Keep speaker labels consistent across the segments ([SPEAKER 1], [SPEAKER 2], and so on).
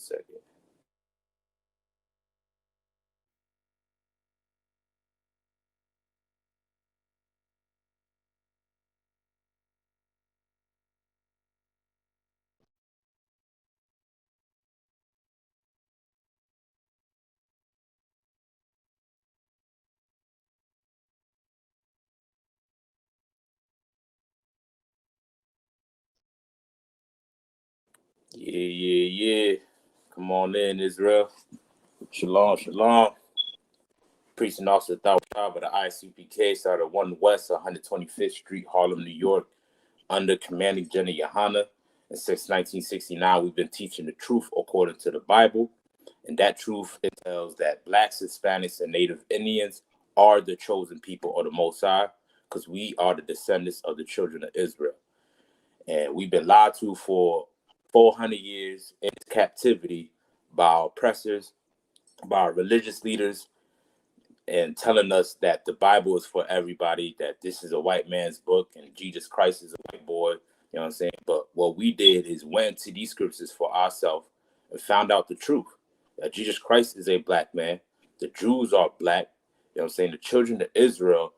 [SPEAKER 1] second. Yeah. Come on in, Israel. Shalom, shalom. Priest and Officer Thawab of the Isupk started 1 West 125th Street, Harlem, New York, under Commanding General Yohana. And since 1969, we've been teaching the truth according to the Bible. And that truth entails that Blacks, Hispanics, and Native Indians are the chosen people of the Most High, because we are the descendants of the children of Israel. And we've been lied to for 400 years in captivity by our oppressors, by our religious leaders, and telling us that the Bible is for everybody, that this is a white man's book and Jesus Christ is a white boy. You know what I'm saying? But what we did is went to these scriptures for ourselves and found out the truth. That Jesus Christ is a black man. The Jews are black. You know what I'm saying? The children of Israel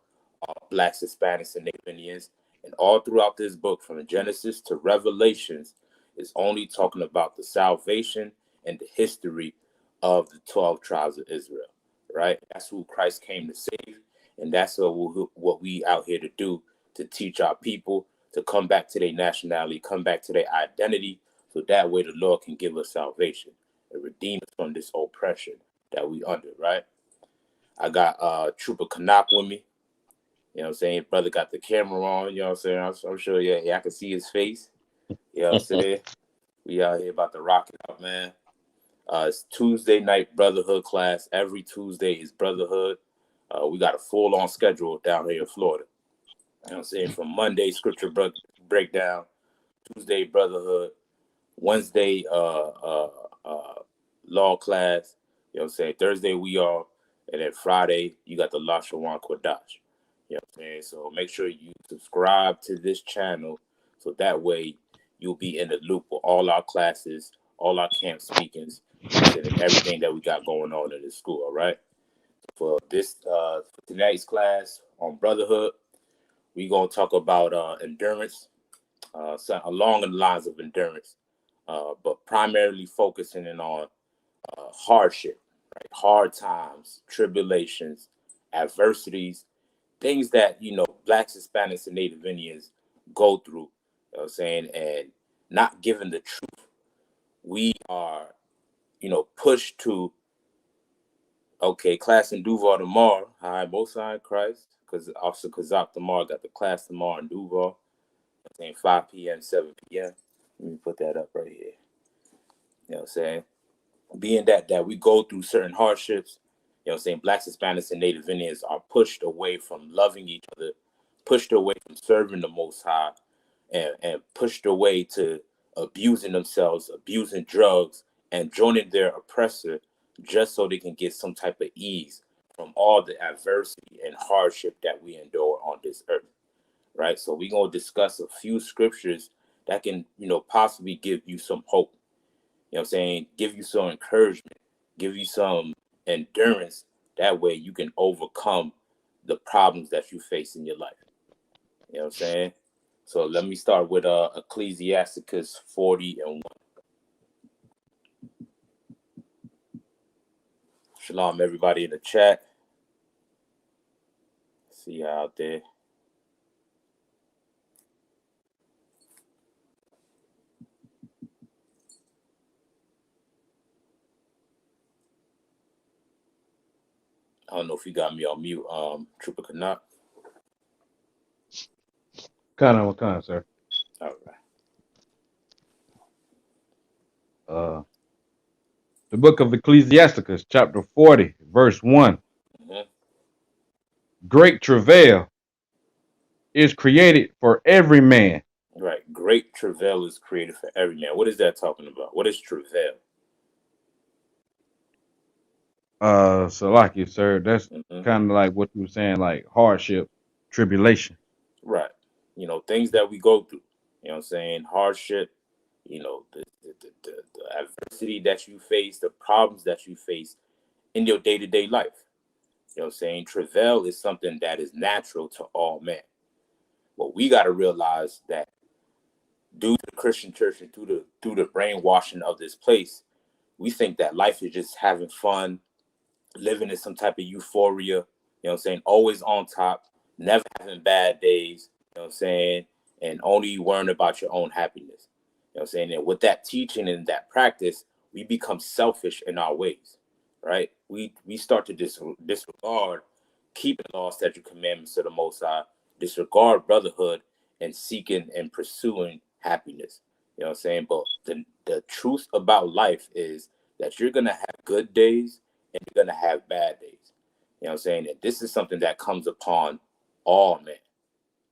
[SPEAKER 1] are Blacks, Hispanics, and Native Indians. And all throughout this book, from Genesis to Revelations, is only talking about the salvation and the history of the 12 tribes of Israel. Right? That's who Christ came to save. And that's what we out here to do, to teach our people to come back to their nationality, come back to their identity, so that way the Lord can give us salvation and redeem us from this oppression that we under, right? I got Trooper Canuck with me. You know what I'm saying? Brother got the camera on, you know what I'm saying? I'm sure, yeah, I can see his face. You know what I'm saying? We out here about to rock it out, man. It's Tuesday night Brotherhood class. Every Tuesday is Brotherhood. We got a full-on schedule down here in Florida. You know what I'm saying? From Monday, scripture breakdown, Tuesday, Brotherhood, Wednesday, law class, you know what I'm saying? Thursday, we are, and then Friday, you got the La Shawan Kodash. You know what I'm saying? So make sure you subscribe to this channel so that way you'll be in the loop with all our classes, all our camp speakings, and everything that we got going on in the school, all right? For tonight's class on Brotherhood, we're going to talk about endurance, along the lines of endurance, but primarily focusing in on hardship, right? Hard times, tribulations, adversities, things that, Blacks, Hispanics, and Native Indians go through, you know what I'm saying, and not given the truth. We are, pushed to, okay, class in Duval tomorrow. Hi, both sides Christ, because Officer Kazak tomorrow got the class tomorrow in Duval. I'm saying 5 p.m., 7 p.m. Let me put that up right here. You know what I'm saying? Being that we go through certain hardships, you know what I'm saying, Blacks, Hispanics, and Native Indians are pushed away from loving each other, pushed away from serving the Most High, and pushed away to abusing themselves, abusing drugs, and joining their oppressor just so they can get some type of ease from all the adversity and hardship that we endure on this earth, right? So we're going to discuss a few scriptures that can, possibly give you some hope. You know what I'm saying? Give you some encouragement, give you some endurance. That way you can overcome the problems that you face in your life. You know what I'm saying? So let me start with Ecclesiasticus 40:1. Shalom, everybody in the chat. See you out there. I don't know if you got me on mute, Trooper Canuck.
[SPEAKER 2] Kind of, sir.
[SPEAKER 1] All
[SPEAKER 2] right. The book of Ecclesiasticus, chapter 40, verse 1.
[SPEAKER 1] Mm-hmm.
[SPEAKER 2] Great travail is created for every man.
[SPEAKER 1] Right. Great travail is created for every man. What is that talking about? What is travail?
[SPEAKER 2] So like you, sir, that's kind of like what you were saying, like hardship, tribulation.
[SPEAKER 1] Right. Things that we go through. You know what I'm saying? Hardship, You know, the adversity that you face, the problems that you face in your day-to-day life. You know what I'm saying? Travail is something that is natural to all men. But we got to realize that due to the Christian church and through the brainwashing of this place, we think that life is just having fun, living in some type of euphoria, you know what I'm saying? Always on top, never having bad days, you know what I'm saying? And only worrying about your own happiness. You know what I'm saying? And with that teaching and that practice, we become selfish in our ways, right? We start to disregard keeping the law, statute, commandments of the Most High, disregard brotherhood, and seeking and pursuing happiness. You know what I'm saying? But the truth about life is that you're gonna have good days and you're gonna have bad days. You know what I'm saying? And this is something that comes upon all men.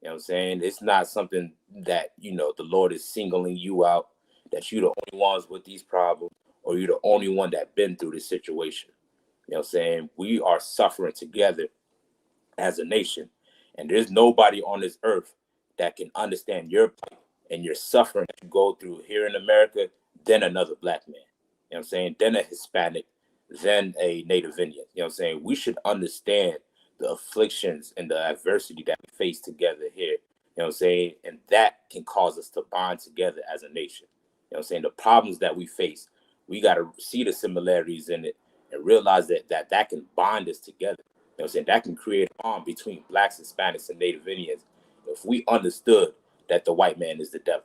[SPEAKER 1] You know what I'm saying? It's not something that, you know, the Lord is singling you out, that you're the only ones with these problems, or you're the only one that been through this situation. You know what I'm saying? We are suffering together as a nation. And there's nobody on this earth that can understand your plight and your suffering that you go through here in America than another black man. You know what I'm saying? Then a Hispanic, then a Native Indian. You know what I'm saying? We should understand the afflictions and the adversity that we face together here. You know what I'm saying? And that can cause us to bond together as a nation. You know what I'm saying? The problems that we face, we got to see the similarities in it and realize that can bond us together. You know what I'm saying? That can create a bond between blacks, Hispanics, and Native Indians if we understood that the white man is the devil.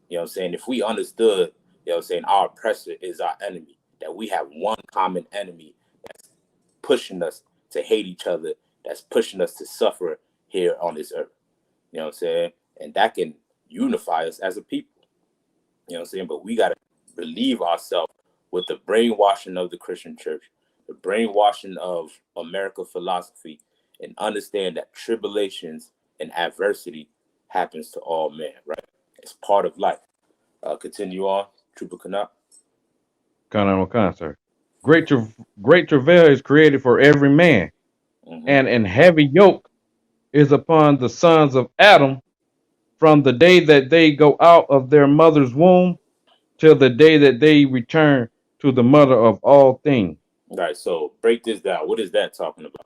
[SPEAKER 1] You know what I'm saying? If we understood, you know what I'm saying, our oppressor is our enemy, that we have one common enemy that's pushing us to hate each other, that's pushing us to suffer here on this earth. You know what I'm saying? And that can unify us as a people. You know what I'm saying? But we got to relieve ourselves with the brainwashing of the Christian church, the brainwashing of American philosophy, and understand that tribulations and adversity happens to all men, right? It's part of life. Continue on, Trooper Canap.
[SPEAKER 2] Sir. Great, great travail is created for every man,
[SPEAKER 1] Mm-hmm.
[SPEAKER 2] and an heavy yoke is upon the sons of Adam from the day that they go out of their mother's womb till the day that they return to the mother of all things.
[SPEAKER 1] All right, so break this down. What is that talking about?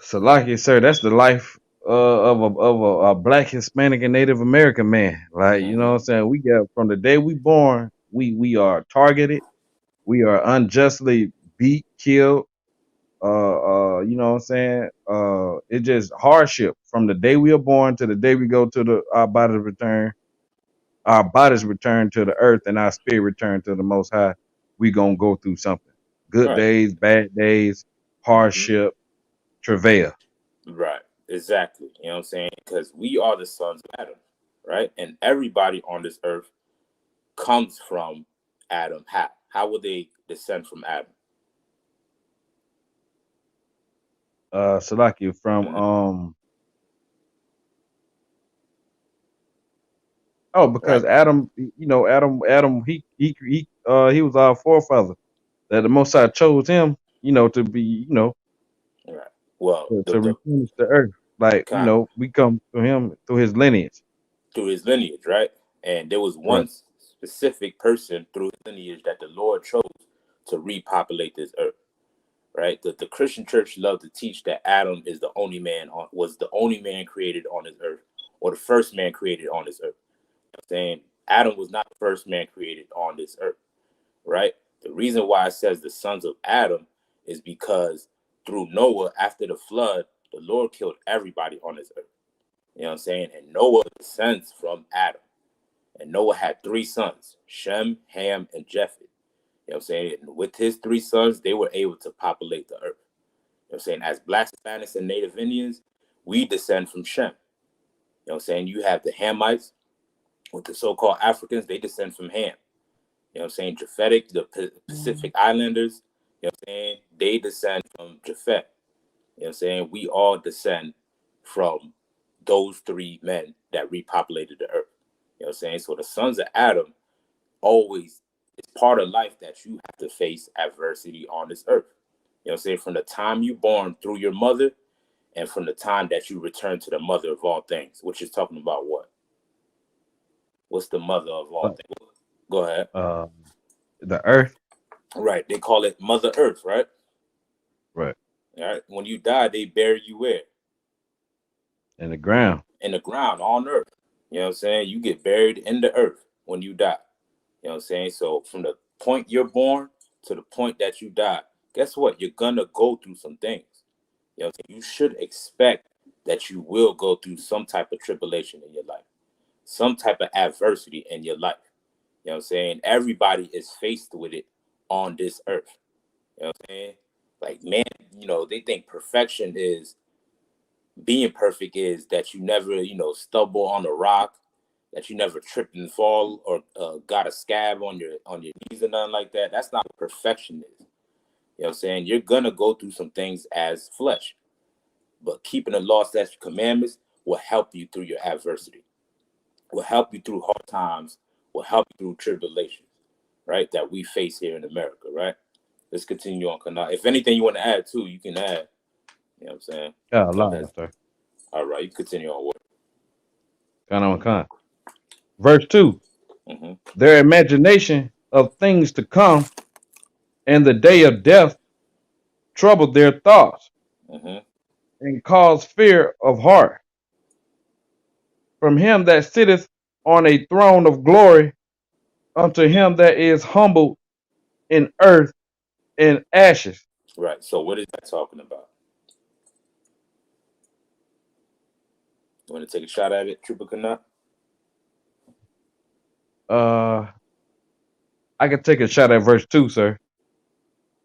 [SPEAKER 2] So, like you, sir, that's the life of a black, Hispanic, and Native American man. Like, you know what
[SPEAKER 1] Mm-hmm.
[SPEAKER 2] I'm saying? We got from the day we born, we are targeted, we are unjustly beat, killed. You know what I'm saying? It's just hardship from the day we are born to the day we go to our bodies return to the earth, and our spirit return to the Most High. We gonna go through something. Good
[SPEAKER 1] Right.
[SPEAKER 2] days, bad days,
[SPEAKER 1] Mm-hmm.
[SPEAKER 2] hardship, travail.
[SPEAKER 1] Right. Exactly. You know what I'm saying? Because we are the sons of Adam, right? And everybody on this earth comes from Adam. How would they descend from Adam?
[SPEAKER 2] Salaki from
[SPEAKER 1] Mhm.
[SPEAKER 2] because
[SPEAKER 1] Right.
[SPEAKER 2] Adam, you know, Adam, he was our forefather. That the Most High chose him, you know, to be, you know,
[SPEAKER 1] Right. Well,
[SPEAKER 2] to replenish the earth. Like, you
[SPEAKER 1] kind
[SPEAKER 2] know, we come to him through his lineage.
[SPEAKER 1] through his lineage, right? And there was
[SPEAKER 2] Right.
[SPEAKER 1] one specific person through his lineage that the Lord chose to repopulate this earth, right? The Christian church loved to teach that Adam is the only man was the only man created on this earth, or the first man created on this earth. You know what I'm saying Adam was not the first man created on this earth, right? The reason why it says the sons of Adam is because through Noah, after the flood, the Lord killed everybody on this earth. You know what I'm saying? And Noah descends from Adam. And Noah had three sons, Shem, Ham, and Japheth. You know what I'm saying? And with his three sons, they were able to populate the earth. You know what I'm saying? As Blacks, Hispanics, and Native Indians, we descend from Shem. You know what I'm saying? You have the Hamites with the so-called Africans, they descend from Ham. You know what I'm saying? Japhetic, the Pacific Islanders, you know what I'm saying? They descend from Japhet. You know what I'm saying? We all descend from those three men that repopulated the earth. You know what I'm saying? So the sons of Adam always, it's part of life that you have to face adversity on this earth. You know what I'm saying? From the time you born through your mother and from the time that you return to the mother of all things, which is talking about what? What's the mother of all
[SPEAKER 2] Uh,
[SPEAKER 1] things? Go ahead.
[SPEAKER 2] uh, the earth.
[SPEAKER 1] Right. They call it Mother Earth, right?
[SPEAKER 2] Right.
[SPEAKER 1] All right. When you die, they bury you where?
[SPEAKER 2] In the ground.
[SPEAKER 1] In the ground, on earth. You know what I'm saying? You get buried in the earth when you die. You know what I'm saying? So from the point you're born to the point that you die, guess what? You're gonna go through some things. You know what I'm saying? You should expect that you will go through some type of tribulation in your life, some type of adversity in your life. You know what I'm saying? Everybody is faced with it on this earth. You know what I'm saying? Like, man, they think perfection is being perfect is that you never, stumble on a rock, that you never tripped and fall or got a scab on your knees or nothing like that. That's not what perfection is. You know what I'm saying? You're gonna go through some things as flesh, but keeping the law, statutes, commandments will help you through your adversity, will help you through hard times, will help you through tribulations, right? That we face here in America, right? Let's continue on, Kana. If anything you want to add too, you can add. You know what I'm saying?
[SPEAKER 2] Yeah,
[SPEAKER 1] Go
[SPEAKER 2] Allah,
[SPEAKER 1] ahead.
[SPEAKER 2] sir.
[SPEAKER 1] All right, you continue on what?
[SPEAKER 2] Kind on kind. Verse 2.
[SPEAKER 1] Mm-hmm.
[SPEAKER 2] Their imagination of things to come and the day of death troubled their thoughts
[SPEAKER 1] Mm-hmm.
[SPEAKER 2] and caused fear of heart. From him that sitteth on a throne of glory unto him that is humbled in earth and ashes.
[SPEAKER 1] Right. So what is that talking about? You want to take a shot at it, Trooper Kana?
[SPEAKER 2] Uh, I can take a shot at verse 2, sir.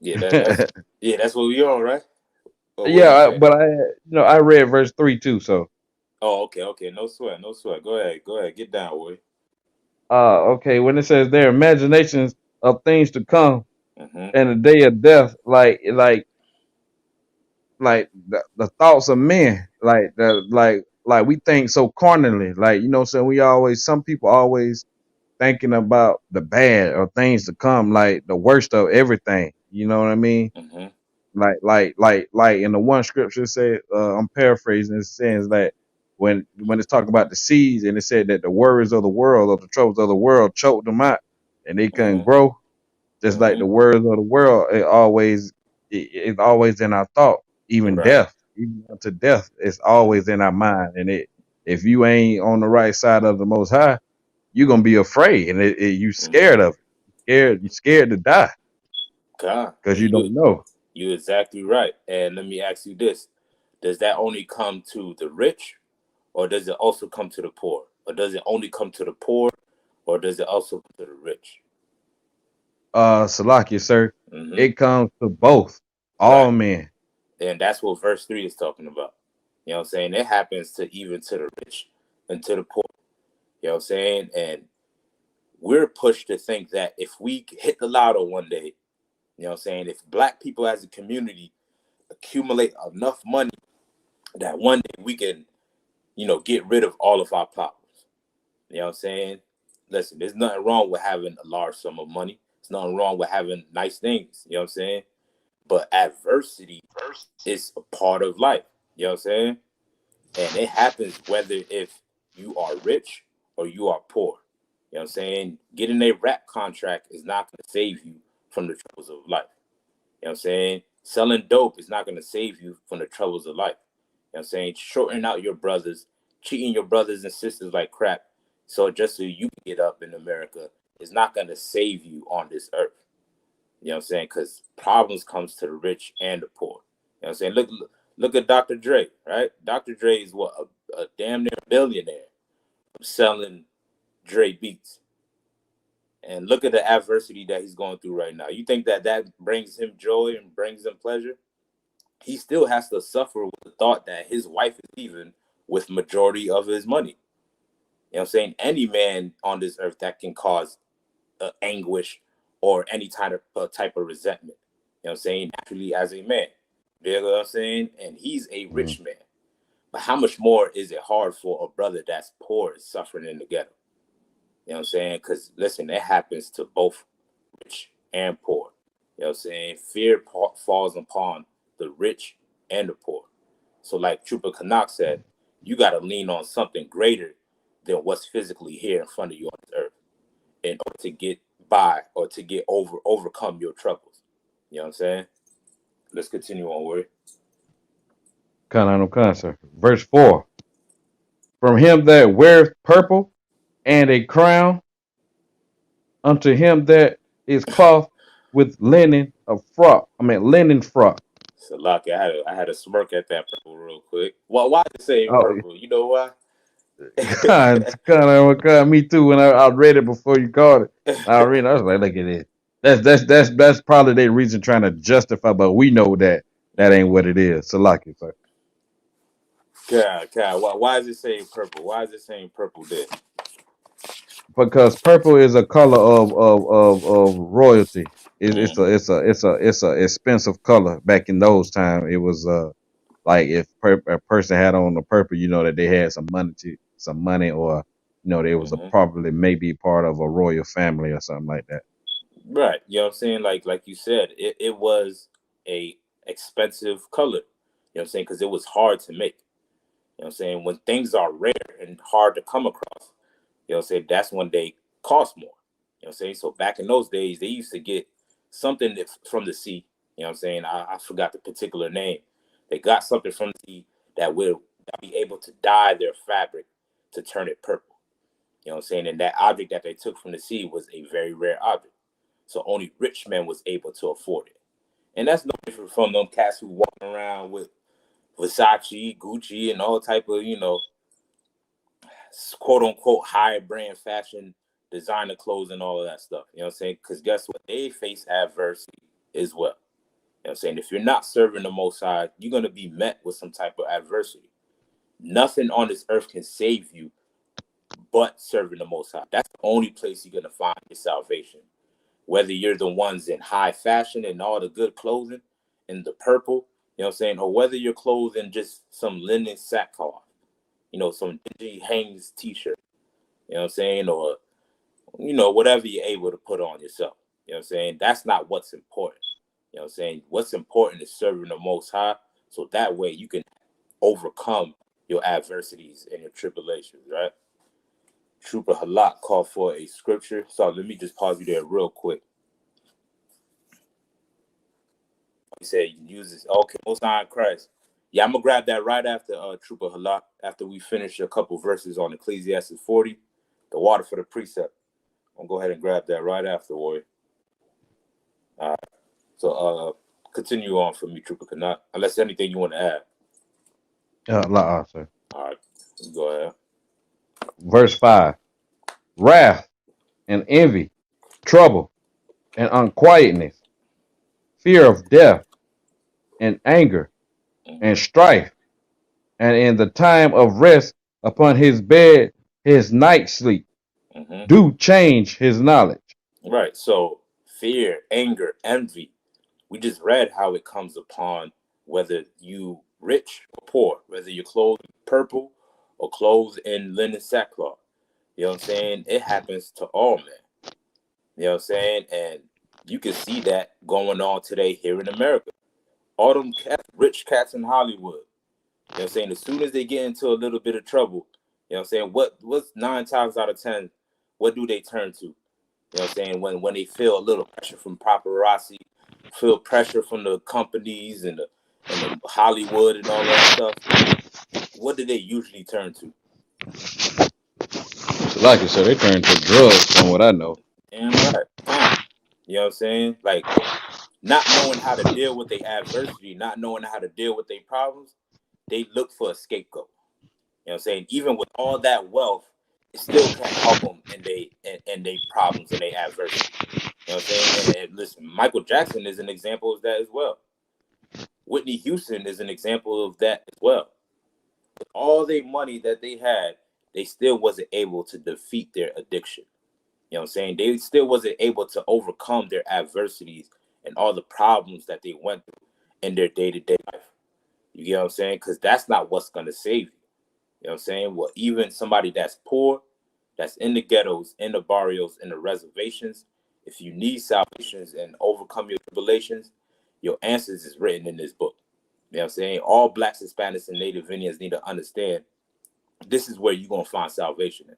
[SPEAKER 1] Yeah, that's yeah, that's what we on, right? Or what you
[SPEAKER 2] Yeah,
[SPEAKER 1] say?
[SPEAKER 2] but I read verse 3 too. So,
[SPEAKER 1] Oh, okay. No sweat, no sweat. Go ahead, get down, boy.
[SPEAKER 2] okay, when it says their imaginations of things to come
[SPEAKER 1] Mm-hmm.
[SPEAKER 2] and the day of death, like the thoughts of men, like we think so carnally, like so we always, some people always thinking about the bad or things to come, like the worst of everything. You know what I mean?
[SPEAKER 1] Mm-hmm.
[SPEAKER 2] Like in the one scripture said, I'm paraphrasing, it says that when it's talking about the seeds, and it said that the worries of the world or the troubles of the world choked them out and they couldn't
[SPEAKER 1] Mm-hmm.
[SPEAKER 2] grow. Just like
[SPEAKER 1] Mm-hmm.
[SPEAKER 2] the words of the world, it's always in our thought. Even
[SPEAKER 1] Right.
[SPEAKER 2] death, even unto death, it's always in our mind. And if you ain't on the right side of the Most High, you're gonna be afraid, and you
[SPEAKER 1] Mm-hmm.
[SPEAKER 2] scared of it. You scared to die
[SPEAKER 1] God,
[SPEAKER 2] because
[SPEAKER 1] and
[SPEAKER 2] you
[SPEAKER 1] you
[SPEAKER 2] don't know.
[SPEAKER 1] you exactly right. And let me ask you this: does that only come to the rich, or does it also come to the poor, or does it only come to the poor, or does it also come to the rich?
[SPEAKER 2] Salakia, sir,
[SPEAKER 1] Mm-hmm.
[SPEAKER 2] it comes to both, all
[SPEAKER 1] Right.
[SPEAKER 2] men.
[SPEAKER 1] And that's what verse 3 is talking about. You know what I'm saying? It happens to even to the rich and to the poor. You know what I'm saying? And we're pushed to think that if we hit the lotto one day, you know what I'm saying, if black people as a community accumulate enough money that one day we can, get rid of all of our problems. You know what I'm saying? Listen, there's nothing wrong with having a large sum of money. There's nothing wrong with having nice things. You know what I'm saying? But adversity is a part of life. You know what I'm saying? And it happens whether if you are rich or you are poor. You know what I'm saying? Getting a rap contract is not going to save you from the troubles of life. You know what I'm saying? Selling dope is not going to save you from the troubles of life. You know what I'm saying? Shorting out your brothers, cheating your brothers and sisters like crap, so just so you can get up in America is not going to save you on this earth. You know what I'm saying? Because problems comes to the rich and the poor. You know what I'm saying? Look at Dr. Dre, right? Dr. Dre is what, a damn near billionaire selling Dre beats. And look at the adversity that he's going through right now. You think that brings him joy and brings him pleasure? He still has to suffer with the thought that his wife is leaving with majority of his money. You know what I'm saying? Any man on this earth that can cause anguish or any type of resentment. You know what I'm saying? Naturally as a man. You know what I'm saying? And he's a
[SPEAKER 2] Mm.
[SPEAKER 1] rich man. But how much more is it hard for a brother that's poor and suffering in the ghetto? You know what I'm saying? Because listen, it happens to both rich and poor. You know what I'm saying? Fear falls upon the rich and the poor. So like Trooper Canuck said, you got to lean on something greater than what's physically here in front of you on this earth in order to get by or to get overcome your troubles. You know what I'm saying? Let's continue onward.
[SPEAKER 2] Sir. Verse 4. From him that weareth purple and a crown, unto him that is clothed with linen frock.
[SPEAKER 1] So lucky, I had a smirk at that purple real quick. Well, why did it say
[SPEAKER 2] Oh,
[SPEAKER 1] purple? You know why?
[SPEAKER 2] me too. When I read it before you called it, I was like, look at it. That's probably their reason trying to justify, but we know that ain't what it is. Salaki, sir.
[SPEAKER 1] God, why is it saying purple? Why is it saying purple there?
[SPEAKER 2] Because purple is a color of royalty. It's a expensive color. Back in those times, it was like if a person had on the purple, that they had some money, or they was a probably maybe part of a royal family or something like that.
[SPEAKER 1] Right. You know what I'm saying? Like you said, it was a expensive color. You know what I'm saying? Because it was hard to make. You know what I'm saying? When things are rare and hard to come across, you know what I'm saying, that's when they cost more. You know what I'm saying? So back in those days, they used to get something from the sea. You know what I'm saying? I forgot the particular name. They got something from the sea that will be able to dye their fabric to turn it purple. You know what I'm saying? And that object that they took from the sea was a very rare object. So only rich men was able to afford it. And that's no different from them cats who walking around with Versace, Gucci, and all type of, quote unquote high brand fashion designer clothes and all of that stuff. You know what I'm saying? Because guess what? They face adversity as well. You know what I'm saying? If you're not serving the Most High, you're going to be met with some type of adversity. Nothing on this earth can save you but serving the Most High. That's the only place you're going to find your salvation. Whether you're the ones in high fashion and all the good clothing and the purple, you know what I'm saying? Or whether you're clothed in just some linen sackcloth, some dingy Hanes t-shirt, you know what I'm saying? Or, whatever you're able to put on yourself. You know what I'm saying? That's not what's important. You know what I'm saying? What's important is serving the Most High, so that way you can overcome your adversities and your tribulations, right? Trooper Halak called for a scripture. So let me just pause you there real quick. He said, use this. Okay, Most High in Christ. Yeah, I'm going to grab that right after Trooper Halak, after we finish a couple verses on Ecclesiastes 40, the water for the precept. I'm going to go ahead and grab that right after, warrior. All right. So continue on for me, Trooper Kanat, unless anything you want to add.
[SPEAKER 2] Sir.
[SPEAKER 1] All right, go ahead.
[SPEAKER 2] Verse 5. Wrath and envy, trouble and unquietness, fear of death and anger and strife, and in the time of rest upon his bed, his night sleep, do change his knowledge.
[SPEAKER 1] Right. So fear, anger, envy. We just read how it comes upon whether you rich or poor, whether you're clothed in purple or clothed in linen sackcloth. You know what I'm saying? It happens to all men. You know what I'm saying? And you can see that going on today here in America. All them rich cats in Hollywood. You know what I'm saying? As soon as they get into a little bit of trouble, you know what I'm saying? What's 9 times out of 10, what do they turn to? You know what I'm saying? When they feel a little pressure from paparazzi, feel pressure from the companies and the Hollywood and all that stuff, what do they usually turn to?
[SPEAKER 2] Like you said, they turn to drugs from what I know.
[SPEAKER 1] And right. You know what I'm saying? Like not knowing how to deal with their adversity, not knowing how to deal with their problems, they look for a scapegoat. You know what I'm saying? Even with all that wealth, it still can't help them in they problems and their adversity. You know what I'm saying? And listen, Michael Jackson is an example of that as well. Whitney Houston is an example of that as well. With all the money that they had, they still wasn't able to defeat their addiction. You know what I'm saying? They still wasn't able to overcome their adversities and all the problems that they went through in their day-to-day life. You get what I'm saying? Because that's not what's going to save you. You know what I'm saying? Well, even somebody that's poor, that's in the ghettos, in the barrios, in the reservations, if you need salvations and overcome your tribulations, your answers is written in this book. You know what I'm saying? All Blacks, Hispanics, and Native Indians need to understand This is where you're going to find salvation in.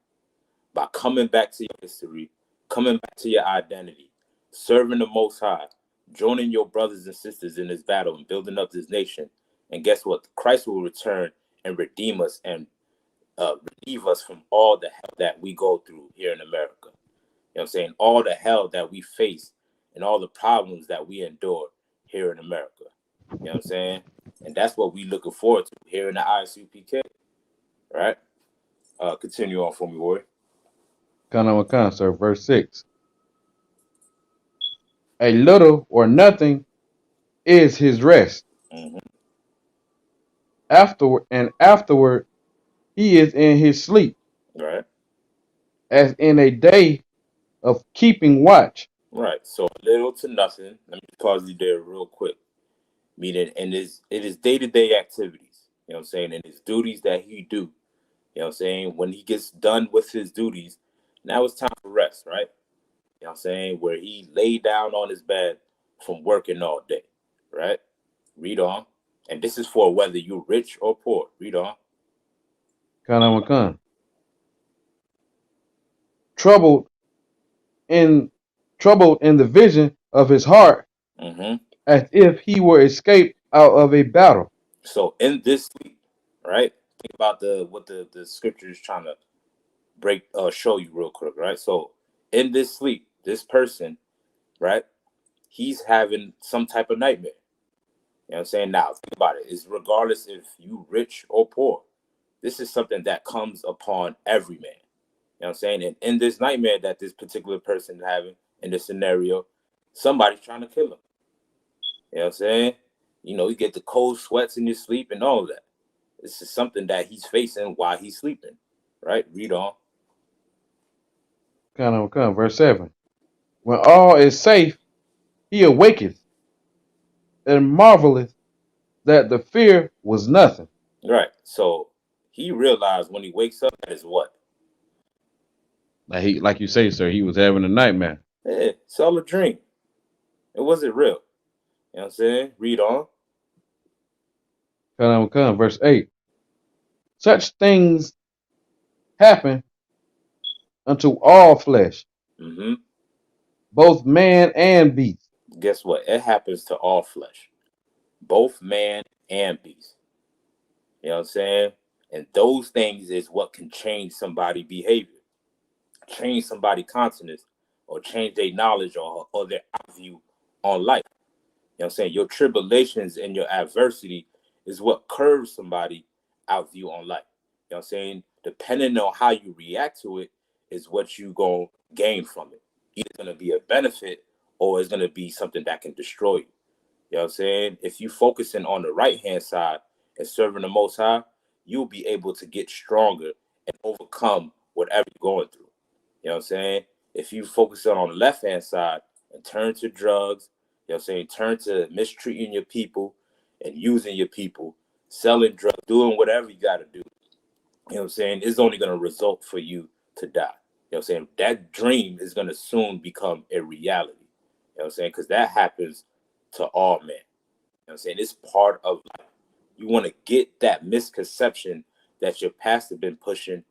[SPEAKER 1] By coming back to your history, coming back to your identity, serving the Most High, joining your brothers and sisters in this battle and building up this nation. And guess what? Christ will return and redeem us and relieve us from all the hell that we go through here in America. You know what I'm saying? All the hell that we face and all the problems that we endure here in America. You know what I'm saying? And that's what we looking forward to here in the ISUPK. Right? Continue on for me, Warrior.
[SPEAKER 2] Kanawakan, sir. Verse 6. A little or nothing is his rest.
[SPEAKER 1] Mm-hmm.
[SPEAKER 2] Afterward he is in his sleep,
[SPEAKER 1] Right.
[SPEAKER 2] as in a day of keeping watch.
[SPEAKER 1] Right. So little to nothing. Let me pause you there real quick. Meaning in his day-to-day activities. You know what I'm saying? And his duties that he do. You know what I'm saying? When he gets done with his duties, now it's time for rest, right? You know what I'm saying? Where he laid down on his bed from working all day. Right? Read on. And this is for whether you're rich or poor. Read on.
[SPEAKER 2] Kanawakan. Troubled in the vision of his heart,
[SPEAKER 1] Mm-hmm.
[SPEAKER 2] as if he were escaped out of a battle.
[SPEAKER 1] So in this sleep, right? Think about what the scripture is trying to show you real quick, right? So in this sleep, this person, right, he's having some type of nightmare. You know what I'm saying? Now think about it. It's regardless if you rich or poor. This is something that comes upon every man. You know what I'm saying? And in this nightmare that this particular person is having in this scenario, somebody's trying to kill him. You know what I'm saying? You know, you get the cold sweats in your sleep and all of that. This is something that he's facing while he's sleeping, right? Read on.
[SPEAKER 2] Kanawakan. Verse 7. When all is safe, he awaketh and marveleth that the fear was nothing.
[SPEAKER 1] Right. So he realized when he wakes up that is what?
[SPEAKER 2] Like you say, sir, he was having a nightmare.
[SPEAKER 1] Yeah, it's all a dream. It wasn't real. You know what I'm saying? Read on.
[SPEAKER 2] Kanawakan. Verse 8. Such things happen unto all flesh,
[SPEAKER 1] Mm-hmm.
[SPEAKER 2] both man and beast.
[SPEAKER 1] Guess what? It happens to all flesh, both man and beast. You know what I'm saying? And those things is what can change somebody's behavior, change somebody's consciousness, or change their knowledge or their view on life. You know what I'm saying? Your tribulations and your adversity is what curves somebody out view on life. You know what I'm saying? Depending on how you react to it is what you gonna gain from it. Either gonna be a benefit or it's gonna be something that can destroy you. You know what I'm saying? If you focusing on the right hand side and serving the Most High, you'll be able to get stronger and overcome whatever you're going through. You know what I'm saying? If you focus on the left hand side and turn to drugs, you know what I'm saying, turn to mistreating your people and using your people, selling drugs, doing whatever you got to do, you know what I'm saying, it's only going to result for you to die. You know what I'm saying? That dream is going to soon become a reality. You know what I'm saying? Because that happens to all men. You know what I'm saying? It's part of life. You want to get that misconception that your pastor been pushing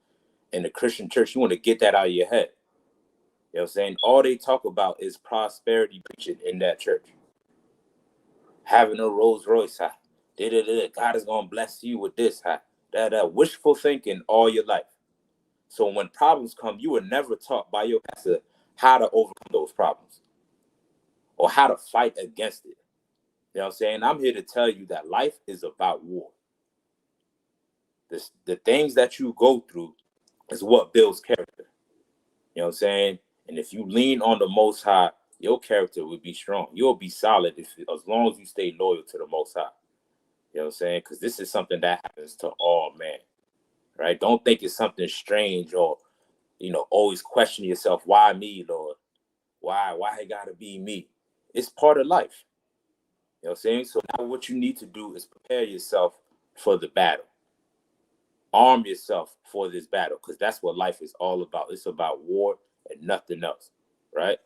[SPEAKER 1] in the Christian church. You want to get that out of your head. You know what I'm saying? All they talk about is prosperity preaching in that church. Having a Rolls Royce, huh? God is going to bless you with this, huh? That wishful thinking all your life. So when problems come, you were never taught by your pastor how to overcome those problems or how to fight against it. You know what I'm saying? I'm here to tell you that life is about war. The things that you go through is what builds character. You know what I'm saying? And if you lean on the Most High, your character will be strong. You'll be solid as long as you stay loyal to the Most High. You know what I'm saying? Because this is something that happens to all men, right? Don't think it's something strange or, always question yourself, why me, Lord? Why it gotta be me? It's part of life. You know what I'm saying? So now what you need to do is prepare yourself for the battle. Arm yourself for this battle, because that's what life is all about. It's about war and nothing else, right?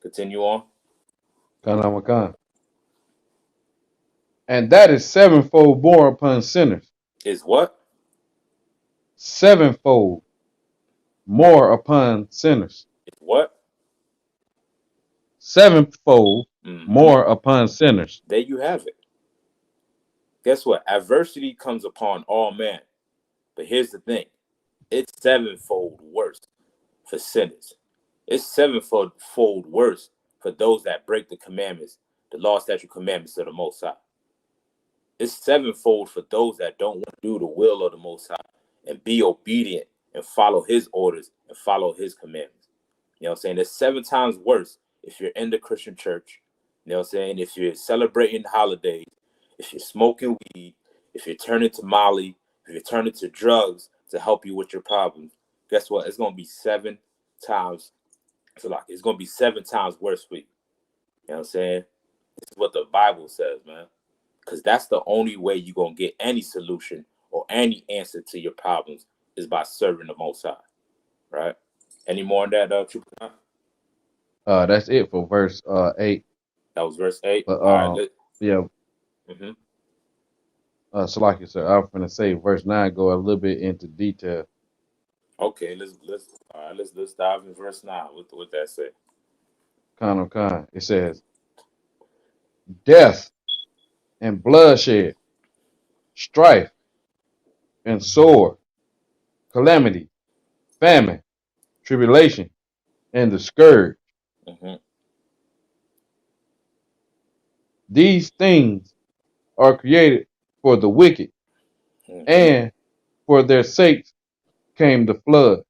[SPEAKER 1] Continue on.
[SPEAKER 2] Kanamakan. And that is sevenfold born upon sinners.
[SPEAKER 1] Is what?
[SPEAKER 2] sevenfold more upon sinners.
[SPEAKER 1] It's what?
[SPEAKER 2] Sevenfold more upon sinners.
[SPEAKER 1] There you have it. Guess what? Adversity comes upon all men. But here's the thing. It's sevenfold worse for sinners. It's sevenfold worse for those that break the commandments, the law, statute, commandments of the Most High. It's sevenfold for those that don't want to do the will of the Most High and be obedient and follow his orders and follow his commandments. You know what I'm saying? It's 7 times worse if you're in the Christian church. You know what I'm saying? If you're celebrating holidays, if you're smoking weed, if you're turning to Molly, if you're turning to drugs to help you with your problems, guess what? It's going to be 7 times. So like, it's going to be 7 times worse for you. You know what I'm saying? This is what the Bible says, man. Because that's the only way you're going to get any solution or any answer to your problems is by serving the Most High. Right? Any more on that, Trooper?
[SPEAKER 2] That's it for verse 8.
[SPEAKER 1] That was verse 8.
[SPEAKER 2] But
[SPEAKER 1] All right.
[SPEAKER 2] yeah.
[SPEAKER 1] Mm-hmm.
[SPEAKER 2] So like you said, I was gonna say verse 9 go a little bit into detail.
[SPEAKER 1] Okay, let's dive in verse 9. What that say?
[SPEAKER 2] Kind. It says, death and bloodshed, strife and sword, calamity, famine, tribulation, and the scourge.
[SPEAKER 1] Mm-hmm.
[SPEAKER 2] These things are created for the wicked, and for their sakes came the flood.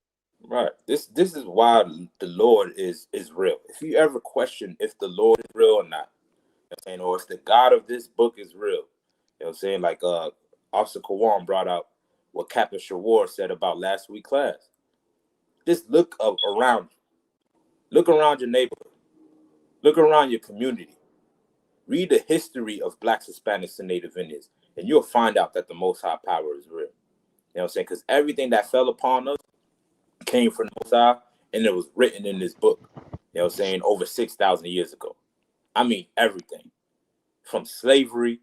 [SPEAKER 1] Right. This is why the Lord is real. If you ever question if the Lord is real or not, you know what I'm saying, or if the God of this book is real, you know what I'm saying, like Officer Kawan brought out what Captain Shawar said about last week's class. Just look around you. Look around your neighborhood. Look around your community. Read the history of Blacks, Hispanics, and Native Indians, and you'll find out that the Most High power is real. You know what I'm saying? Because everything that fell upon us came from the Most High, and it was written in this book. You know what I'm saying? Over 6,000 years ago. I mean, everything. From slavery,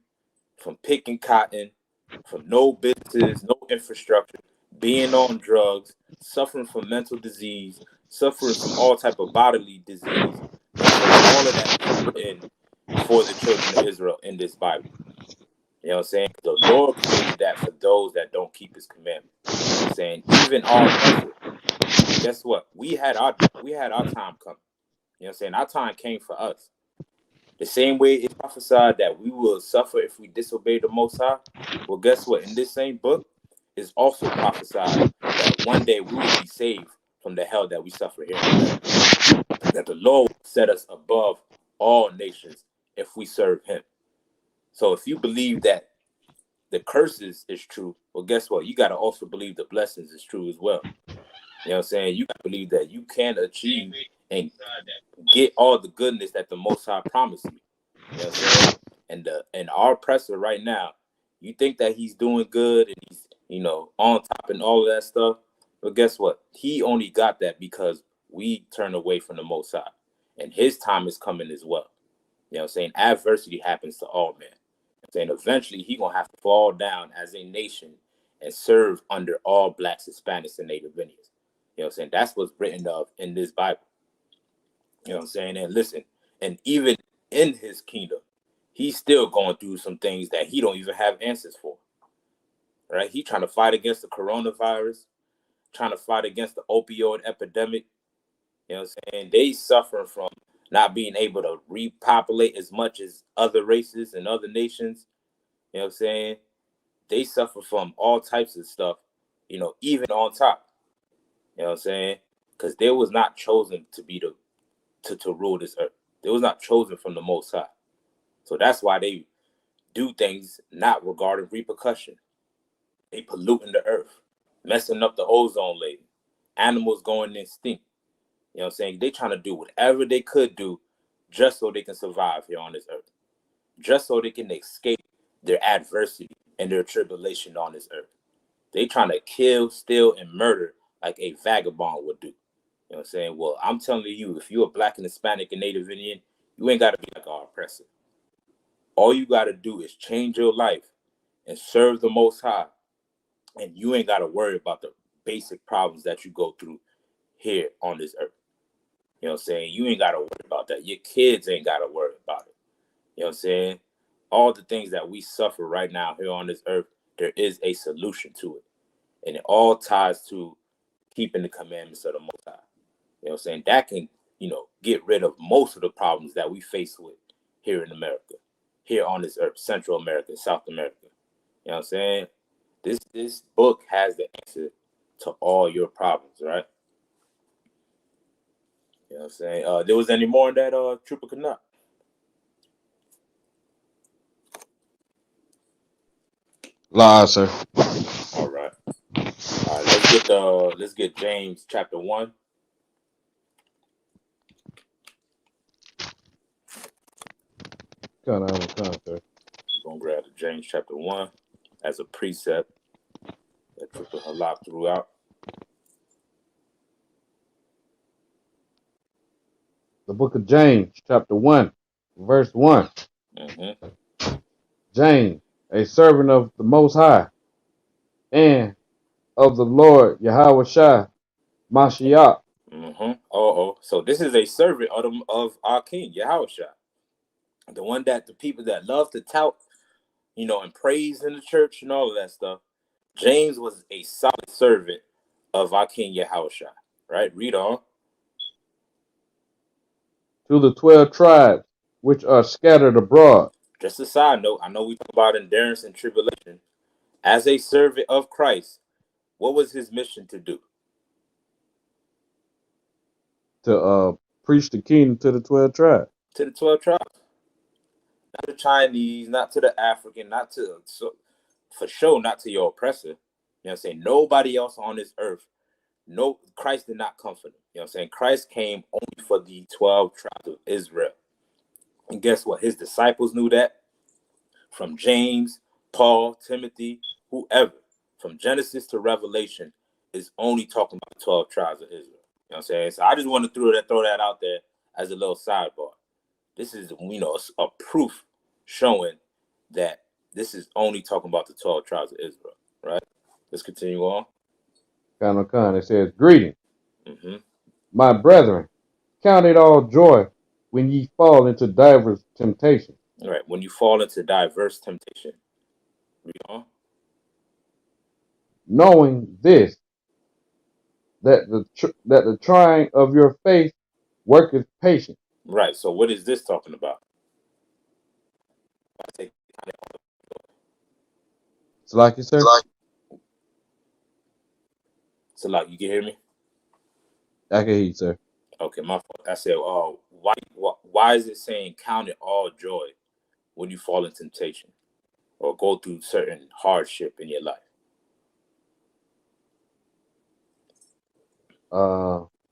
[SPEAKER 1] from picking cotton, from no business, no infrastructure, being on drugs, suffering from mental disease, suffering from all type of bodily disease. You know what I'm saying? All of that is written for the children of Israel in this Bible. You know what I'm saying? The Lord created that for those that don't keep his commandments. You know what I'm saying? Even our oppressor. Guess what? We had our time coming. You know what I'm saying? Our time came for us. The same way it's prophesied that we will suffer if we disobey the Most High. Well, guess what? In this same book, it's also prophesied that one day we will be saved from the hell that we suffer here on earth. That the Lord will set us above all nations if we serve him. So if you believe that the curses is true, well, guess what? You got to also believe the blessings is true as well. You know what I'm saying? You got to believe that you can achieve and get all the goodness that the Most High promised you. You know what I'm saying? And our oppressor right now, you think that he's doing good and he's, you know, on top and all of that stuff. But guess what? He only got that because we turned away from the Most High. And his time is coming as well. You know what I'm saying? Adversity happens to all men. I'm saying eventually he gonna have to fall down as a nation and serve under all Blacks, Hispanics, and Native Indians. You know what I'm saying? That's what's written of in this Bible. You know what I'm saying? And listen, and even in his kingdom, he's still going through some things that he don't even have answers for. Right? He trying to fight against the coronavirus, trying to fight against the opioid epidemic. You know what I'm saying? They suffer from not being able to repopulate as much as other races and other nations. You know what I'm saying? They suffer from all types of stuff, you know, even on top. You know what I'm saying? Because they was not chosen to be to rule this earth. They was not chosen from the Most High. So that's why they do things not regarding repercussion. They polluting the earth, messing up the ozone layer, animals going extinct. You know what I'm saying? They trying to do whatever they could do just so they can survive here on this earth. Just so they can escape their adversity and their tribulation on this earth. They trying to kill, steal, and murder like a vagabond would do. You know what I'm saying? Well, I'm telling you, if you're a Black and Hispanic and Native Indian, you ain't got to be like our oppressor. All you got to do is change your life and serve the Most High. And you ain't got to worry about basic problems that you go through here on this earth. You know what I'm saying? You ain't got to worry about that. Your kids ain't got to worry about it. You know what I'm saying? All the things that we suffer right now here on this earth, there is a solution to it. And it all ties to keeping the commandments of the Most High. You know what I'm saying? That can, get rid of most of the problems that we face with here in America, here on this earth, Central America, South America. You know what I'm saying? This book has the answer to all your problems, right? You know what I'm saying? There was any more in that Trooper Canuck?
[SPEAKER 2] Lies, sir.
[SPEAKER 1] All right. All right, let's get James chapter 1.
[SPEAKER 2] Come, sir.
[SPEAKER 1] We're gonna grab the James chapter 1 as a precept that Trooper Halak threw out.
[SPEAKER 2] The book of James, chapter 1, verse 1.
[SPEAKER 1] Mm-hmm.
[SPEAKER 2] James, a servant of the Most High and of the Lord Yahweh Shai Mashiach.
[SPEAKER 1] Mm-hmm. So this is a servant of our King Yahweh Shai, the one that the people that love to tout, and praise in the church and all of that stuff. James was a solid servant of our King Yahweh Shai. Right? Read on.
[SPEAKER 2] To the 12 tribes which are scattered abroad.
[SPEAKER 1] Just a side note, I know we talk about endurance and tribulation. As a servant of Christ, what was his mission to do?
[SPEAKER 2] To preach the kingdom to the 12 tribes.
[SPEAKER 1] To the 12 tribes. Not the Chinese, not to the African, for sure, not to your oppressor. You know what I'm saying? Nobody else on this earth. No, Christ did not come for them. You know what I'm saying? Christ came only for the 12 tribes of Israel. And guess what? His disciples knew that. From James, Paul, Timothy, whoever, from Genesis to Revelation, is only talking about the 12 tribes of Israel. You know what I'm saying? So I just want to throw that out there as a little sidebar. This is, a proof showing that this is only talking about the 12 tribes of Israel, right? Let's continue on.
[SPEAKER 2] It says, greeting,
[SPEAKER 1] Mm-hmm.
[SPEAKER 2] my brethren, count it all joy when ye fall into divers temptations.
[SPEAKER 1] All right. When you fall into diverse temptation, read on.
[SPEAKER 2] Knowing this, that the trying of your faith worketh patience.
[SPEAKER 1] Right. So what is this talking about?
[SPEAKER 2] It's like you, sir.
[SPEAKER 1] So like, you can hear me?
[SPEAKER 2] I can hear you, sir.
[SPEAKER 1] Okay, my fault. I said, why is it saying count it all joy when you fall in temptation or go through certain hardship in your life?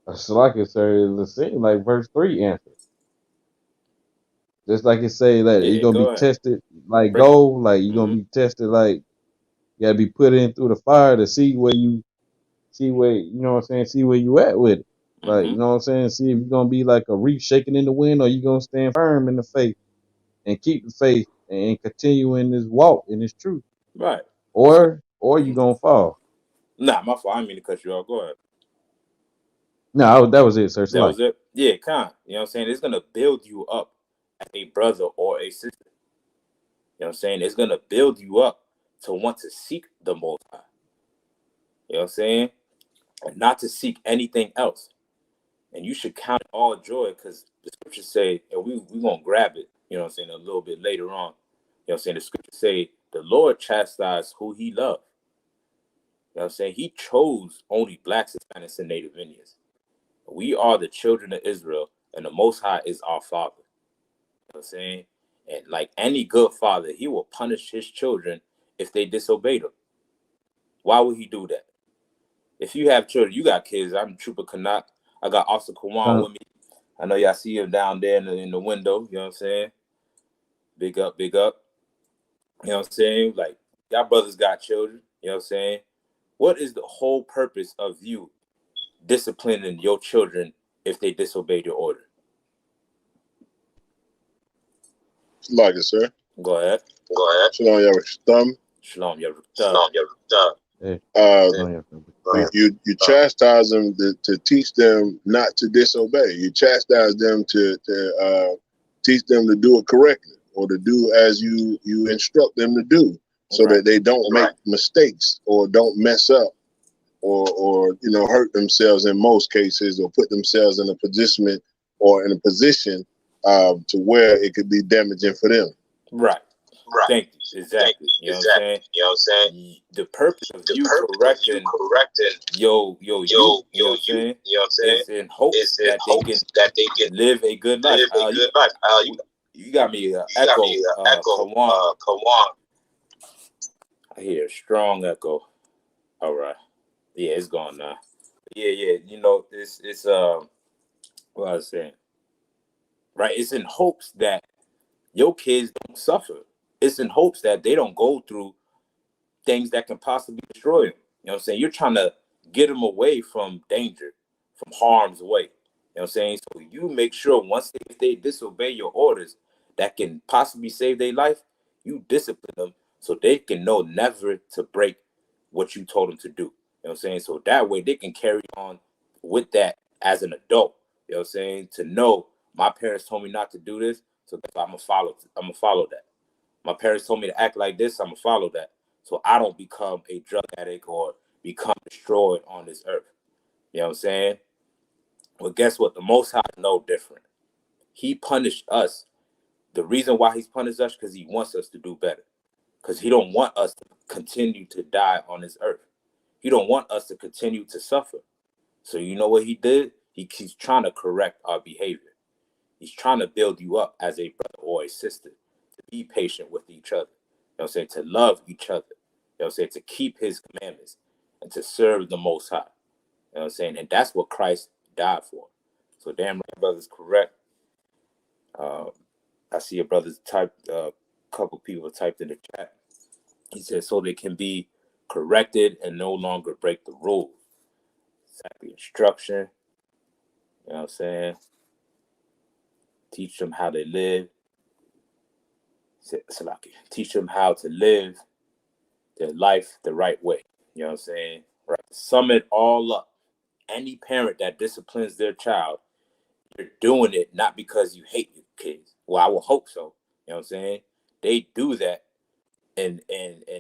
[SPEAKER 2] It's like it, sir. It seems like verse 3 answer. Just like it say that you're gonna be tested like gold, like you're gonna be tested like you gotta be put in through the fire to see where you know what I'm saying, see where you at with it. Like, you know what I'm saying? See if you're gonna be like a reef shaking in the wind or you gonna stand firm in the faith and keep the faith and continue in this walk in this truth.
[SPEAKER 1] Right.
[SPEAKER 2] Or you gonna fall.
[SPEAKER 1] Nah, my fault. I didn't mean to cut you off. Go ahead.
[SPEAKER 2] No, that was it, sir.
[SPEAKER 1] That was it? Yeah, You know what I'm saying? It's gonna build you up as a brother or a sister. You know what I'm saying? It's gonna build you up to want to seek the Most High. You know what I'm saying? And not to seek anything else. And you should count it all joy, because the scriptures say, and we gonna grab it, you know what I'm saying, a little bit later on. You know what I'm saying? The scriptures say the Lord chastised who he loved. You know what I'm saying? He chose only blacks, Hispanics, and Native Indians. We are the children of Israel, and the Most High is our Father. You know what I'm saying? And like any good father, he will punish his children if they disobey him. Why would he do that? If you have children, you got kids. I'm Trooper Kanak. I got Officer Kawan with me. I know y'all see him down there in the window. You know what I'm saying? Big up, big up. You know what I'm saying? Like, y'all brothers got children. You know what I'm saying? What is the whole purpose of you disciplining your children if they disobey your order?
[SPEAKER 3] Like it, sir.
[SPEAKER 1] Go ahead.
[SPEAKER 3] Shalom Yavushtam.
[SPEAKER 1] Shalom Yavushtam.
[SPEAKER 3] You chastise them to teach them not to disobey. You chastise them to teach them to do it correctly, or to do as you instruct them to do, so that they don't make mistakes or don't mess up, or hurt themselves in most cases, or put themselves in a position to where it could be damaging for them.
[SPEAKER 1] Right. Thank you. Exactly. You know what I'm saying? The purpose of you correcting yo, you know what I'm saying? Is in hopes that they can live a good life. You got me echo, Kawan. I hear a strong echo. All right. Yeah, it's gone now. Yeah. It's what I was saying. Right? It's in hopes that your kids don't suffer. It's in hopes that they don't go through things that can possibly destroy them. You know what I'm saying? You're trying to get them away from danger, from harm's way. You know what I'm saying? So you make sure once they disobey your orders that can possibly save their life, you discipline them so they can know never to break what you told them to do. You know what I'm saying? So that way they can carry on with that as an adult. You know what I'm saying? To know my parents told me not to do this, so I'm gonna follow that. My parents told me to act like this, I'm gonna follow that. So I don't become a drug addict or become destroyed on this earth. You know what I'm saying? Well, guess what? The Most High no different. He punished us. The reason why he's punished us because he wants us to do better. Because he don't want us to continue to die on this earth. He don't want us to continue to suffer. So you know what he did? He's trying to correct our behavior. He's trying to build you up as a brother or a sister, to be patient with each other. You know what I'm saying? To love each other. You know what I'm saying? To keep his commandments and to serve the Most High. You know what I'm saying? And that's what Christ died for. So damn right, brother's correct. I see a brother's typed, a couple people typed in the chat. He said, so they can be corrected and no longer break the rules. Exactly. Instruction. You know what I'm saying? Teach them how they live. Teach them how to live their life the right way. You know what I'm saying? Right. Sum it all up. Any parent that disciplines their child, you're doing it not because you hate your kids. Well, I will hope so. You know what I'm saying? They do that in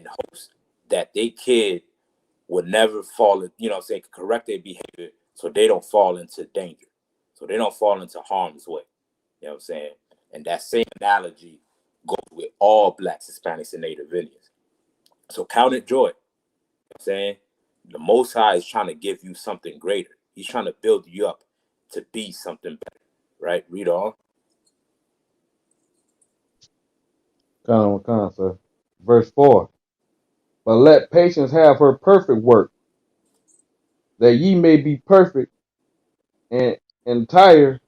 [SPEAKER 1] hopes that their kid would never fall in, you know what I'm saying, correct their behavior so they don't fall into danger. So they don't fall into harm's way. You know what I'm saying? And that same analogy goes with all Blacks, Hispanics, and Native Indians. So count it joy. You know what I'm saying? The Most High is trying to give you something greater. He's trying to build you up to be something better. Right? Read on.
[SPEAKER 2] Come on, sir. Verse 4. But let patience have her perfect work, that ye may be perfect and entire,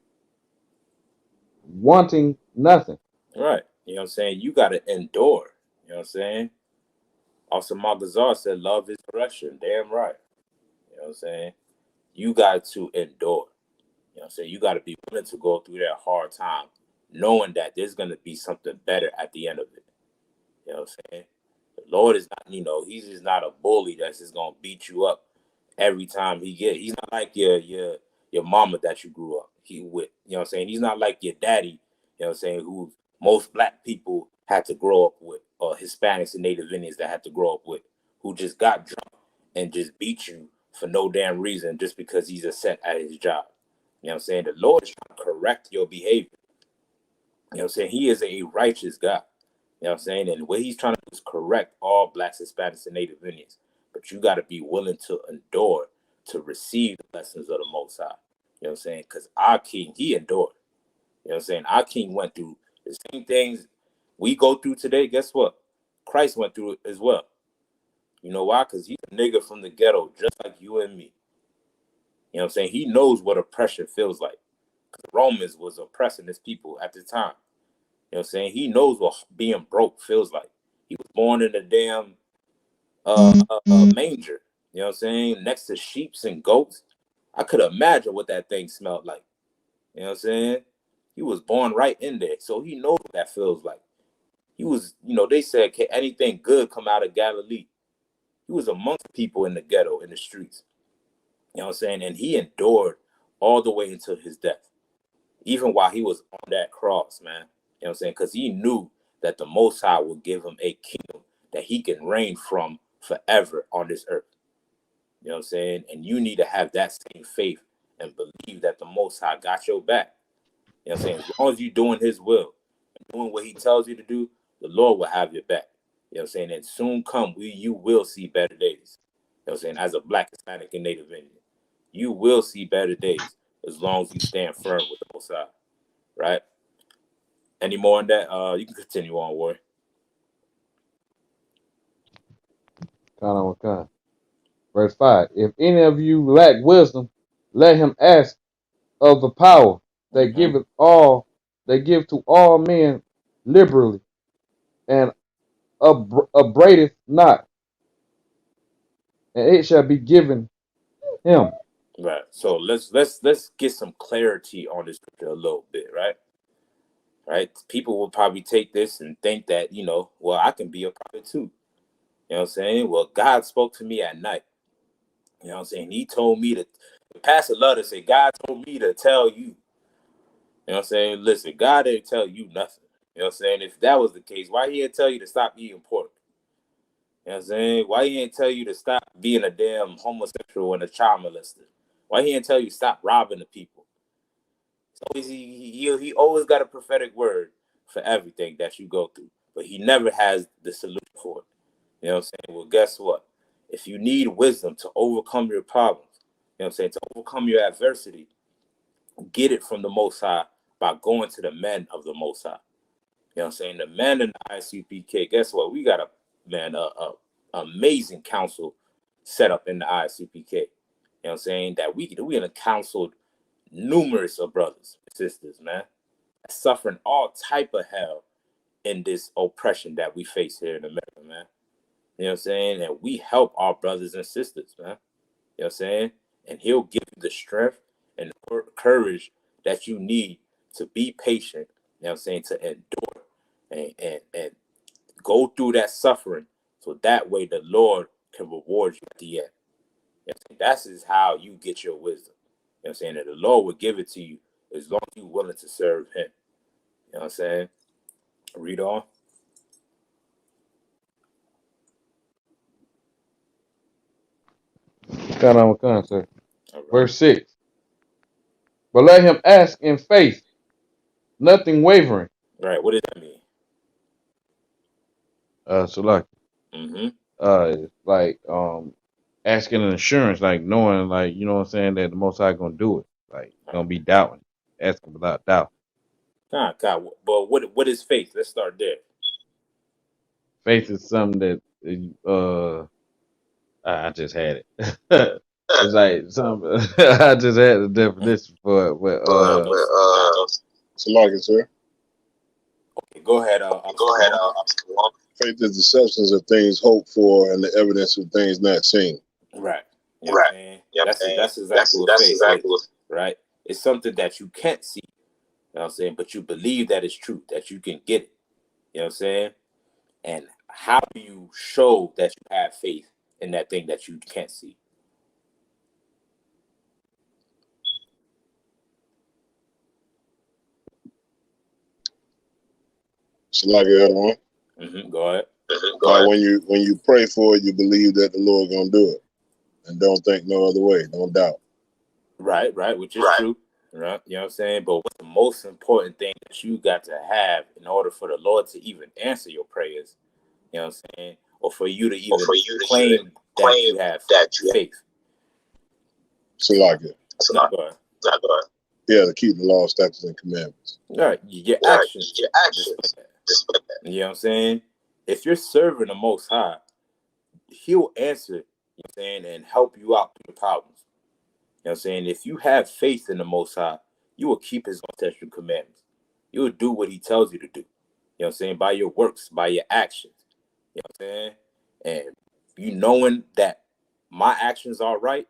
[SPEAKER 2] wanting nothing.
[SPEAKER 1] Right. You know what I'm saying? You got to endure. You know what I'm saying? Also, Magazar said, love is correction. Damn right. You know what I'm saying? You got to endure. You know what I'm saying? You got to be willing to go through that hard time, knowing that there's going to be something better at the end of it. You know what I'm saying? The Lord is not, he's just not a bully that's just going to beat you up every time he's not like your mama that you grew up with. You know what I'm saying? He's not like your daddy, you know what I'm saying, who most Black people had to grow up with, or Hispanics and Native Indians that had to grow up with, who just got drunk and just beat you for no damn reason just because he's upset at his job. You know what I'm saying? The Lord is trying to correct your behavior. You know what I'm saying? He is a righteous God. You know what I'm saying? And what he's trying to do is correct all Blacks, Hispanics, and Native Indians. But you got to be willing to endure to receive the blessings of the Most High. You know what I'm saying? Because our King, he endured. You know what I'm saying? Our King went through the same things we go through today. Guess what? Christ went through it as well. You know why? Because he's a nigga from the ghetto, just like you and me. You know what I'm saying? He knows what oppression feels like. Because the Romans was oppressing his people at the time. You know what I'm saying? He knows what being broke feels like. He was born in a damn manger. You know what I'm saying? Next to sheeps and goats. I could imagine what that thing smelled like. You know what I'm saying? He was born right in there. So he knows what that feels like. He was, they said, can anything good come out of Galilee? He was amongst people in the ghetto, in the streets. You know what I'm saying? And he endured all the way until his death, even while he was on that cross, man. You know what I'm saying? Because he knew that the Most High would give him a kingdom that he can reign from forever on this earth. You know what I'm saying? And you need to have that same faith and believe that the Most High got your back. You know what I'm saying? As long as you're doing his will and doing what he tells you to do, the Lord will have your back. You know what I'm saying? And soon come, you will see better days. You know what I'm saying? As a Black, Hispanic, and Native Indian, you will see better days as long as you stand firm with the Most High. Right? Any more on that? You can continue on, Warrior.
[SPEAKER 2] Verse 5. If any of you lack wisdom, let him ask of the power that giveth all, that give to all men liberally, and upbraideth not, and it shall be given him.
[SPEAKER 1] Right. So let's get some clarity on this scripture a little bit, right? Right. People will probably take this and think that, well, I can be a prophet too. You know what I'm saying? Well, God spoke to me at night. You know what I'm saying? He told me to Pastor love to say, God told me to tell you. You know what I'm saying? Listen, God didn't tell you nothing. You know what I'm saying? If that was the case, why he didn't tell you to stop eating pork? You know what I'm saying? Why he didn't tell you to stop being a damn homosexual and a child molester? Why he didn't tell you to stop robbing the people? So he always got a prophetic word for everything that you go through, but he never has the solution for it. You know what I'm saying? Well, guess what? If you need wisdom to overcome your problems, you know what I'm saying, to overcome your adversity, get it from the Most High by going to the men of the Most High. You know what I'm saying? The men in the ISUPK, guess what? We got a amazing council set up in the ISUPK. You know what I'm saying? That we have counseled numerous of brothers and sisters, man, suffering all type of hell in this oppression that we face here in America, man. You know what I'm saying? And we help our brothers and sisters, man. You know what I'm saying? And he'll give you the strength and the courage that you need to be patient, you know what I'm saying, to endure and go through that suffering so that way the Lord can reward you at the end. You know, that's is how you get your wisdom. You know what I'm saying? That the Lord will give it to you as long as you're willing to serve him. You know what I'm saying? Read on.
[SPEAKER 2] Sir.
[SPEAKER 1] All right.
[SPEAKER 2] Verse 6. But let him ask in faith, nothing wavering.
[SPEAKER 1] Right. What does that mean?
[SPEAKER 2] So like,
[SPEAKER 1] Mm-hmm.
[SPEAKER 2] it's like asking an assurance, like knowing, like, you know what I'm saying, that the Most High gonna do it. Like, gonna be doubting, asking without doubt.
[SPEAKER 1] God. But what is faith? Let's start there.
[SPEAKER 2] Faith is something that I just had it. It's like some. I just had the definition for it, but
[SPEAKER 3] Salakia, sir.
[SPEAKER 1] Okay, go ahead.
[SPEAKER 3] Faith is the substance of things hoped for and the evidence of things not seen.
[SPEAKER 1] Right. You know what I'm saying? That's exactly what faith is. Right. It's something that you can't see. You know what I'm saying? But you believe that it's true, that you can get it. You know what I'm saying? And how do you show that you have faith in that thing that you can't see?
[SPEAKER 3] Salakia, everyone.
[SPEAKER 1] Go ahead.
[SPEAKER 3] When you pray for it, you believe that the Lord gonna do it, and don't think no other way. Don't doubt.
[SPEAKER 1] Right, which is true. Right, you know what I'm saying? But what's the most important thing that you got to have in order for the Lord to even answer your prayers? You know what I'm saying? Or for you to even claim that you have faith.
[SPEAKER 3] Salakia.
[SPEAKER 1] No, go ahead.
[SPEAKER 3] Yeah, to keep the law, statutes, and commandments.
[SPEAKER 1] Right, your actions. You know what I'm saying? If you're serving the Most High, he'll answer, you know what I'm saying, and help you out through the problems. You know what I'm saying? If you have faith in the Most High, you will keep his ancestral commandments. You will do what he tells you to do. You know what I'm saying? By your works, by your actions. You know what I'm saying? And you knowing that my actions are right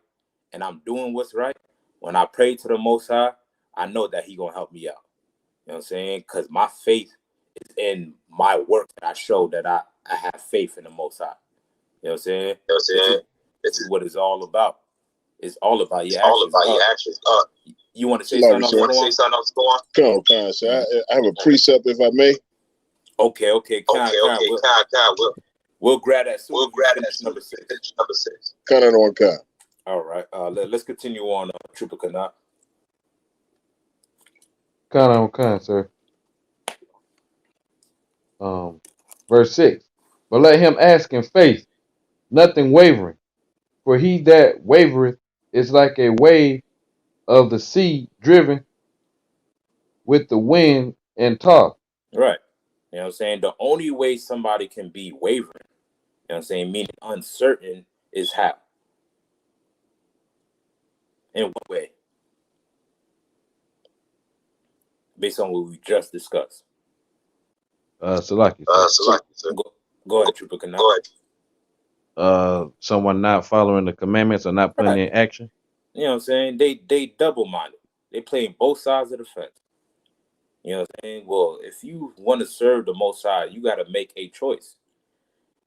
[SPEAKER 1] and I'm doing what's right, when I pray to the Most High, I know that he going to help me out. You know what I'm saying? Because my faith is in my work that I show that I have faith in the Most High. You know what I'm saying? This is what it's all about. It's all about your
[SPEAKER 4] all
[SPEAKER 1] actions.
[SPEAKER 4] about your actions.
[SPEAKER 1] You want to say
[SPEAKER 3] Salakia,
[SPEAKER 1] something
[SPEAKER 3] sir.
[SPEAKER 1] else?
[SPEAKER 4] Say something else, go on.
[SPEAKER 3] Come on, sir. I have a precept, if I may.
[SPEAKER 1] Okay.
[SPEAKER 4] Okay,
[SPEAKER 1] We'll grab that soon.
[SPEAKER 4] We'll grab that
[SPEAKER 1] number 6.
[SPEAKER 4] Number 6.
[SPEAKER 3] Kind of on count.
[SPEAKER 1] All right. Let's continue on, Trooper Kanat.
[SPEAKER 2] Kind, sir. Verse 6. But let him ask in faith, nothing wavering. For he that wavereth is like a wave of the sea driven with the wind and tossed.
[SPEAKER 1] Right. You know what I'm saying? The only way somebody can be wavering, you know what I'm saying, meaning uncertain, is how? In what way? Based on what we just discussed.
[SPEAKER 2] Salaki,
[SPEAKER 4] sir.
[SPEAKER 1] Go ahead, Trooper Kanat.
[SPEAKER 4] Go ahead.
[SPEAKER 2] Someone not following the commandments or not putting in action.
[SPEAKER 1] You know what I'm saying? They double-minded. They playing both sides of the fence. You know what I'm saying? Well, if you want to serve the Most High, you got to make a choice.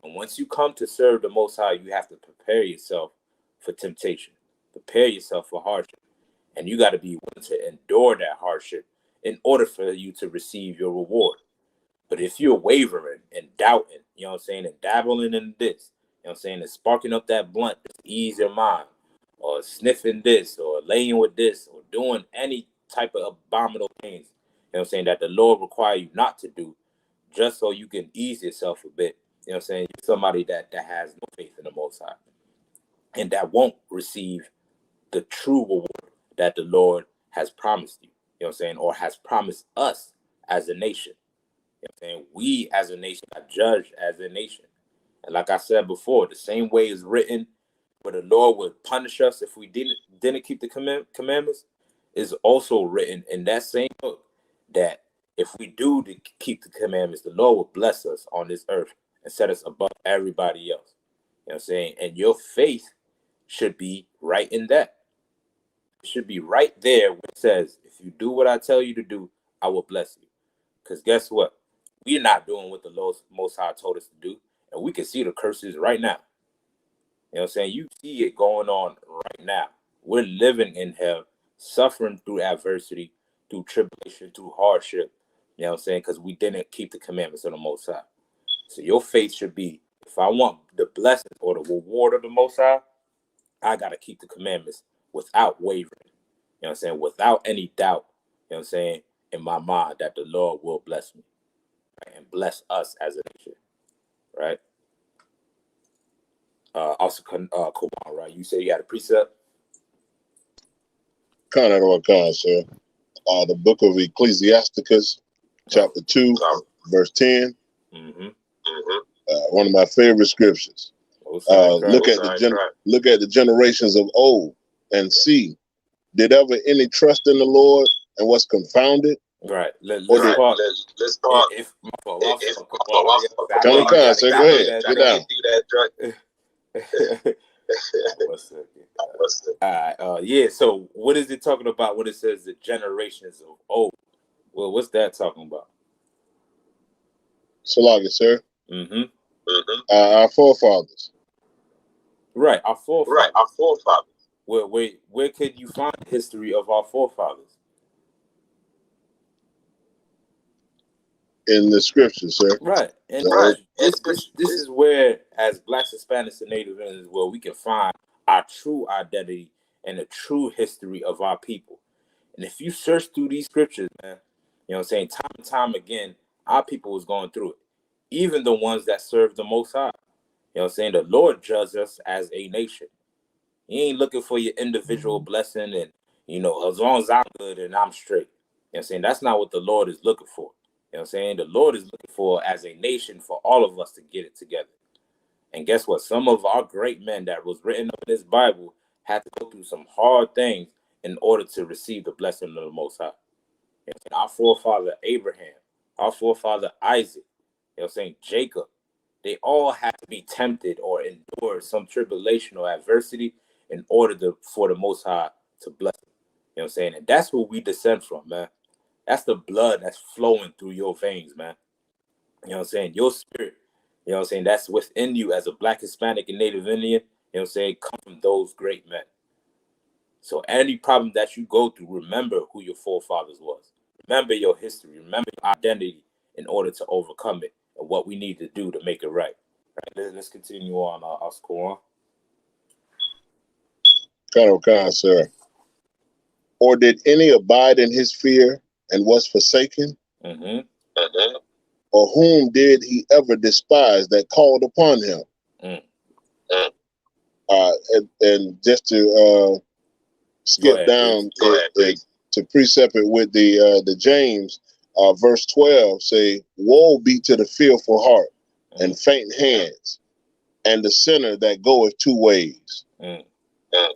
[SPEAKER 1] And once you come to serve the Most High, you have to prepare yourself for temptation. Prepare yourself for hardship. And you got to be willing to endure that hardship in order for you to receive your reward. But if you're wavering and doubting, you know what I'm saying, and dabbling in this, you know what I'm saying, and sparking up that blunt to ease your mind, or sniffing this, or laying with this, or doing any type of abominable things, you know what I'm saying, that the Lord require you not to do, just so you can ease yourself a bit, you know what I'm saying, you're somebody that has no faith in the Most High, and that won't receive the true reward that the Lord has promised you, you know what I'm saying, or has promised us as a nation. You know what I'm saying? We as a nation are judged as a nation. And like I said before, the same way is written where the Lord would punish us if we didn't keep the commandments is also written in that same book that if we do keep the commandments, the Lord will bless us on this earth and set us above everybody else. You know what I'm saying? And your faith should be right in that. It should be right there where it says, if you do what I tell you to do, I will bless you. Because guess what? We're not doing what the Most High told us to do. And we can see the curses right now. You know what I'm saying? You see it going on right now. We're living in hell, suffering through adversity, through tribulation, through hardship. You know what I'm saying? Because we didn't keep the commandments of the Most High. So your faith should be, if I want the blessings or the reward of the Most High, I got to keep the commandments without wavering. You know what I'm saying? Without any doubt, you know what I'm saying, in my mind that the Lord will bless me, right? And bless us as a nation, right? Also, Kawan, right? You say you got a precept?
[SPEAKER 3] Kind of on count, sir. The book of Ecclesiasticus, chapter 2, verse 10.
[SPEAKER 1] Mm-hmm.
[SPEAKER 3] One of my favorite scriptures. Look at the generations of old and see, did ever any trust in the Lord and was confounded?
[SPEAKER 1] Right. Let's
[SPEAKER 4] talk.
[SPEAKER 1] If
[SPEAKER 3] Come on, count, sir. Go ahead. Get down.
[SPEAKER 1] All right. Yeah. So, what is it talking about when it says the generations of old? Well, what's that talking about?
[SPEAKER 3] Salaga, sir.
[SPEAKER 1] Mm-hmm.
[SPEAKER 3] Our forefathers.
[SPEAKER 1] Right. Our forefathers.
[SPEAKER 4] Our forefathers.
[SPEAKER 1] Where could you find the history of our forefathers?
[SPEAKER 3] In the scriptures, sir.
[SPEAKER 1] Right. And this is where, as Blacks, Hispanics, and Native Indians, where we can find our true identity and the true history of our people. And if you search through these scriptures, man, you know what I'm saying, time and time again, our people was going through it. Even the ones that serve the Most High. You know what I'm saying? The Lord judges us as a nation. He ain't looking for your individual blessing and, you know, as long as I'm good and I'm straight. You know what I'm saying? That's not what the Lord is looking for. You know what I'm saying? The Lord is looking for, as a nation, for all of us to get it together. And guess what? Some of our great men that was written up in this Bible had to go through some hard things in order to receive the blessing of the Most High. You know, our forefather Abraham, our forefather Isaac, you know what I'm saying, Jacob, they all had to be tempted or endure some tribulation or adversity in order for the Most High to bless them. You know what I'm saying? And that's where we descend from, man. That's the blood that's flowing through your veins, man. You know what I'm saying? Your spirit, you know what I'm saying, that's within you as a Black, Hispanic, and Native Indian, you know what I'm saying, come from those great men. So any problem that you go through, remember who your forefathers was. Remember your history. Remember your identity in order to overcome it and what we need to do to make it right. Let's continue on our score.
[SPEAKER 3] Kind, sir. Or did any abide in his fear and was forsaken?
[SPEAKER 1] Mm-hmm.
[SPEAKER 3] Or whom did he ever despise that called upon him?
[SPEAKER 1] Mm.
[SPEAKER 3] And just to skip
[SPEAKER 1] ahead,
[SPEAKER 3] down to precept it with the James, verse 12 say, woe be to the fearful heart and faint hands, and the sinner that goeth two ways.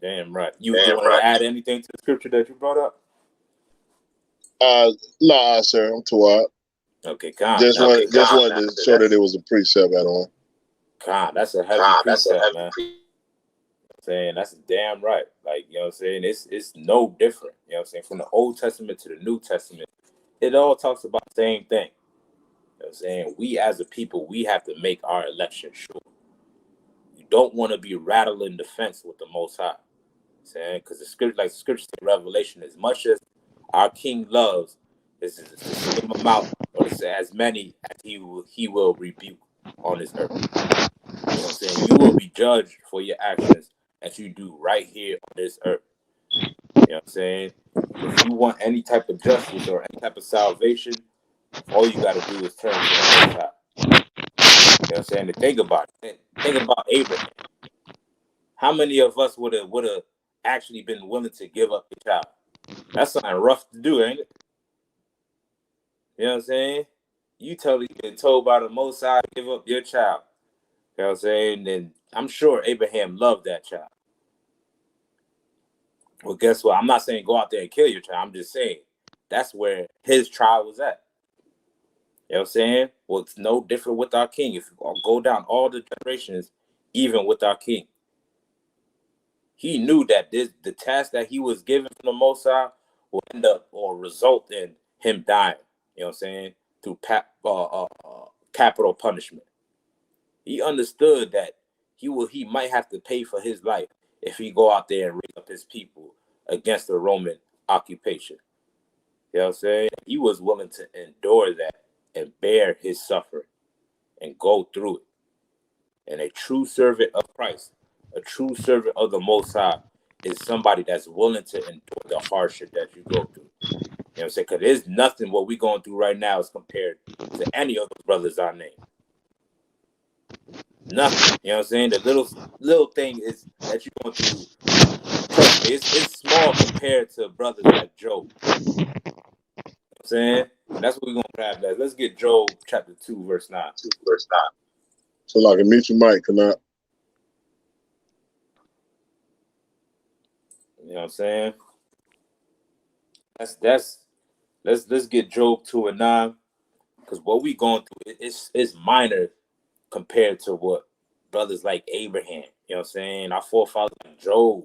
[SPEAKER 1] Damn right. You want to add anything to the scripture that you brought up?
[SPEAKER 3] Nah, sir, I'm too out.
[SPEAKER 1] Okay, God.
[SPEAKER 3] Just wanted to show that it was a precept at all.
[SPEAKER 1] God, that's a heavy precept, man. Saying that's damn right. Like, you know what I'm saying? It's no different. You know what I'm saying? From the Old Testament to the New Testament, it all talks about the same thing. You know what I'm saying? We as a people, we have to make our election sure. You don't want to be rattling the fence with the Most High. Saying, because the scripture said, Revelation, as much as our King loves, is to save him out, or to say as many as he will rebuke on this earth. You know what I'm saying? You will be judged for your actions as you do right here on this earth. You know what I'm saying? If you want any type of justice or any type of salvation, all you got to do is turn to the Most High. You know what I'm saying? To think about it. Think about Abraham. How many of us would have actually been willing to give up your child? That's something rough to do, ain't it? You know what I'm saying? You totally been told by the Most High to give up your child. You know what I'm saying? And I'm sure Abraham loved that child. Well, guess what? I'm not saying go out there and kill your child. I'm just saying that's where his trial was at. You know what I'm saying? Well, it's no different with our king. If you go down all the generations, even with our king, he knew that the task that he was given from the Most High will end up or result in him dying. You know what I'm saying? Through capital punishment. He understood that he might have to pay for his life if he go out there and raise up his people against the Roman occupation. You know what I'm saying? He was willing to endure that and bear his suffering and go through it. And a true servant of Christ, a true servant of the Most High, is somebody that's willing to endure the hardship that you go through. You know what I'm saying? Because there's nothing what we're going through right now is compared to any of those brothers I named. Nothing. You know what I'm saying? The little thing is that you're going through, trust me, it's small compared to brothers like Job. You know what I'm saying? And that's what we're going to grab that. Let's get Job chapter 2, verse 9.
[SPEAKER 3] So like a mute your mic, cannot.
[SPEAKER 1] You know what I'm saying? Let's get Job 2 and 9. Because what we going through is minor compared to what brothers like Abraham, you know what I'm saying? Our forefathers like Job,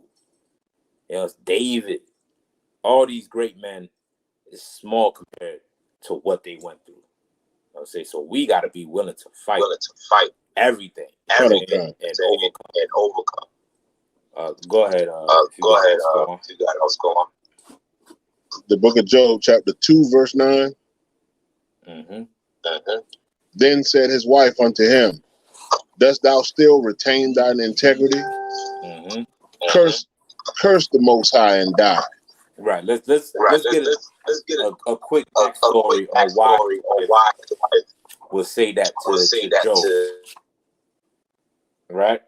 [SPEAKER 1] you know, David, all these great men is small compared to what they went through. You know what I'm saying? So we got to be willing to fight everything and overcome. Go ahead. If you got else go on.
[SPEAKER 3] The book of Job, chapter 2, verse 9. Then said his wife unto him, dost thou still retain thine integrity? Curse the Most High and die.
[SPEAKER 1] Right. Let's get a quick backstory on why we'll say that to Job. Right.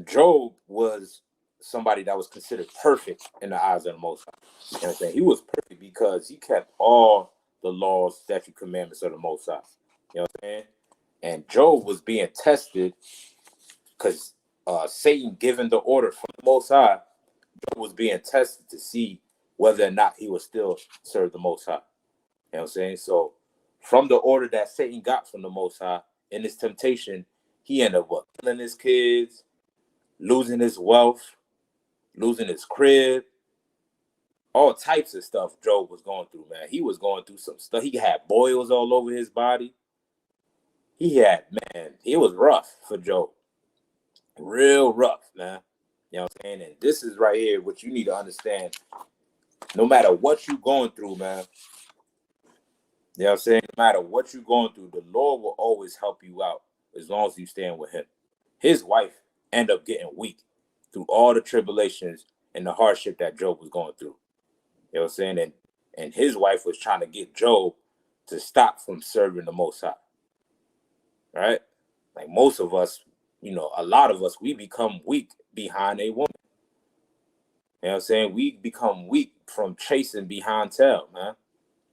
[SPEAKER 1] Job was somebody that was considered perfect in the eyes of the Most High. You know what I'm saying? He was perfect because he kept all the laws, statute, commandments of the Most High. You know what I'm saying? And Job was being tested because Satan given the order from the Most High. Job was being tested to see whether or not he would still serve the Most High. You know what I'm saying? So from the order that Satan got from the Most High in his temptation, he ended up killing his kids, losing his wealth, losing his crib, all types of stuff Job was going through, man. He was going through some stuff. He had boils all over his body. It was rough for Job. Real rough, man. You know what I'm saying? And this is right here what you need to understand. No matter what you're going through, man. You know what I'm saying? No matter what you're going through, the Lord will always help you out as long as you stand with him. His wife ended up getting weak through all the tribulations and the hardship that Job was going through. You know what I'm saying? And his wife was trying to get Job to stop from serving the Most High. Right? Like most of us, you know, a lot of us, we become weak behind a woman. You know what I'm saying? We become weak from chasing behind tail, man.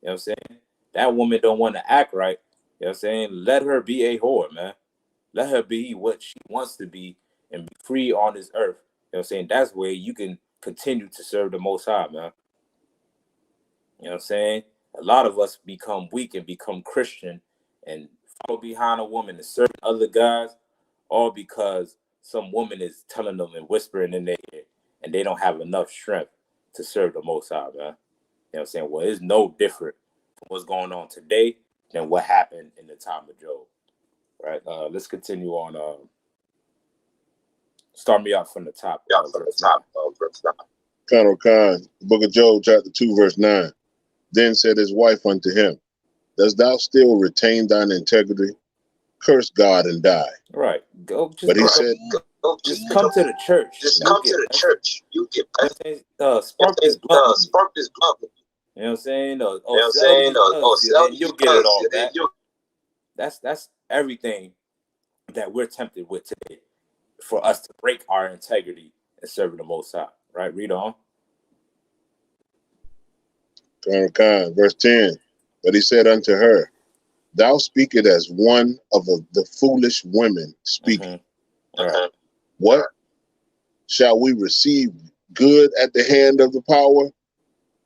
[SPEAKER 1] You know what I'm saying? That woman don't want to act right. You know what I'm saying? Let her be a whore, man. Let her be what she wants to be and be free on this earth. You know what I'm saying? That's where you can continue to serve the Most High, man. You know what I'm saying? A lot of us become weak and become Christian and follow behind a woman and serve other guys, all because some woman is telling them and whispering in their ear and they don't have enough strength to serve the Most High, man. You know what I'm saying? Well, it's no different from what's going on today than what happened in the time of Job. Right? Let's continue on. Start me out from the top.
[SPEAKER 4] Verse 9.
[SPEAKER 3] Colonel Khan, Book of Job, chapter 2, verse 9. Then said his wife unto him, Dost thou still retain thine integrity? Curse God and die.
[SPEAKER 1] Right. Go.
[SPEAKER 3] But he said,
[SPEAKER 1] just come to the church.
[SPEAKER 4] Just come to the church. You get
[SPEAKER 1] spark this blunt.
[SPEAKER 4] Spark this blunt.
[SPEAKER 1] You know what I'm saying?
[SPEAKER 4] You know what I'm saying?
[SPEAKER 1] Then you'll get it all back. That's everything that we're tempted with today for us to break our integrity and serve the Most High. Right? Read on.
[SPEAKER 3] Colonel Khan, verse 10. But he said unto her, Thou speakest as one of the foolish women speaking.
[SPEAKER 1] Right.
[SPEAKER 3] What? Shall we receive good at the hand of the power?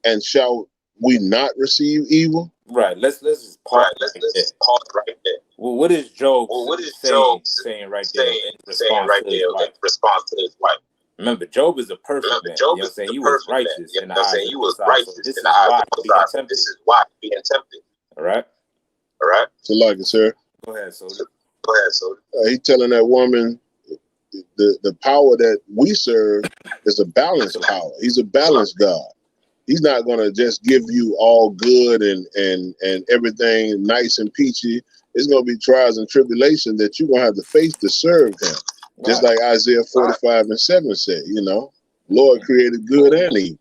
[SPEAKER 3] And shall we not receive evil?
[SPEAKER 1] Right. Let's just pause. Let's pause right there. Well, what is Job? Saying right there in response to his wife? Remember, Job is a perfect man. You know what I'm saying? He was righteous in the eyes of the Most High. So this is why he's being tempted. All right.
[SPEAKER 3] So like it, sir.
[SPEAKER 1] Go ahead, Soda.
[SPEAKER 3] He's telling that woman the power that we serve is a balanced power. He's a balanced God. He's not going to just give you all good and everything nice and peachy. It's going to be trials and tribulation that you're going to have to face to serve him. Right. Just like Isaiah 45 and 7 said, you know, Lord created good and evil.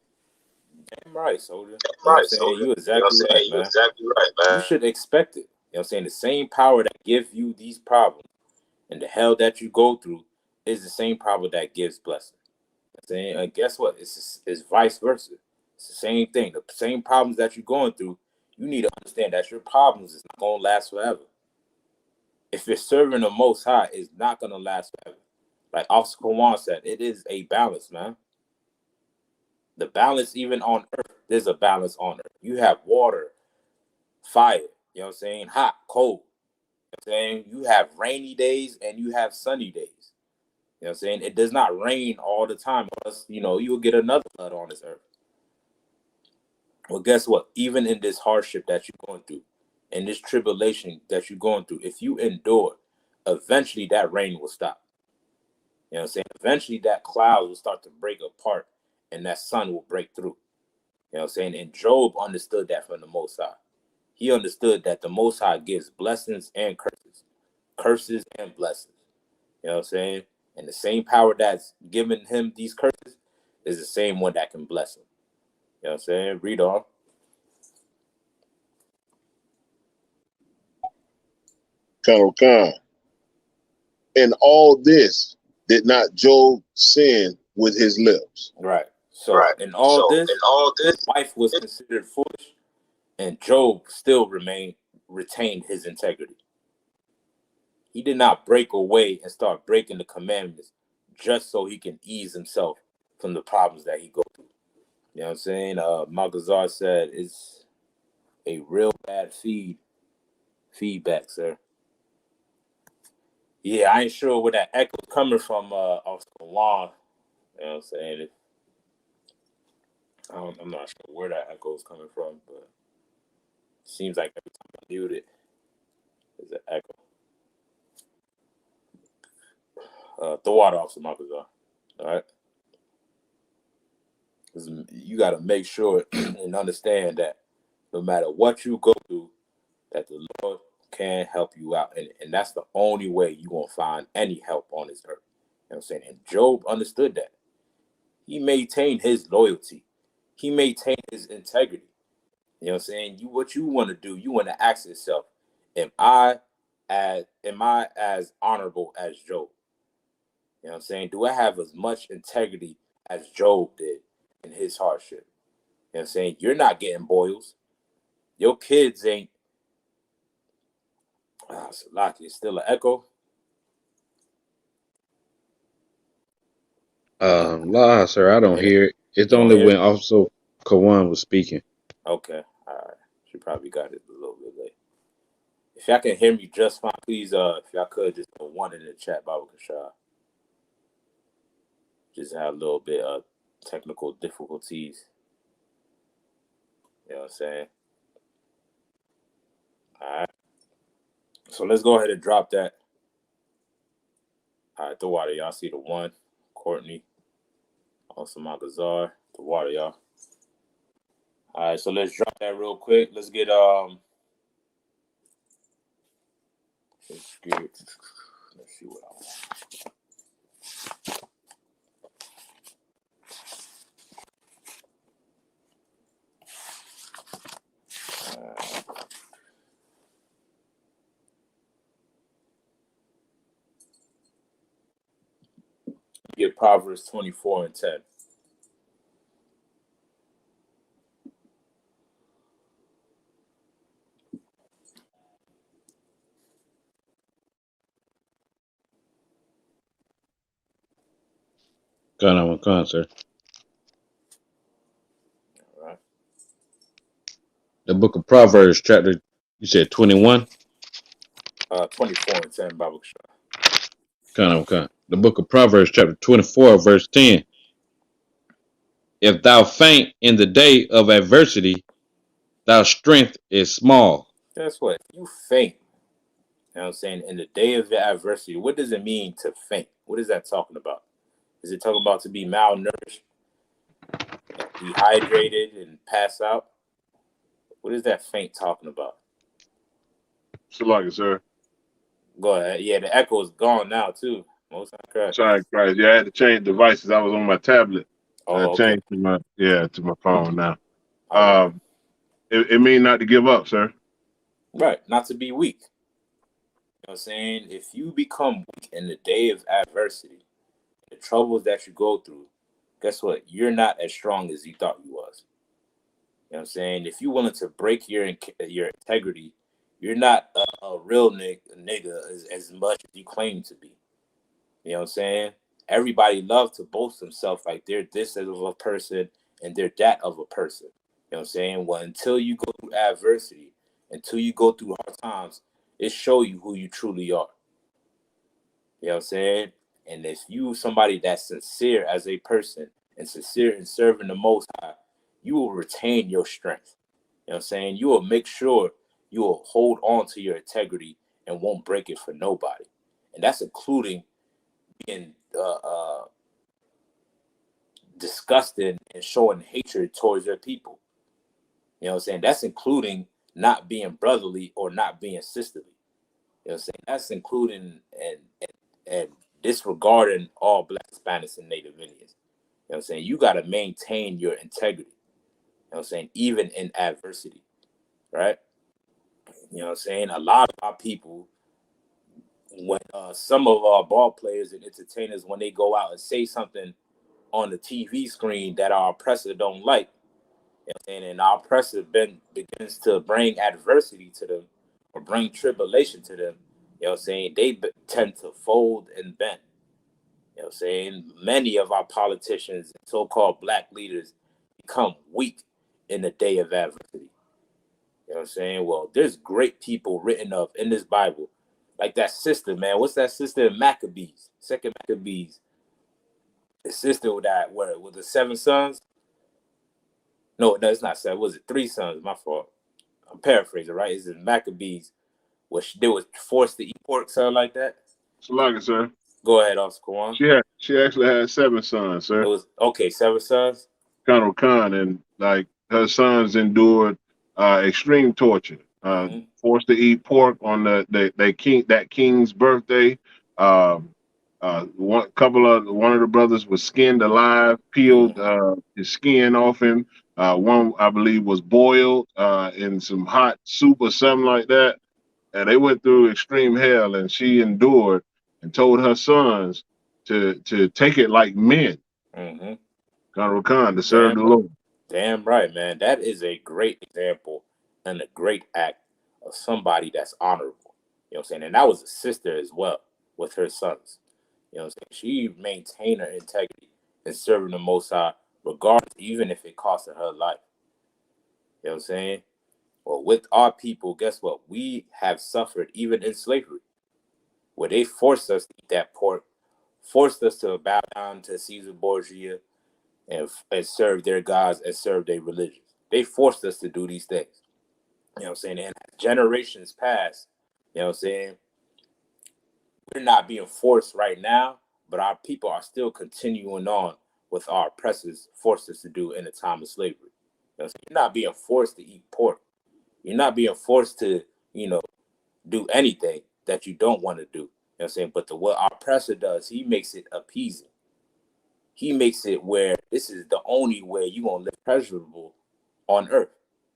[SPEAKER 1] Damn right, Soldier. You exactly right, man. You should expect it. You know what I'm saying? The same power that gives you these problems and the hell that you go through is the same power that gives blessing. You know what I'm saying? And guess what? It's vice versa. It's the same thing. The same problems that you're going through, you need to understand that your problems is not going to last forever. If you're serving the Most High, it's not going to last forever. Like Officer Kawan said, it is a balance, man. The balance, even on earth, there's a balance on earth. You have water, fire, you know what I'm saying? Hot, cold. You know what I'm saying? You have rainy days and you have sunny days. You know what I'm saying? It does not rain all the time. Unless, you know, you'll get another flood on this earth. Well, guess what? Even in this hardship that you're going through, in this tribulation that you're going through, if you endure, eventually that rain will stop. You know what I'm saying? Eventually that cloud will start to break apart and that sun will break through. You know what I'm saying? And Job understood that from the Most High. He understood that the Most High gives blessings and curses and blessings. You know what I'm saying? And the same power that's given him these curses is the same one that can bless him. You know what I'm saying? Read on.
[SPEAKER 3] Colonel Khan. In all this, did not Job sin with his lips?
[SPEAKER 1] Right. So in all this, his wife was considered foolish, and Job still retained his integrity. He did not break away and start breaking the commandments just so he can ease himself from the problems that he goes through. You know what I'm saying? Malgazar said it's a real bad feedback, sir. Yeah, I ain't sure where that echo's coming from off the lawn. You know what I'm saying? I'm not sure where that echo is coming from, but it seems like every time I mute it, there's an echo. Throw water off some Malgazar. All right? Because you got to make sure and understand that no matter what you go through, that the Lord can help you out. And that's the only way you're going to find any help on this earth. You know what I'm saying? And Job understood that. He maintained his loyalty. He maintained his integrity. You know what I'm saying? What you want to do, you want to ask yourself, am I as honorable as Job? You know what I'm saying? Do I have as much integrity as Job did in his hardship? You know what I'm saying? You're not getting boils. Your kids ain't. Salaki, it's still an echo.
[SPEAKER 2] La, sir, I don't hear it. It's
[SPEAKER 1] You don't
[SPEAKER 2] only
[SPEAKER 1] hear
[SPEAKER 2] when
[SPEAKER 1] it?
[SPEAKER 2] also Kawan was speaking.
[SPEAKER 1] Okay. All right. She probably got it a little bit late. If y'all can hear me just fine, please, if y'all could just put one in the chat, Baba Kashah. Just had a little bit of technical difficulties. You know what I'm saying? All right. So let's go ahead and drop that. All right, the water, y'all see the one. Courtney. Also Magazar. The water, y'all. All right, so let's drop that real quick. Let's see what I want. Get Proverbs 24 and 10.
[SPEAKER 2] Come, sir.
[SPEAKER 1] All right.
[SPEAKER 2] The book of Proverbs, chapter, you said 21?
[SPEAKER 1] 24 and 10, Bible Shah.
[SPEAKER 2] Come. The book of Proverbs, chapter 24, verse 10. If thou faint in the day of adversity, thy strength is small.
[SPEAKER 1] Guess what? You faint. You know what I'm saying? In the day of your adversity, what does it mean to faint? What is that talking about? Is it talking about to be malnourished, dehydrated, and pass out? What is that faint talking about?
[SPEAKER 3] Salaki, sir.
[SPEAKER 1] Go ahead. Yeah, the echo is gone now, too. Most correct.
[SPEAKER 3] Sorry, Christ. Yeah, I had to change devices. I was on my tablet. I
[SPEAKER 1] Oh, okay.
[SPEAKER 3] changed to my phone now.
[SPEAKER 1] All right.
[SPEAKER 3] It means not to give up, sir.
[SPEAKER 1] Right. Not to be weak. You know what I'm saying? If you become weak in the day of adversity, the troubles that you go through, guess what? You're not as strong as you thought you was. You know what I'm saying? If you're willing to break your integrity, you're not a real nigga as much as you claim to be. You know what I'm saying? Everybody loves to boast themselves like they're this of a person and they're that of a person. You know what I'm saying? Well, until you go through adversity, until you go through hard times, it show you who you truly are. You know what I'm saying? And if you somebody that's sincere as a person and sincere in serving the Most High, you will retain your strength. You know what I'm saying? You will make sure you will hold on to your integrity and won't break it for nobody. And that's including being disgusted and showing hatred towards your people. You know what I'm saying? That's including not being brotherly or not being sisterly. You know what I'm saying? That's including and disregarding all Black, Hispanics, and Native Indians. You know what I'm saying? You got to maintain your integrity. You know what I'm saying? Even in adversity, right? You know what I'm saying? A lot of our people, when some of our ball players and entertainers, when they go out and say something on the TV screen that our oppressor don't like, you know what I'm saying? And our oppressor begins to bring adversity to them or bring tribulation to them, you know what I'm saying? They tend to fold and bend. You know what I'm saying? Many of our politicians and so-called Black leaders become weak in the day of adversity. You know what I'm saying? Well, there's great people written of in this Bible. Like that sister, man. What's that sister in Maccabees? Second Maccabees. The sister with the 7 sons? No, it's not 7. Was it 3 sons? My fault. I'm paraphrasing, right? It's in Maccabees where they was forced to eat pork, something like that.
[SPEAKER 3] Salaki, sir.
[SPEAKER 1] Go ahead, Officer Kwan.
[SPEAKER 3] She actually had 7 sons, sir.
[SPEAKER 1] It was okay, 7 sons.
[SPEAKER 3] Colonel Khan, and like her sons endured extreme torture, forced to eat pork on that king's birthday. Um, one of the brothers was skinned alive, peeled his skin off him. One, I believe, was boiled in some hot soup or something like that. And they went through extreme hell, and she endured and told her sons to take it like men.
[SPEAKER 1] Mm-hmm.
[SPEAKER 3] Colonel Khan to serve
[SPEAKER 1] Damn
[SPEAKER 3] the
[SPEAKER 1] right.
[SPEAKER 3] Lord.
[SPEAKER 1] Damn right, man. That is a great example and a great act of somebody that's honorable. You know what I'm saying? And that was a sister as well with her sons. You know what I'm saying? She maintained her integrity in serving the Most High, regardless, even if it costed her life. You know what I'm saying? Well, with our people, guess what? We have suffered even in slavery, where they forced us to eat that pork, forced us to bow down to Caesar Borgia and serve their gods and serve their religions. They forced us to do these things. You know what I'm saying? And generations past, you know what I'm saying? We're not being forced right now, but our people are still continuing on with our oppressors forced us to do in the time of slavery. You know what I'm saying? You're not being forced to eat pork. You're not being forced to, you know, do anything that you don't want to do. You know what I'm saying? But what our oppressor does, he makes it appeasing. He makes it where this is the only way you're going to live pleasurable on earth.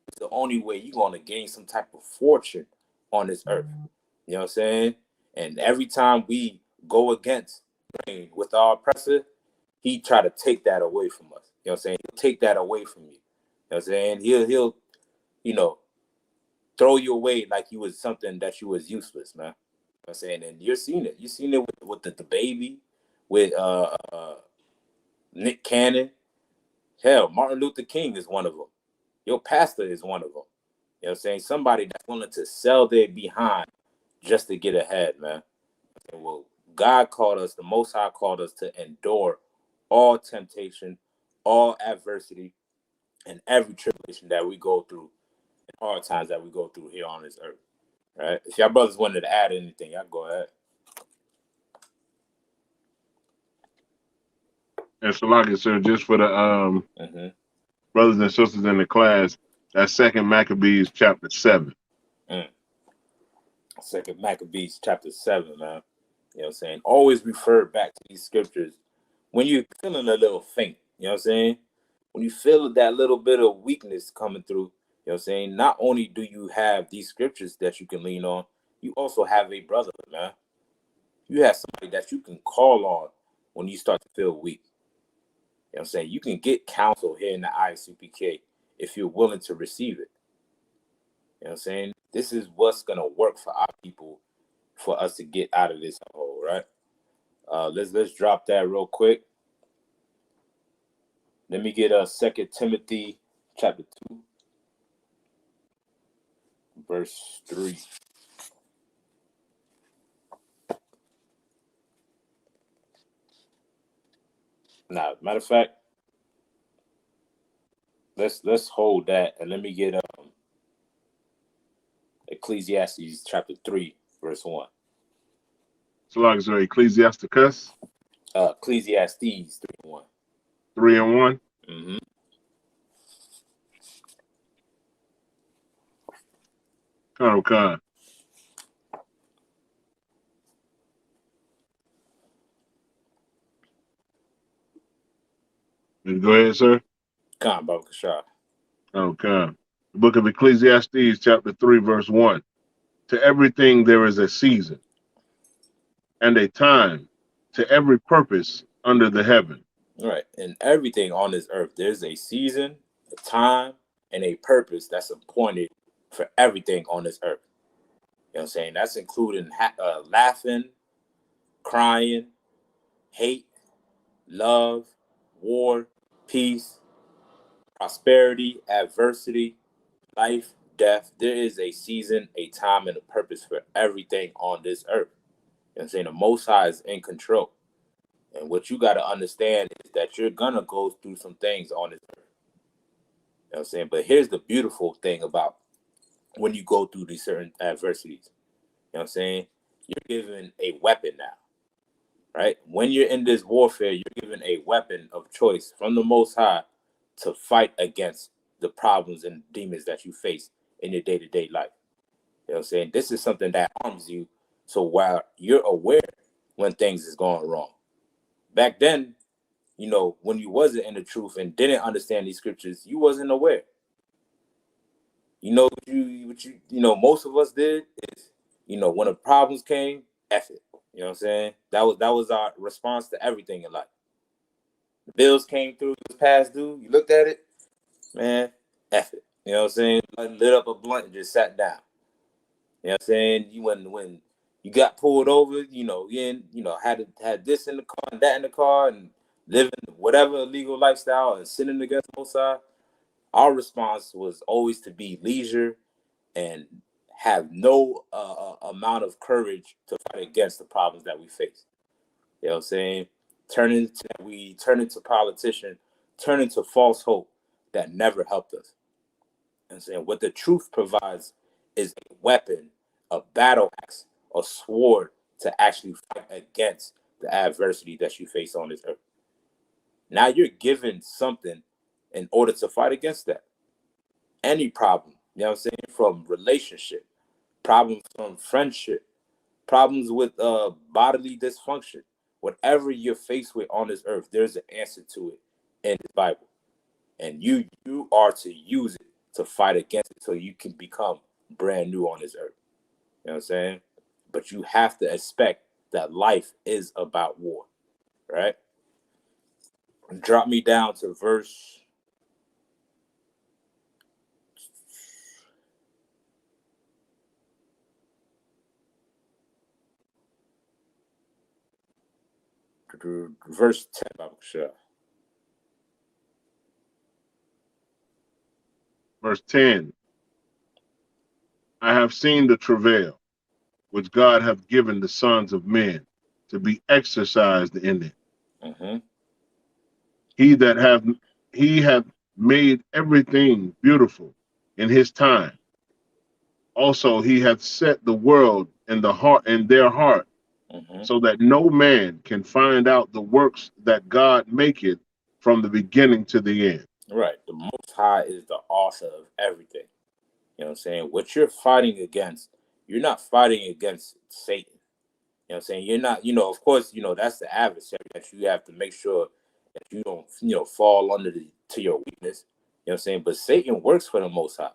[SPEAKER 1] It's the only way you're going to gain some type of fortune on this earth. You know what I'm saying? And every time we go against with our oppressor, he try to take that away from us. You know what I'm saying? He'll take that away from you. You know what I'm saying? He'll you know, throw you away like you was something that you was useless, man. You know what I'm saying? And you're seeing it. You seen it with the baby, with Nick Cannon. Hell, Martin Luther King is one of them. Your pastor is one of them. You know what I'm saying? Somebody that's willing to sell their behind just to get ahead, man. And well, God called us, the Most High called us to endure all temptation, all adversity, and every tribulation that we go through, and hard times that we go through here on this earth. Right? If y'all brothers wanted to add anything, y'all go ahead.
[SPEAKER 3] And Salaki, sir, just for the
[SPEAKER 1] Mm-hmm.
[SPEAKER 3] brothers and sisters in the class, that's Second Maccabees chapter 7.
[SPEAKER 1] Second Maccabees chapter 7, man. You know what I'm saying? Always refer back to these scriptures when you're feeling a little faint. You know what I'm saying? When you feel that little bit of weakness coming through, you know what I'm saying? Not only do you have these scriptures that you can lean on, you also have a brother, man. You have somebody that you can call on when you start to feel weak. You know what I'm saying? You can get counsel here in the ISUPK if you're willing to receive it. You know what I'm saying? This is what's going to work for our people for us to get out of this hole, right? Let's drop that real quick. Let me get 2 Timothy chapter 2, verse 3. Now, matter of fact, let's hold that and let me get Ecclesiastes chapter 3, verse 1.
[SPEAKER 3] Salaki, sir, Ecclesiasticus
[SPEAKER 1] Ecclesiastes 3:1.
[SPEAKER 3] 3 and 1.
[SPEAKER 1] Mm-hmm.
[SPEAKER 3] Colonel Khan. Go ahead, sir.
[SPEAKER 1] Khan Baba Kashar.
[SPEAKER 3] Colonel Khan. The book of Ecclesiastes chapter 3, verse 1. To everything there is a season and a time to every purpose under the heaven.
[SPEAKER 1] Right. And everything on this earth, there's a season, a time, and a purpose that's appointed for everything on this earth. You know what I'm saying? That's including laughing, crying, hate, love, war, peace, prosperity, adversity, life, death. There is a season, a time, and a purpose for everything on this earth. You know what I'm saying? The Most High is in control. And what you got to understand is that you're going to go through some things on this earth. You know what I'm saying? But here's the beautiful thing about when you go through these certain adversities. You know what I'm saying? You're given a weapon now, right? When you're in this warfare, you're given a weapon of choice from the Most High to fight against the problems and demons that you face in your day-to-day life. You know what I'm saying? This is something that arms you, so while you're aware when things is going wrong. Back then, you know, when you wasn't in the truth and didn't understand these scriptures, you wasn't aware. You know what you know, most of us did is, you know, when the problems came, F it. You know what I'm saying? That was our response to everything in life. The bills came through, it was past due, you looked at it, man, F it. You know what I'm saying? Lit up a blunt and just sat down. You know what I'm saying? You when you got pulled over, you know, had this in the car and that in the car and living whatever illegal lifestyle and sinning against the Most High. Our response was always to be leisure and have no amount of courage to fight against the problems that we face. You know what I'm saying? We turn into politician, turn into false hope that never helped us. You know what I'm saying? What the truth provides is a weapon, a battle axe, a sword to actually fight against the adversity that you face on this earth. Now you're given something in order to fight against that. Any problem, you know what I'm saying? From relationship, problems from friendship, problems with bodily dysfunction. Whatever you're faced with on this earth, there's an answer to it in the Bible. And you are to use it to fight against it so you can become brand new on this earth. You know what I'm saying? But you have to expect that life is about war, right? Drop me down to verse 10, Bible sure.
[SPEAKER 3] Verse 10. I have seen the travail which God hath given the sons of men to be exercised in it.
[SPEAKER 1] Mm-hmm.
[SPEAKER 3] He hath made everything beautiful in his time. Also he hath set the world in their heart,
[SPEAKER 1] Mm-hmm.
[SPEAKER 3] so that no man can find out the works that God maketh from the beginning to the end.
[SPEAKER 1] Right. The Most High is the author of everything. You know what I'm saying? What you're fighting against, you're not fighting against Satan. You know what I'm saying? You're not, of course, that's the adversary that you have to make sure that you don't, fall under to your weakness. You know what I'm saying? But Satan works for the Most High.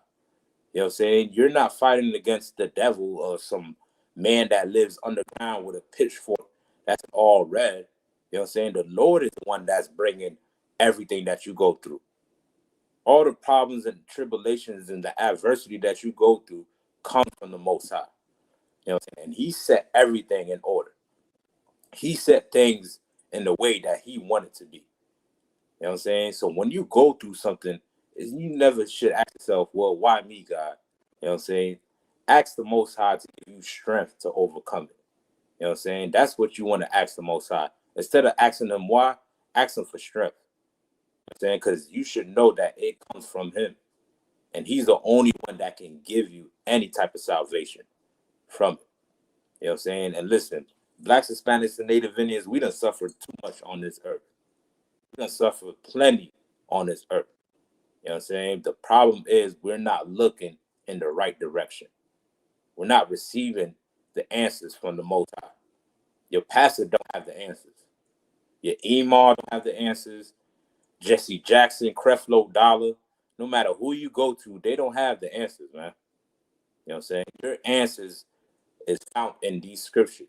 [SPEAKER 1] You know what I'm saying? You're not fighting against the devil or some man that lives underground with a pitchfork that's all red. You know what I'm saying? The Lord is the one that's bringing everything that you go through. All the problems and tribulations and the adversity that you go through come from the Most High. You know what I'm saying? And he set everything in order. He set things in the way that he wanted to be. You know what I'm saying? So when you go through something, you never should ask yourself, well, why me, God? You know what I'm saying? Ask the Most High to give you strength to overcome it. You know what I'm saying? That's what you want to ask the Most High. Instead of asking them why, ask them for strength. You know what I'm saying? Because you should know that it comes from him. And he's the only one that can give you any type of salvation from it. You know what I'm saying? And listen, Blacks, Hispanics, and Native Indians, we done suffered too much on this earth. We done suffered plenty on this earth. You know what I'm saying? The problem is we're not looking in the right direction. We're not receiving the answers from the Most High. Your pastor don't have the answers. Your Imam don't have the answers. Jesse Jackson, Creflo Dollar, no matter who you go to, they don't have the answers, man. You know what I'm saying? Your answers is found in these scriptures.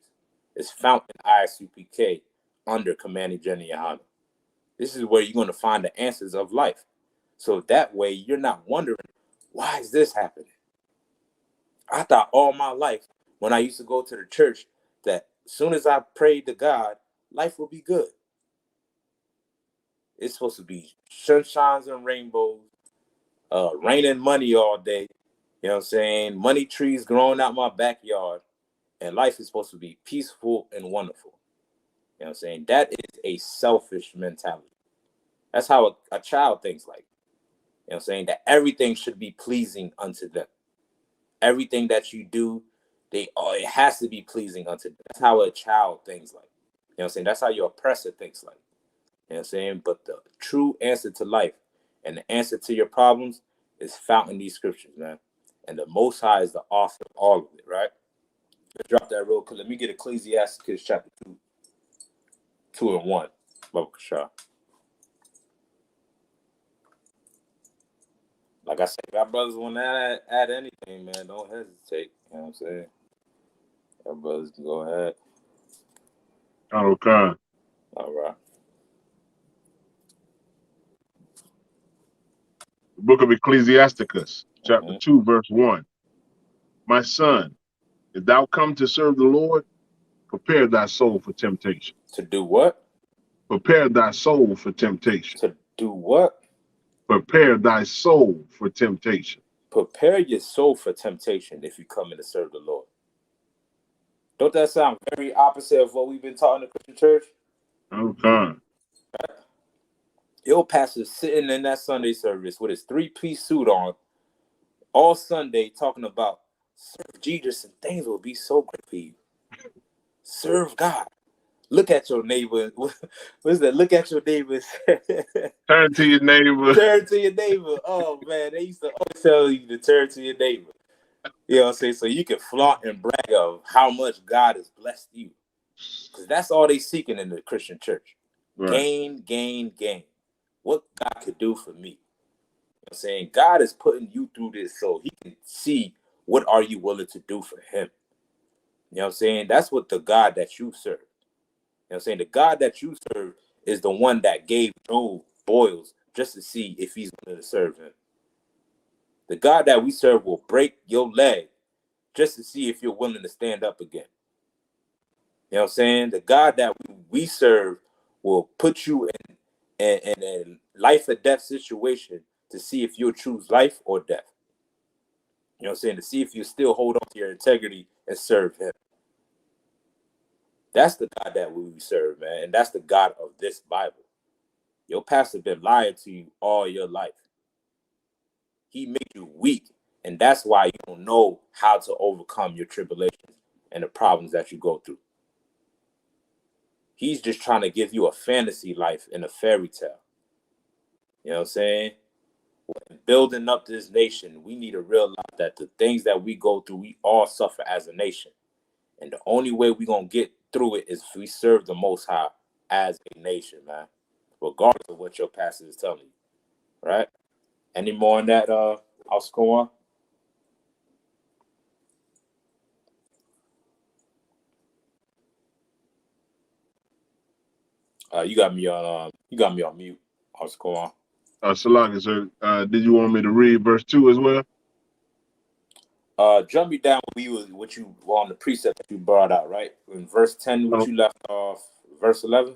[SPEAKER 1] It's found in Isupk under Commanding General Yohana. This is where you're going to find the answers of life. So that way you're not wondering, why is this happening? I thought all my life when I used to go to the church that as soon as I prayed to God, life would be good. It's supposed to be sunshines and rainbows, raining money all day. You know what I'm saying? Money trees growing out my backyard. And life is supposed to be peaceful and wonderful. You know what I'm saying? That is a selfish mentality. That's how a child thinks like. You know what I'm saying? That everything should be pleasing unto them. Everything that you do, it has to be pleasing unto them. That's how a child thinks like. You know what I'm saying? That's how your oppressor thinks like. You know what I'm saying? But the true answer to life And the answer to your problems is found in these scriptures, man. And the Most High is the author of all of it, right? Let's drop that real quick. Let me get Ecclesiasticus chapter 2 and 1. Baba Kasha. Like I said, if our brothers want to add anything, man, don't hesitate. You know what I'm saying? Our brothers can go ahead.
[SPEAKER 3] Okay.
[SPEAKER 1] All right.
[SPEAKER 3] The book of Ecclesiasticus, chapter
[SPEAKER 1] Mhm.
[SPEAKER 3] 2, verse 1. My son, if thou come to serve the Lord, prepare thy soul for temptation.
[SPEAKER 1] To do what?
[SPEAKER 3] Prepare thy soul for temptation.
[SPEAKER 1] To do what?
[SPEAKER 3] Prepare thy soul for temptation.
[SPEAKER 1] Prepare your soul for temptation if you come in to serve the Lord. Don't that sound very opposite of what we've been taught in the Christian church?
[SPEAKER 3] Okay.
[SPEAKER 1] Your pastor sitting in that Sunday service with his 3-piece suit on all Sunday talking about serve Jesus and things will be so great for you. Serve God. Look at your neighbor. What is that? Look at your neighbors.
[SPEAKER 3] Turn to your neighbor.
[SPEAKER 1] Turn to your neighbor. Oh, man. They used to always tell you to turn to your neighbor. You know what I'm saying? So you can flaunt and brag of how much God has blessed you. Because that's all they seeking in the Christian church.
[SPEAKER 3] Right.
[SPEAKER 1] Gain, gain, gain. What God could do for me. You know what I'm saying? God is putting you through this so he can see what are you willing to do for him. You know what I'm saying? That's what the God that you serve. You know what I'm saying? The God that you serve is the one that gave Job boils just to see if he's going to serve him. The God that we serve will break your leg just to see if you're willing to stand up again. You know what I'm saying? The God that we serve will put you in a life or death situation to see if you'll choose life or death. You know what I'm saying? To see if you still hold on to your integrity and serve him. That's the God that we serve, man. And that's the God of this Bible. Your pastor been lying to you all your life. He made you weak. And that's why you don't know how to overcome your tribulations and the problems that you go through. He's just trying to give you a fantasy life and a fairy tale. You know what I'm saying? When building up this nation, we need to realize that the things that we go through, we all suffer as a nation. And the only way we're going to get through it is if we serve the Most High as a nation, man. Regardless of what your pastor is telling you. Right? Any more on that, I'll score on? You got me on mute. I'll score on.
[SPEAKER 3] Salaki, sir, did you want me to read verse 2 as well?
[SPEAKER 1] Jump me down what you on the precept that you brought out, right? In verse 10, what you left off, verse 11?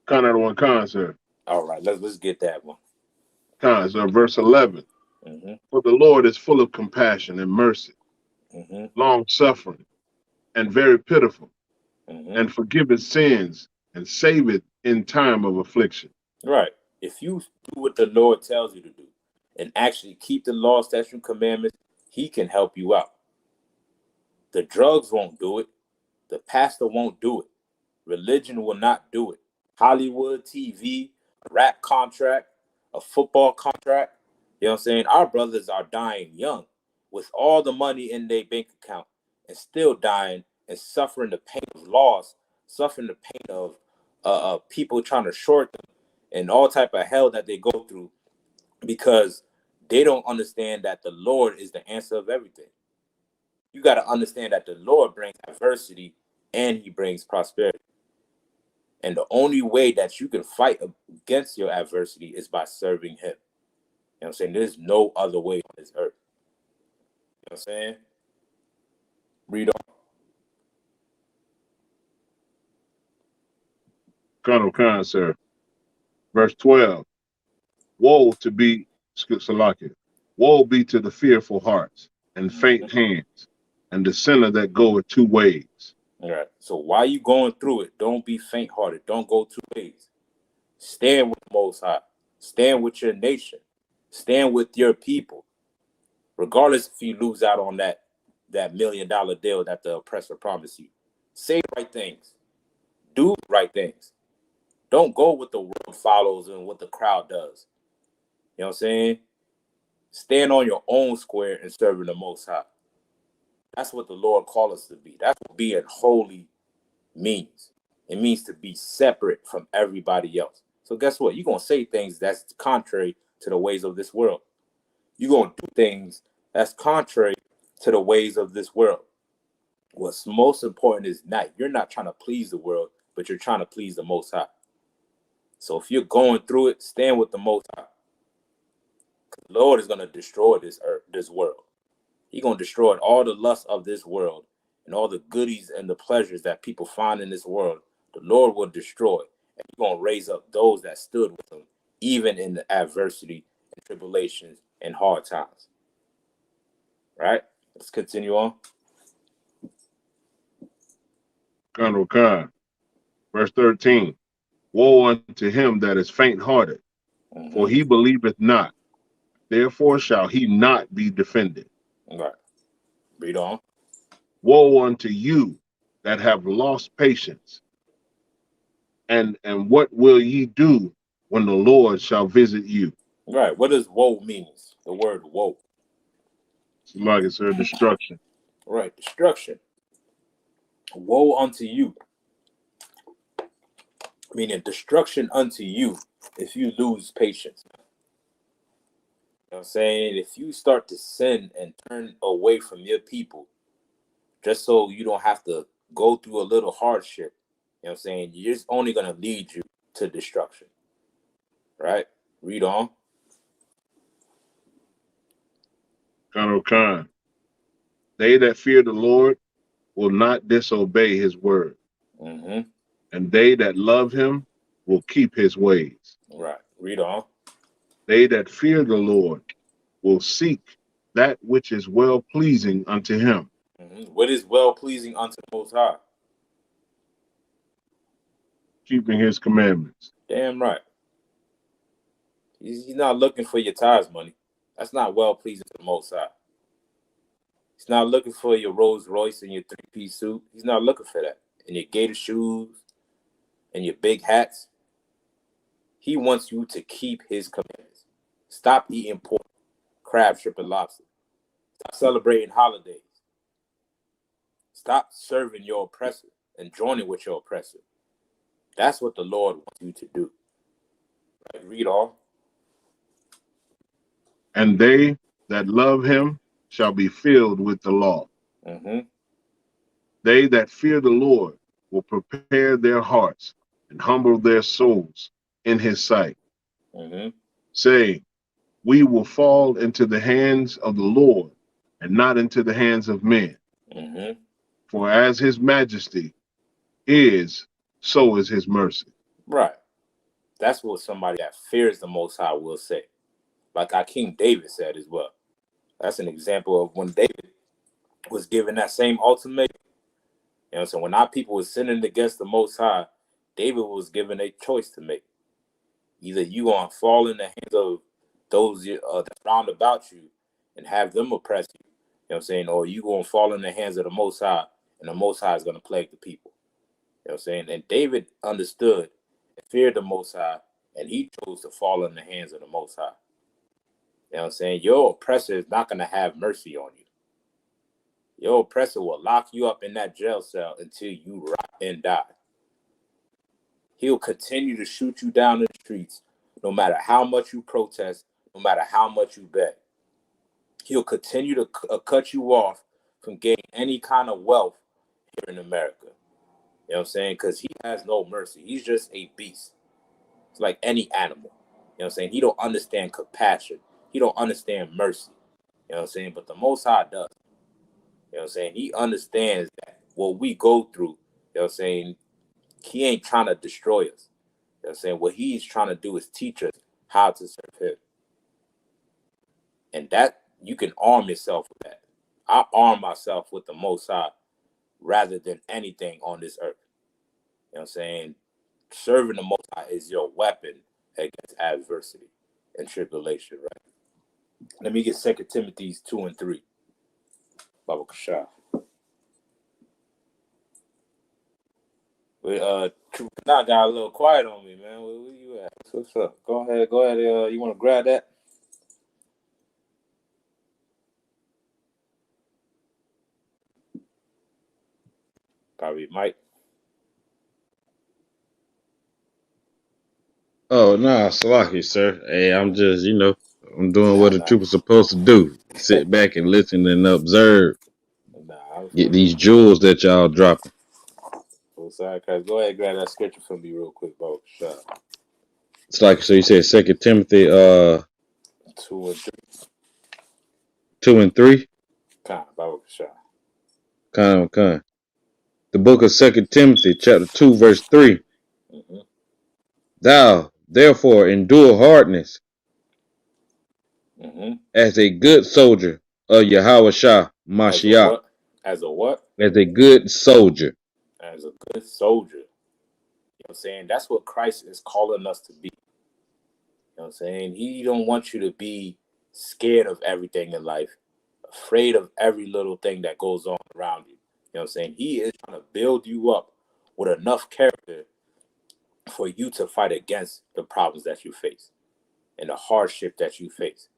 [SPEAKER 3] Con out of one con, sir.
[SPEAKER 1] All right, let's get that one.
[SPEAKER 3] Con, sir, verse 11.
[SPEAKER 1] Mm-hmm.
[SPEAKER 3] For the Lord is full of compassion and mercy,
[SPEAKER 1] Mm-hmm.
[SPEAKER 3] long suffering, and very pitiful,
[SPEAKER 1] Mm-hmm.
[SPEAKER 3] and forgiveth sins, and saveth in time of affliction.
[SPEAKER 1] Right. If you do what the Lord tells you to do and actually keep the law, statutes, and commandments, he can help you out. The drugs won't do it. The pastor won't do it. Religion will not do it. Hollywood, TV, a rap contract, a football contract. You know what I'm saying? Our brothers are dying young with all the money in their bank account and still dying and suffering the pain of loss, suffering the pain of people trying to short them and all type of hell that they go through because they don't understand that the Lord is the answer of everything. You got to understand that the Lord brings adversity and he brings prosperity. And the only way that you can fight against your adversity is by serving him. You know what I'm saying? There's no other way on this earth. You know what I'm saying? Read on.
[SPEAKER 3] Con, sir. Verse 12. Woe to be, Salaki, woe be to the fearful hearts and faint hands, and the sinner that goeth 2 ways.
[SPEAKER 1] All right. So while you going through it, don't be faint-hearted. Don't go 2 ways. Stand with the Most High. Stand with your nation. Stand with your people. Regardless if you lose out on that $1 million deal that the oppressor promised you. Say the right things. Do the right things. Don't go what the world follows and what the crowd does. You know know what I'm saying? Stand on your own square and serving the Most High. That's what the Lord called us to be. That's what being holy means. It means to be separate from everybody else. So guess what? You're going to say things that's contrary to the ways of this world. You're going to do things that's contrary to the ways of this world. What's most important is you're not trying to please the world, but you're trying to please the Most High. So if you're going through it, stand with the Most High. The Lord is going to destroy this earth, this world. He's going to destroy all the lust of this world and all the goodies and the pleasures that people find in this world. The Lord will destroy, and he's going to raise up those that stood with him, even in the adversity and tribulations and hard times. Right? Let's continue on.
[SPEAKER 3] Colonel Khan, verse 13. Woe unto him that is faint-hearted, for he believeth not. Therefore shall he not be defended.
[SPEAKER 1] Right. Read on.
[SPEAKER 3] Woe unto you that have lost patience. And what will ye do when the Lord shall visit you?
[SPEAKER 1] Right. What does woe means? The word woe.
[SPEAKER 3] Like it's her destruction.
[SPEAKER 1] Right. Destruction. Woe unto you. Meaning destruction unto you if you lose patience. You know what I'm saying? If you start to sin and turn away from your people, just so you don't have to go through a little hardship, you know what I'm saying? It's only going to lead you to destruction. Right? Read on.
[SPEAKER 3] Colonel Khan, they that fear the Lord will not disobey his word. And they that love him will keep his ways.
[SPEAKER 1] Right. Read on.
[SPEAKER 3] They that fear the Lord will seek that which is well pleasing unto him.
[SPEAKER 1] What is well pleasing unto the Most High?
[SPEAKER 3] Keeping his commandments.
[SPEAKER 1] Damn right. He's not looking for your tithes money. That's not well pleasing to the Most High. He's not looking for your Rolls Royce and your 3-piece suit. He's not looking for that. And your gator shoes and your big hats. He wants you to keep his commandments. Stop eating pork, crab, shrimp, and lobster. Stop celebrating holidays. Stop serving your oppressor and joining with your oppressor. That's what the Lord wants you to do. Right? Read on.
[SPEAKER 3] And they that love him shall be filled with the law. They that fear the Lord will prepare their hearts and humble their souls in his sight, saying, we will fall into the hands of the Lord and not into the hands of men. For as his majesty is, so is his mercy.
[SPEAKER 1] Right. That's what somebody that fears the Most High will say. Like our King David said as well. That's an example of when David was given that same ultimatum. You know, so when our people were sinning against the Most High, David was given a choice to make. Either you gonna fall in the hands of those that round about you and have them oppress you, you know what I'm saying, or you gonna fall in the hands of the Most High and the Most High is gonna plague the people. You know what I'm saying? And David understood and feared the Most High, and he chose to fall in the hands of the Most High. You know what I'm saying? Your oppressor is not gonna have mercy on you. Your oppressor will lock you up in that jail cell until you rot and die. He'll continue to shoot you down in the streets, no matter how much you protest, no matter how much you beg. He'll continue to cut you off from gaining any kind of wealth here in America. You know what I'm saying? Because he has no mercy. He's just a beast. It's like any animal. You know what I'm saying? He don't understand compassion. He don't understand mercy. You know what I'm saying? But the Most High does. You know what I'm saying? He understands that what we go through, you know what I'm saying, he ain't trying to destroy us. You know what I'm saying? What he's trying to do is teach us how to serve him. And that, you can arm yourself with that. I arm myself with the Most High rather than anything on this earth. You know what I'm saying? Serving the Most High is your weapon against adversity and tribulation, right? Let me get 2 Timothy 2 and 3. Baba Kashah. Now got a little quiet on me, man. Where you at? What's up? Go ahead. You want to grab that? Probably Mike.
[SPEAKER 2] Oh, nah, Salaki, sir. Hey, I'm just, I'm doing what a
[SPEAKER 1] Nah.
[SPEAKER 2] trooper's supposed to do. Sit back and listen and observe.
[SPEAKER 1] I'm
[SPEAKER 2] Get these jewels that y'all dropping.
[SPEAKER 1] sorry, cuz. Go ahead and grab that scripture for me real quick, bro. Shut up.
[SPEAKER 2] It's like, so you said 2 Timothy
[SPEAKER 1] 2 and 3.
[SPEAKER 2] 2 and 3?
[SPEAKER 1] Kind of, bro. Shut up.
[SPEAKER 2] Kind. The book of 2 Timothy, chapter 2, verse 3.
[SPEAKER 1] Mm-hmm.
[SPEAKER 2] Thou, therefore, endure hardness
[SPEAKER 1] Mm-hmm.
[SPEAKER 2] as a good soldier of Yahweh Shah
[SPEAKER 1] As a
[SPEAKER 2] Mashiach.
[SPEAKER 1] what? As a what?
[SPEAKER 2] As a good soldier.
[SPEAKER 1] As a good soldier. You know what I'm saying? That's what Christ is calling us to be. You know what I'm saying? He don't want you to be scared of everything in life, afraid of every little thing that goes on around you. You know what I'm saying? He is trying to build you up with enough character for you to fight against the problems that you face and the hardship that you face.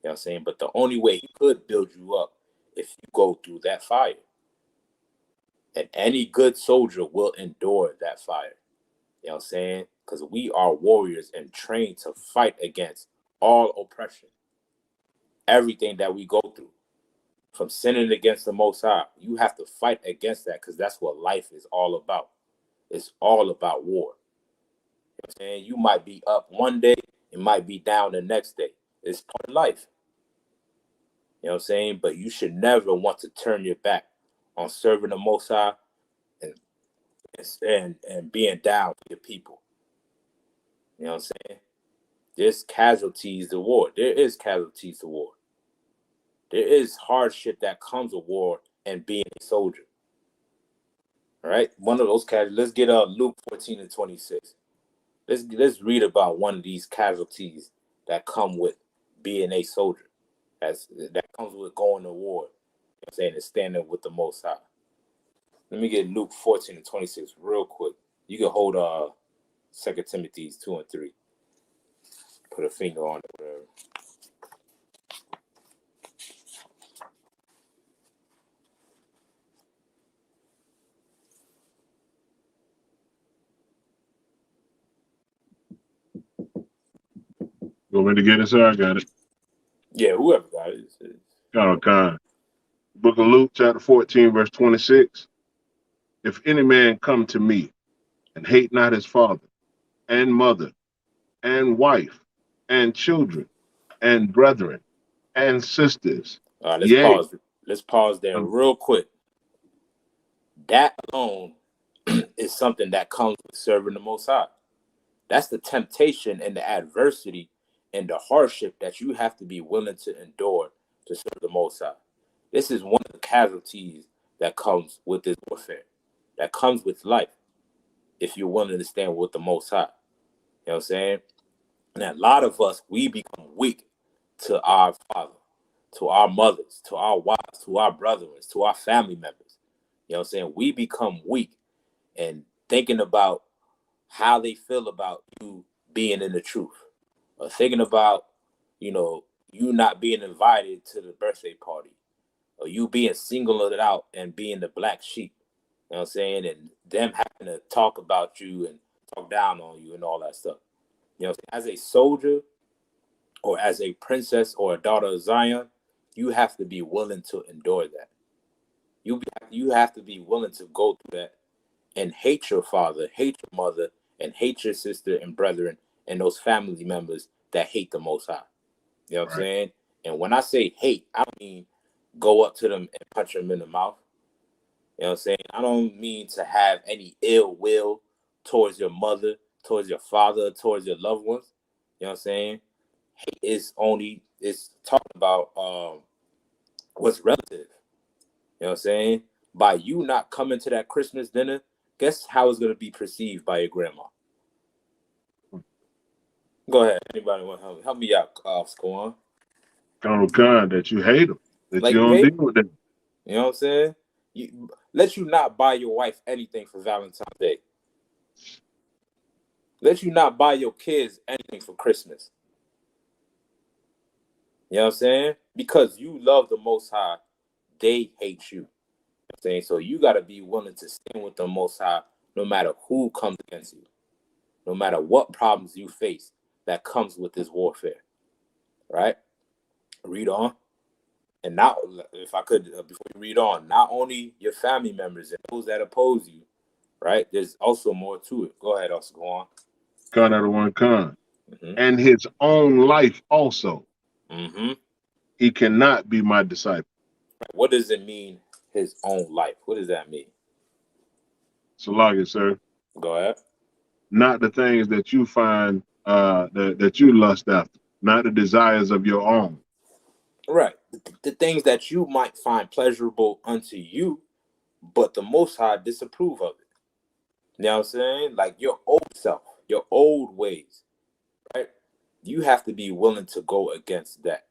[SPEAKER 1] You know what I'm saying? But the only way he could build you up if you go through that fire. And any good soldier will endure that fire. You know what I'm saying? Because we are warriors and trained to fight against all oppression. Everything that we go through, from sinning against the Most High, you have to fight against that because that's what life is all about. It's all about war. You know what I'm saying? You might be up one day, it might be down the next day. It's part of life. You know what I'm saying? But you should never want to turn your back on serving the Most High and being down for your people. You know what I'm saying? There's casualties to war. There is casualties to war. There is hardship that comes with war and being a soldier. All right? One of those casualties. Let's get Luke 14 and 26. Let's read about one of these casualties that come with being a soldier. That comes with going to war. You know what I'm saying? And standing with the Most High. Let me get Luke 14 and 26 real quick. You can hold 2 Timothy 2 and 3. Put a finger on it, whatever.
[SPEAKER 3] You want me to get it, sir? I got it.
[SPEAKER 1] Yeah, whoever got it.
[SPEAKER 3] Kind. Book of Luke, chapter 14, verse 26. If any man come to me and hate not his father and mother and wife and children and brethren and sisters,
[SPEAKER 1] All right, let's
[SPEAKER 3] yea.
[SPEAKER 1] pause. Let's pause there real quick. That alone is something that comes with serving the Most High. That's the temptation and the adversity and the hardship that you have to be willing to endure to serve the Most High. This is one of the casualties that comes with this warfare, that comes with life, if you're willing to stand with the Most High. You know what I'm saying? And a lot of us, we become weak to our father, to our mothers, to our wives, to our brothers, to our family members. You know what I'm saying? We become weak and thinking about how they feel about you being in the truth, or thinking about, you not being invited to the birthday party, or you being singled out and being the black sheep. You know what I'm saying? And them having to talk about you and talk down on you and all that stuff. You know, as a soldier or as a princess or a daughter of Zion, you have to be willing to endure that. You have to be willing to go through that and hate your father, hate your mother, and hate your sister and brethren and those family members that hate the Most High. You know what I'm saying? And when I say hate, I don't mean go up to them and punch them in the mouth. You know what I'm saying? I don't mean to have any ill will towards your mother, towards your father, towards your loved ones. You know what I'm saying? Hate is talking about what's relative. You know what I'm saying? By you not coming to that Christmas dinner, guess how it's going to be perceived by your grandma? Go ahead. Anybody want to help me out, Squan?
[SPEAKER 3] Kind that you hate them, that
[SPEAKER 1] Like
[SPEAKER 3] you
[SPEAKER 1] you
[SPEAKER 3] don't
[SPEAKER 1] hate,
[SPEAKER 3] deal with them.
[SPEAKER 1] you know what I'm saying? Let you not buy your wife anything for Valentine's Day. Let you not buy your kids anything for Christmas. You know what I'm saying? Because you love the Most High, they hate you. You know I'm saying? So you got to be willing to stand with the Most High no matter who comes against you, no matter what problems you face that comes with this warfare, right? Read on. And now, if I could, before you read on, not only your family members and those that oppose you, right? There's also more to it. Go ahead, also go on.
[SPEAKER 3] Con out of one con.
[SPEAKER 1] Mm-hmm.
[SPEAKER 3] And his own life also.
[SPEAKER 1] Mm-hmm.
[SPEAKER 3] He cannot be my disciple.
[SPEAKER 1] Right. What does it mean, his own life? What does that mean?
[SPEAKER 3] Salakia, sir.
[SPEAKER 1] Go ahead.
[SPEAKER 3] Not the things that you find that you lust after, not the desires of your own.
[SPEAKER 1] Right. The things that you might find pleasurable unto you, but the Most High disapprove of it. You know what I'm saying? Like your old self, your old ways, right? You have to be willing to go against that.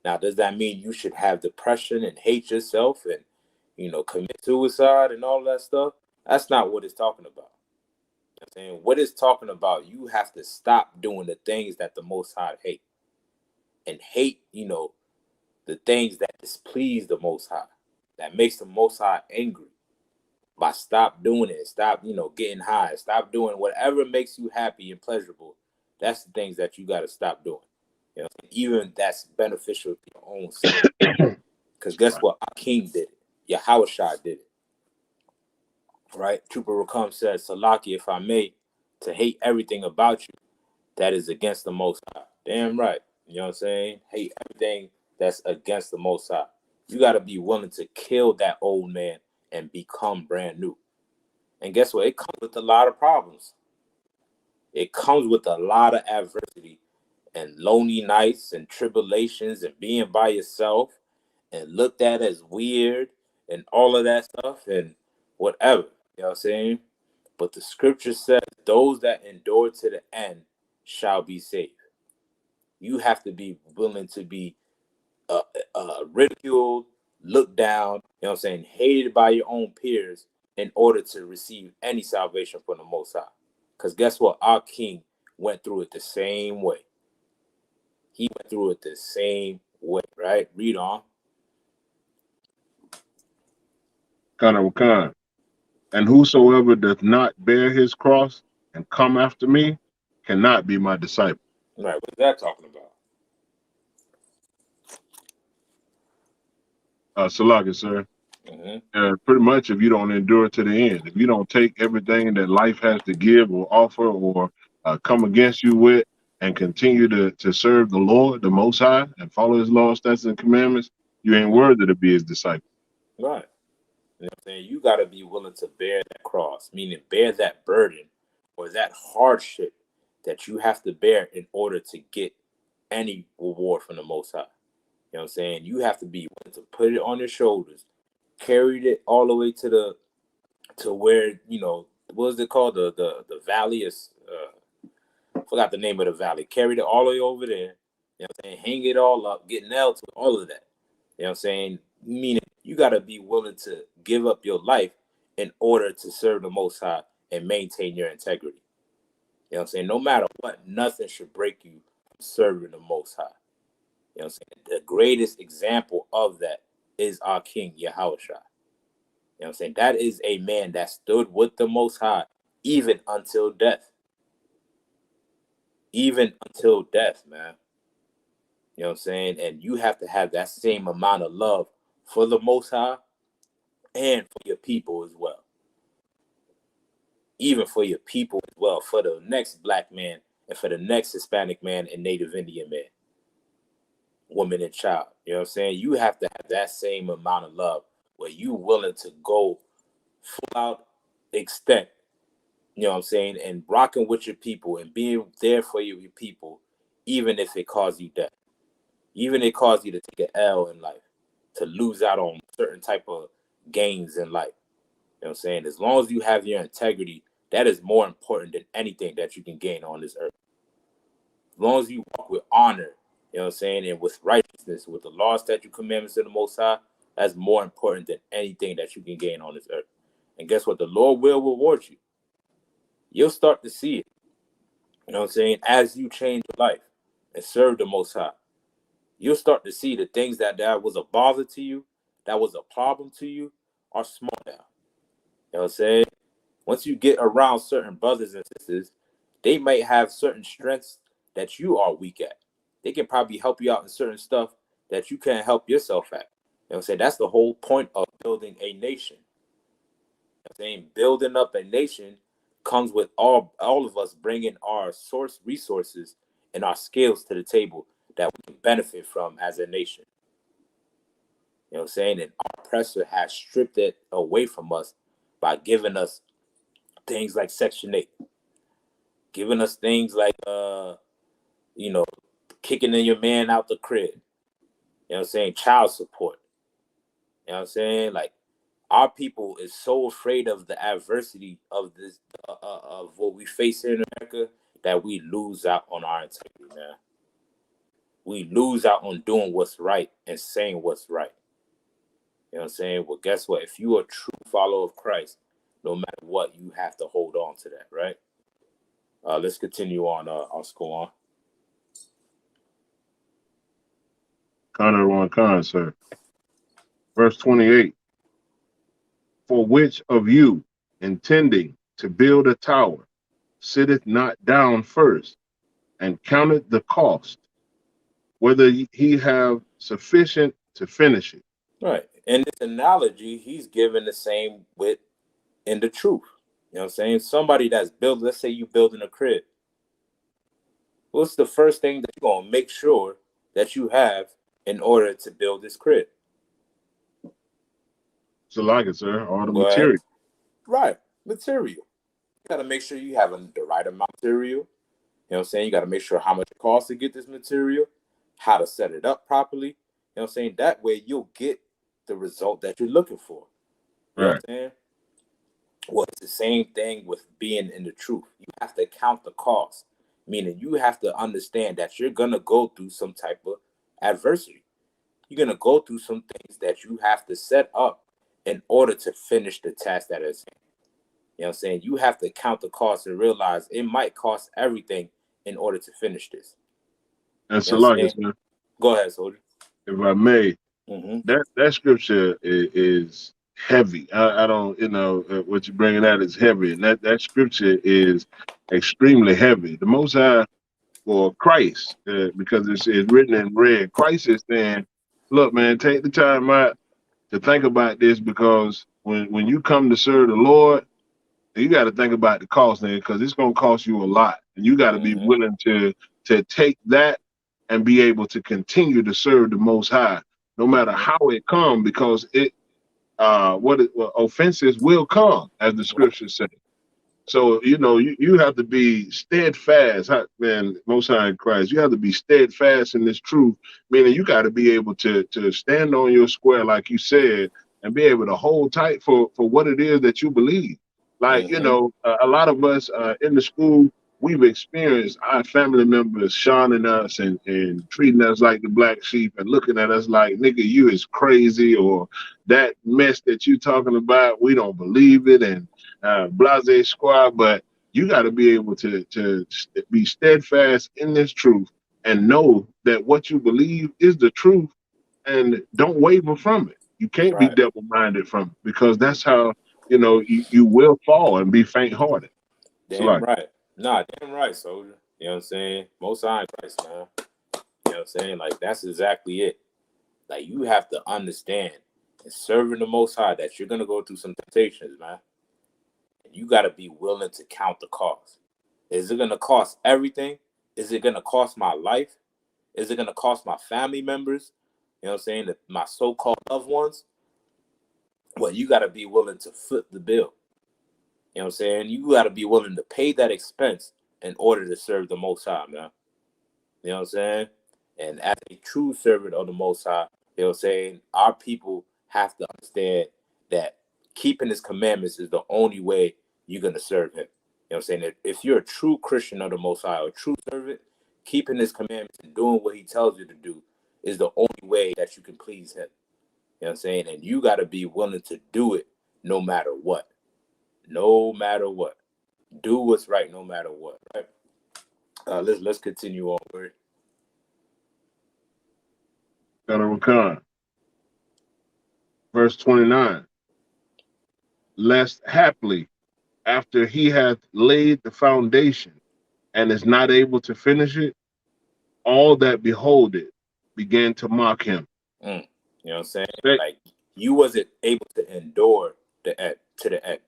[SPEAKER 1] Now, does that mean you should have depression and hate yourself and, commit suicide and all that stuff? That's not what it's talking about. You know what I'm saying? What it's talking about, you have to stop doing the things that the Most High hate. And hate, the things that displease the Most High, that makes the Most High angry. By stop doing it, stop, getting high, stop doing whatever makes you happy and pleasurable. That's the things that you got to stop doing. Even that's beneficial to your own self. Because guess what? Our King did it. Yahushua did it. Right? Trooper Rakam says, Salaki, if I may, to hate everything about you that is against the Most High. Damn right. You know what I'm saying? Hate everything that's against the Most High. You got to be willing to kill that old man and become brand new. And guess what? It comes with a lot of problems. It comes with a lot of adversity and lonely nights and tribulations and being by yourself and looked at as weird and all of that stuff and whatever. You know what I'm saying? But the scripture says those that endure to the end shall be saved. You have to be willing to be ridiculed, looked down, you know what I'm saying, hated by your own peers in order to receive any salvation from the Most High. Because guess what? Our King went through it the same way. He went through it the same way, right? Read on.
[SPEAKER 3] Khan. And whosoever doth not bear his cross and come after me cannot be my disciple.
[SPEAKER 1] Right, what's that talking about?
[SPEAKER 3] Salakia, sir. Pretty much if you don't endure to the end, if you don't take everything that life has to give or offer or come against you with and continue to serve the Lord, the Most High, and follow his laws, statutes, and commandments, you ain't worthy to be his disciple.
[SPEAKER 1] Right. You know what I'm saying? You got to be willing to bear that cross, meaning bear that burden or that hardship that you have to bear in order to get any reward from the Most High. You know what I'm saying? You have to be willing to put it on your shoulders, carried it all the way to where, what is it called? The valley is, forgot the name of the valley. Carried it all the way over there. You know what I'm saying? Hang it all up, get nailed to all of that. You know what I'm saying? Meaning you got to be willing to give up your life in order to serve the Most High and maintain your integrity. You know what I'm saying? No matter what, nothing should break you from serving the Most High. You know what I'm saying? The greatest example of that is our King, Yahushua. You know what I'm saying? That is a man that stood with the Most High even until death. Even until death, man. You know what I'm saying? And you have to have that same amount of love for the Most High and for your people as well. Even for your people as well, for the next black man and for the next Hispanic man and Native Indian man, woman and child. You know what I'm saying? You have to have that same amount of love where you willing to go full out extent, you know what I'm saying, and rocking with your people and being there for your people, even if it caused you death. Even if it caused you to take an L in life, to lose out on certain type of gains in life. You know what I'm saying? As long as you have your integrity, that is more important than anything that you can gain on this earth. As long as you walk with honor, you know what I'm saying, and with righteousness, with the law, statute, commandments of the Most High, that's more important than anything that you can gain on this earth. And guess what? The Lord will reward you. You'll start to see it. You know what I'm saying? As you change your life and serve the Most High, you'll start to see the things that was a bother to you, that was a problem to you, are small now. You know what I'm saying? Once you get around certain brothers and sisters, they might have certain strengths that you are weak at. They can probably help you out in certain stuff that you can't help yourself at. You know what I'm saying? That's the whole point of building a nation. You know what I'm saying? Building up a nation comes with all of us bringing our source resources and our skills to the table that we can benefit from as a nation. You know what I'm saying? And our oppressor has stripped it away from us by giving us things like Section 8, giving us things like, you know, kicking in your man out the crib. You know what I'm saying? Child support. You know what I'm saying? Like, our people is so afraid of the adversity of this, of what we face here in America, that we lose out on our integrity, man. We lose out on doing what's right and saying what's right. You know what I'm saying? Well, guess what? If you are a true follower of Christ, no matter what, you have to hold on to that, right? Let's continue on. I'll go on.
[SPEAKER 3] Connor on Con, sir. Verse 28. For which of you, intending to build a tower, sitteth not down first, and counteth the cost, whether he have sufficient to finish it?
[SPEAKER 1] Right. In this analogy, he's given the same with in the truth. You know what I'm saying? Somebody that's built, let's say you building a crib. What's the first thing that you're going to make sure that you have in order to build this crib?
[SPEAKER 3] So like it, sir, all the
[SPEAKER 1] Go ahead.
[SPEAKER 3] material.
[SPEAKER 1] Right. Material. You got to make sure you have the right amount of material. You know what I'm saying? You got to make sure how much it costs to get this material, how to set it up properly. You know what I'm saying? That way you'll get the result that you're looking for. You know what I'm saying? Well, it's the same thing with being in the truth. You have to count the cost, meaning you have to understand that you're going to go through some type of adversity. You're going to go through some things that you have to set up in order to finish the task that is. You know what I'm saying? You have to count the cost and realize it might cost everything in order to finish this.
[SPEAKER 3] And
[SPEAKER 1] You
[SPEAKER 3] so
[SPEAKER 1] know what I'm
[SPEAKER 3] like it,
[SPEAKER 1] saying?
[SPEAKER 3] sir,
[SPEAKER 1] Go ahead, soldier.
[SPEAKER 3] if I may,
[SPEAKER 1] Mm-hmm.
[SPEAKER 3] that scripture is heavy. I don't, what you're bringing out is heavy, and that scripture is extremely heavy. The Most High, for Christ, because it's written in red. Christ is saying, "Look, man, take the time out to think about this, because when you come to serve the Lord, you got to think about the cost, man, because it's going to cost you a lot, and you got to be willing to take that and be able to continue to serve the Most High, no matter how it comes, because offenses will come, as the scriptures say. So, you have to be steadfast, man, Most High in Christ. You have to be steadfast in this truth, meaning you got to be able to stand on your square, like you said, and be able to hold tight for what it is that you believe. Like, a lot of us in the school, we've experienced our family members shunning us and treating us like the black sheep and looking at us like, nigga, you is crazy, or that mess that you talking about, we don't believe it, and blase squad. But you got to be able to be steadfast in this truth and know that what you believe is the truth, and don't waver from it. You can't be
[SPEAKER 1] Right.
[SPEAKER 3] double-minded from it, because that's how you will fall and be faint-hearted.
[SPEAKER 1] Damn right. Nah, damn right, soldier. You know what I'm saying? Most High in Christ, man. You know what I'm saying? Like, that's exactly it. Like, you have to understand in serving the Most High that you're going to go through some temptations, man. And you got to be willing to count the cost. Is it going to cost everything? Is it going to cost my life? Is it going to cost my family members? You know what I'm saying? My so-called loved ones? Well, you got to be willing to foot the bill. You know what I'm saying? You got to be willing to pay that expense in order to serve the Most High, man. You know what I'm saying? And as a true servant of the Most High, you know what I'm saying, our people have to understand that keeping his commandments is the only way you're going to serve him. You know what I'm saying? If you're a true Christian of the Most High, or a true servant, keeping his commandments and doing what he tells you to do is the only way that you can please him. You know what I'm saying? And you got to be willing to do it no matter what. No matter what. Do what's right no matter what, right? Let's continue on.
[SPEAKER 3] Verse 29. lest haply, after he hath laid the foundation and is not able to finish it, all that behold it began to mock him.
[SPEAKER 1] Mm. You know what I'm saying?
[SPEAKER 3] They,
[SPEAKER 1] Like you wasn't able to endure the end to the end.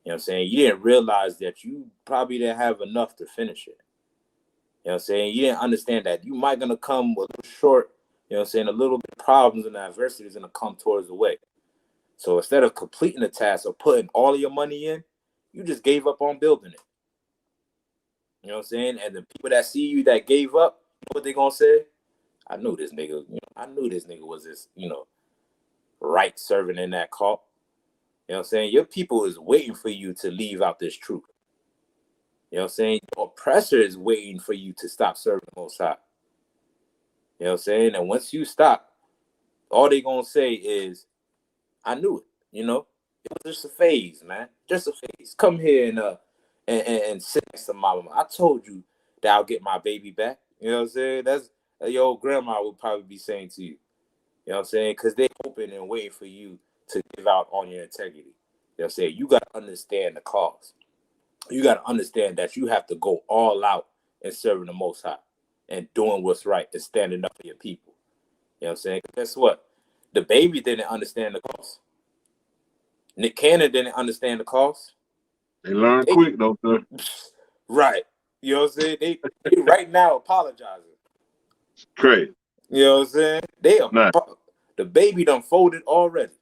[SPEAKER 1] You know what I'm saying? You didn't realize that you probably didn't have enough to finish it. You know what I'm saying? You didn't understand that you might gonna come a little short, you know what I'm saying, a little bit of problems and adversity is gonna come towards the way. So instead of completing the task or putting all of your money in, you just gave up on building it. You know what I'm saying? And the people that see you that gave up, what they gonna say? I knew this nigga, I knew this nigga was this, right serving in that cult. You know what I'm saying? Your people is waiting for you to leave out this truth. You know what I'm saying? Your oppressor is waiting for you to stop serving the Most High. You know what I'm saying? And once you stop, all they gonna say is, I knew it, It was just a phase, man. Just a phase. Come here and sit next to mama. I told you that I'll get my baby back. You know what I'm saying? That's your old grandma would probably be saying to you. You know what I'm saying? Because they're hoping and waiting for you to give out on your integrity. You know what I'm saying? You got to understand the cause. You got to understand that you have to go all out in serving the Most High and doing what's right and standing up for your people. You know what I'm saying? Guess what? The baby didn't understand the cause. Nick Cannon didn't understand the cause.
[SPEAKER 3] learn
[SPEAKER 1] They,
[SPEAKER 3] quick though, sir.
[SPEAKER 1] right. You know what I'm saying? They right now apologizing.
[SPEAKER 3] Crazy.
[SPEAKER 1] You know what I'm saying?
[SPEAKER 3] Nah.
[SPEAKER 1] The baby done folded already.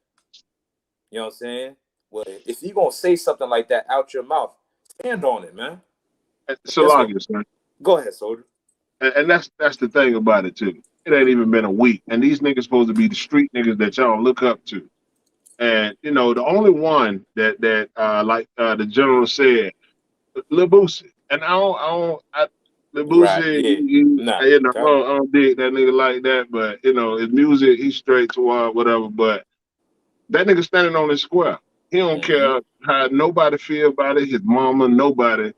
[SPEAKER 1] You know what I'm saying? Well, if you gonna say something like that out your mouth, stand on it, man. That's what.
[SPEAKER 3] Salagia, sir.
[SPEAKER 1] Go ahead, soldier.
[SPEAKER 3] And that's the thing about it too. It ain't even been a week, and these niggas supposed to be the street niggas that y'all look up to. And the only one that like the general said, Lil Boosie. And Lil
[SPEAKER 1] Right?
[SPEAKER 3] Boosie,
[SPEAKER 1] Yeah. Nah.
[SPEAKER 3] I don't dig that nigga like that. But his music, he's straight to whatever. But that nigga standing on his square. He don't care how nobody feel about it. His mama, nobody.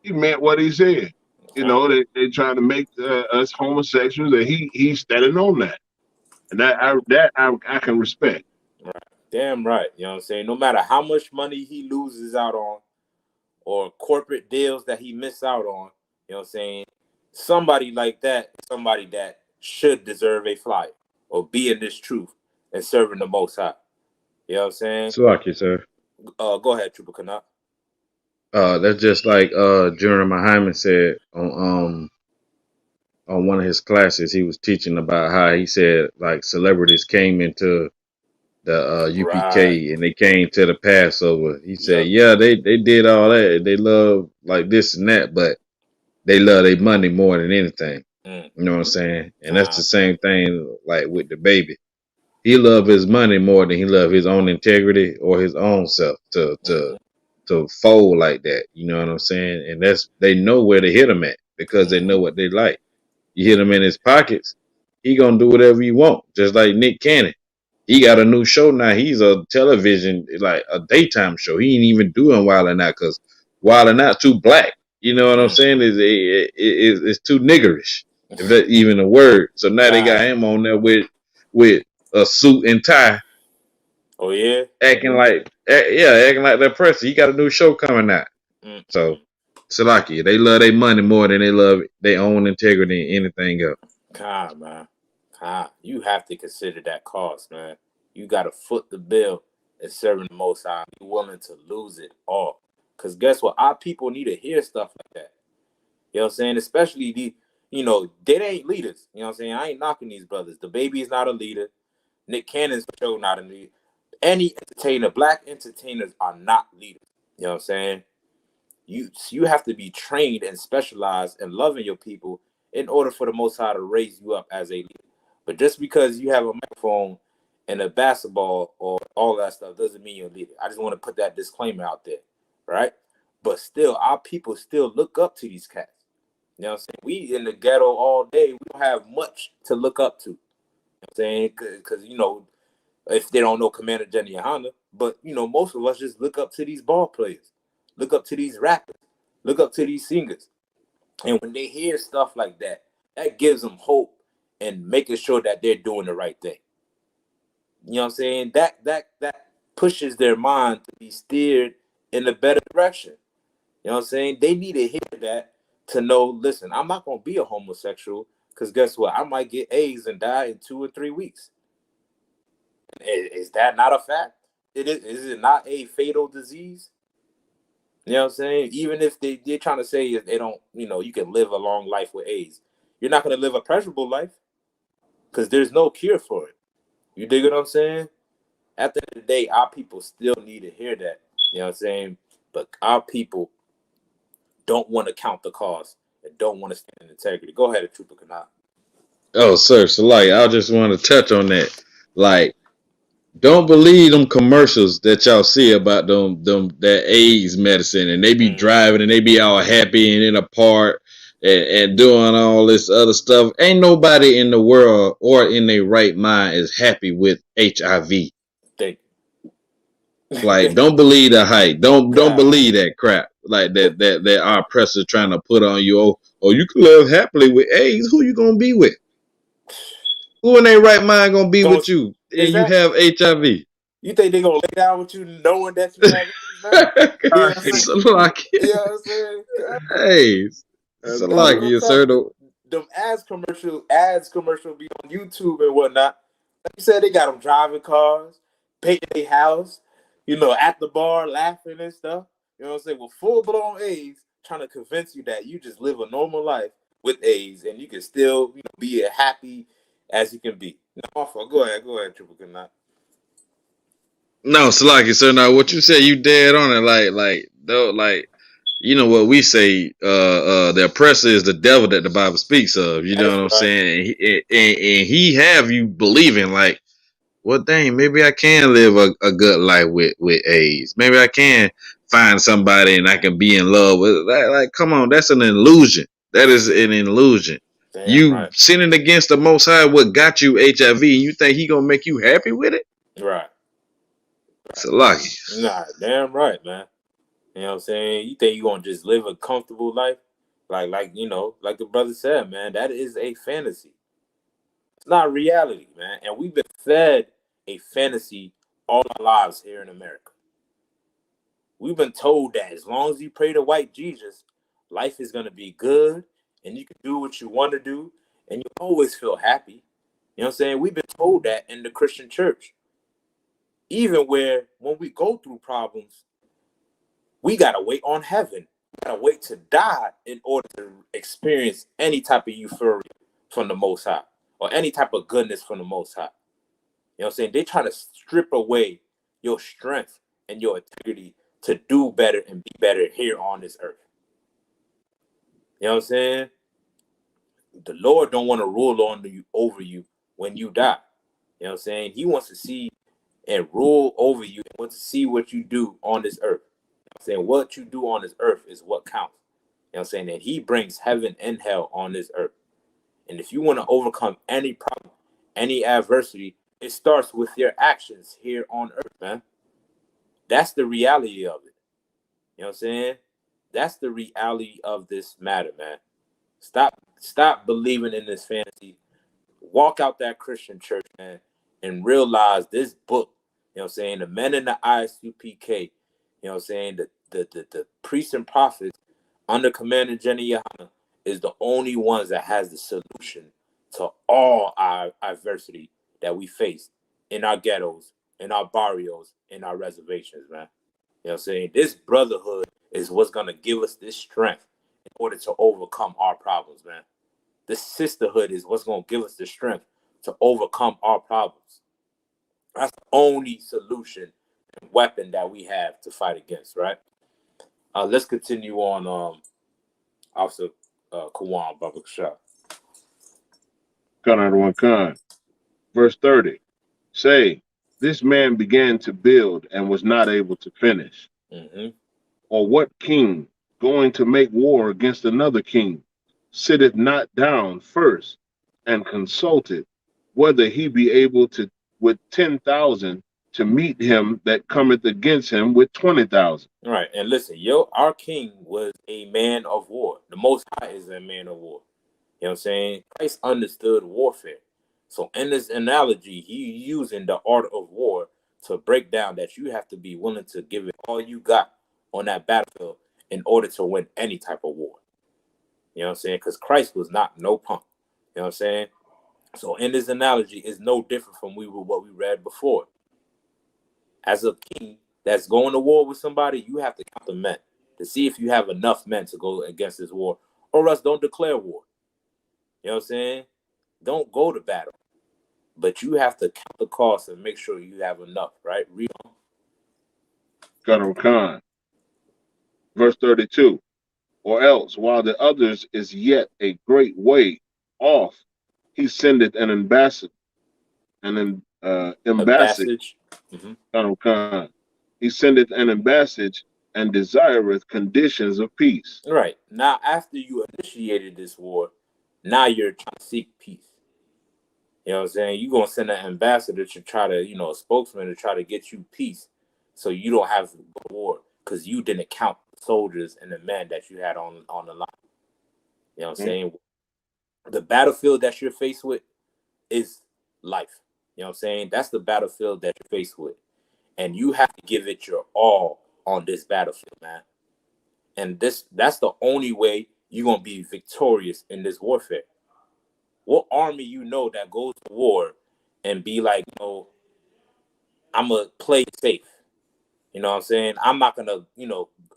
[SPEAKER 3] He meant what he said. They trying to make us homosexuals, and he's standing on that, and I can respect.
[SPEAKER 1] Right. Damn right. You know what I'm saying? No matter how much money he loses out on or corporate deals that he miss out on, you know what I'm saying? Somebody like that, somebody that should deserve a flyer or be in this truth and serving the Most High. You know what I'm saying?
[SPEAKER 2] Salaki, sir.
[SPEAKER 1] Go ahead, Trooper Canuck.
[SPEAKER 2] That's just like Jeremy Hyman said on one of his classes. He was teaching about how he said like celebrities came into the
[SPEAKER 1] Right.
[SPEAKER 2] UPK and they came to the Passover. He said,
[SPEAKER 1] Yep.
[SPEAKER 2] yeah, they did all that. They love like this and that, but they love their money more than anything. You know what I'm saying? And that's the same thing like with the baby. He love his money more than he love his own integrity or his own self to fold like that. You know what I'm saying? And they know where to hit him at because they know what they like. You hit him in his pockets, he gonna do whatever you want. Just like Nick Cannon. He got a new show now. He's a television, like a daytime show. He ain't even doing Wild 'N Out because Wild 'N Out too black. You know what I'm saying? It's too niggerish, if that's even a word. So now they got him on there with a suit and tie,
[SPEAKER 1] Oh yeah.
[SPEAKER 2] acting like that pressure. He got a new show coming out. So Salaki, they love their money more than they love their own integrity and anything else.
[SPEAKER 1] Man. You have to consider that cost, man. You got to foot the bill and serving the Most High. Be willing to lose it all. Because guess what? Our people need to hear stuff like that. You know what I'm saying? Especially they ain't leaders. You know what I'm saying? I ain't knocking these brothers. The baby is not a leader. Nick Cannon's show not a leader. Any entertainer, black entertainers are not leaders. You know what I'm saying? You have to be trained and specialized in loving your people in order for the Most High to raise you up as a leader. But just because you have a microphone and a basketball or all that stuff doesn't mean you're a leader. I just want to put that disclaimer out there, right? But still, our people still look up to these cats. You know what I'm saying? We in the ghetto all day. We don't have much to look up to. You know what I'm saying? Because, if they don't know Commander Jenny Honda, but, most of us just look up to these ball players, look up to these rappers, look up to these singers. And when they hear stuff like that, that gives them hope and making sure that they're doing the right thing. You know what I'm saying? That pushes their mind to be steered in a better direction. You know what I'm saying? They need to hear that to know, listen, I'm not going to be a homosexual because guess what? I might get AIDS and die in 2 or 3 weeks. Is that not a fact? Is it not a fatal disease? You know what I'm saying? Even if they're trying to say if they don't, you can live a long life with AIDS. You're not going to live a pleasurable life because there's no cure for it. You dig what I'm saying? At the end of the day, our people still need to hear that. You know what I'm saying? But our people don't want to count the cost and don't want to stand in integrity. Go ahead, Trooper Kanat.
[SPEAKER 2] Oh, sir. So, like, I just want to touch on that. Like, don't believe them commercials that y'all see about them that AIDS medicine, and they be driving and they be all happy and in a park and doing all this other stuff. Ain't nobody in the world or in their right mind is happy with HIV.
[SPEAKER 1] Thank
[SPEAKER 2] Like, don't believe the hype. Don't
[SPEAKER 1] God.
[SPEAKER 2] believe that crap. Like that our oppressor trying to put on you. Oh, you can live happily with AIDS. Who you gonna be with? Who in their right mind gonna be with you and you have HIV?
[SPEAKER 1] You think they gonna lay down with you knowing that you have AIDS, man? You know what I'm saying?
[SPEAKER 2] So like,
[SPEAKER 1] You know what I'm saying?
[SPEAKER 2] hey, so
[SPEAKER 1] That's
[SPEAKER 2] like
[SPEAKER 1] what I'm
[SPEAKER 2] you,
[SPEAKER 1] telling
[SPEAKER 2] sir.
[SPEAKER 1] you. Them ads commercial be on YouTube and whatnot. Like you said, they got them driving cars, painting their house, at the bar, laughing and stuff. You know what I'm saying? With full blown AIDS, trying to convince you that you just live a normal life with AIDS and you can still, be as happy as you can be. No, go ahead, Triple Canot.
[SPEAKER 2] No, Salaki, sir. Now, what you said, you dead on it. Like, you know what we say. The oppressor is the devil that the Bible speaks of. You know
[SPEAKER 1] That's
[SPEAKER 2] what I'm
[SPEAKER 1] right.
[SPEAKER 2] saying? And he have you believing like, well, dang, maybe I can live a good life with AIDS. Maybe I can find somebody and I can be in love with. Like, come on, that's an illusion. That is an illusion.
[SPEAKER 1] Damn
[SPEAKER 2] You
[SPEAKER 1] right.
[SPEAKER 2] sinning against the Most High, what got you HIV, and you think he gonna make you happy with it?
[SPEAKER 1] Right.
[SPEAKER 2] Salaki.
[SPEAKER 1] Nah, damn right, man. You know what I'm saying? You think you gonna just live a comfortable life? Like like the brother said, man, that is a fantasy. It's not reality, man. And we've been fed a fantasy all our lives here in America. We've been told that as long as you pray to white Jesus, life is gonna be good and you can do what you want to do and you always feel happy. You know what I'm saying? We've been told that in the Christian church. Even when we go through problems, we gotta wait on heaven. We gotta wait to die in order to experience any type of euphoria from the Most High or any type of goodness from the Most High. You know what I'm saying? They try to strip away your strength and your integrity to do better and be better here on this earth. You know what I'm saying? The Lord don't want to rule over you when you die. You know what I'm saying? He wants to see and rule over you and wants to see what you do on this earth. Saying what you do on this earth is what counts. You know what I'm saying? That he brings heaven and hell on this earth. And if you want to overcome any problem, any adversity, it starts with your actions here on earth, man. That's the reality of it. You know what I'm saying? That's the reality of this matter, man. Stop believing in this fantasy. Walk out that Christian church, man, and realize this book, you know what I'm saying? The men in the Isupk, you know what I'm saying? The priests and prophets under Commander Jenny Yohana is the only ones that has the solution to all our adversity that we face in our ghettos, in our barrios, in our reservations, man. You know what I'm saying? This brotherhood is what's going to give us this strength in order to overcome our problems, man. This sisterhood is what's going to give us the strength to overcome our problems. That's the only solution and weapon that we have to fight against, right? Let's continue on, Officer Kawan Babak Shah.
[SPEAKER 3] Khan one Khan. Verse 30. Say, this man began to build and was not able to finish.
[SPEAKER 1] Mm-hmm.
[SPEAKER 3] Or what king, going to make war against another king, sitteth not down first and consulted whether he be able to with 10,000 to meet him that cometh against him with 20,000.
[SPEAKER 1] All right, and listen, our king was a man of war. The Most High is a man of war. You know what I'm saying? Christ understood warfare. So in this analogy, he using the art of war to break down that you have to be willing to give it all you got on that battlefield in order to win any type of war. You know what I'm saying? Because Christ was not no punk. You know what I'm saying? So in this analogy, is no different from what we read before. As a king that's going to war with somebody, you have to count the men to see if you have enough men to go against this war, or else don't declare war. You know what I'm saying? Don't go to battle. But you have to count the cost and make sure you have enough, right? Read on.
[SPEAKER 3] Khan. Verse 32. Or else, while the others is yet a great way off, he sendeth an ambassador,
[SPEAKER 1] A
[SPEAKER 3] embassage,
[SPEAKER 1] passage. Mhm.
[SPEAKER 3] Khan. He sendeth an embassage and desireth conditions of peace.
[SPEAKER 1] Right. Now, after you initiated this war, now you're trying to seek peace. You know what I'm saying? You're going to send an ambassador to try to, a spokesman to try to get you peace so you don't have to go to war because you didn't count the soldiers and the men that you had on the line. You know what I'm saying? The battlefield that you're faced with is life. You know what I'm saying? That's the battlefield that you're faced with. And you have to give it your all on this battlefield, man. And that's the only way you're going to be victorious in this warfare. What army that goes to war and be like, I'm going to play safe. You know what I'm saying? I'm not going to,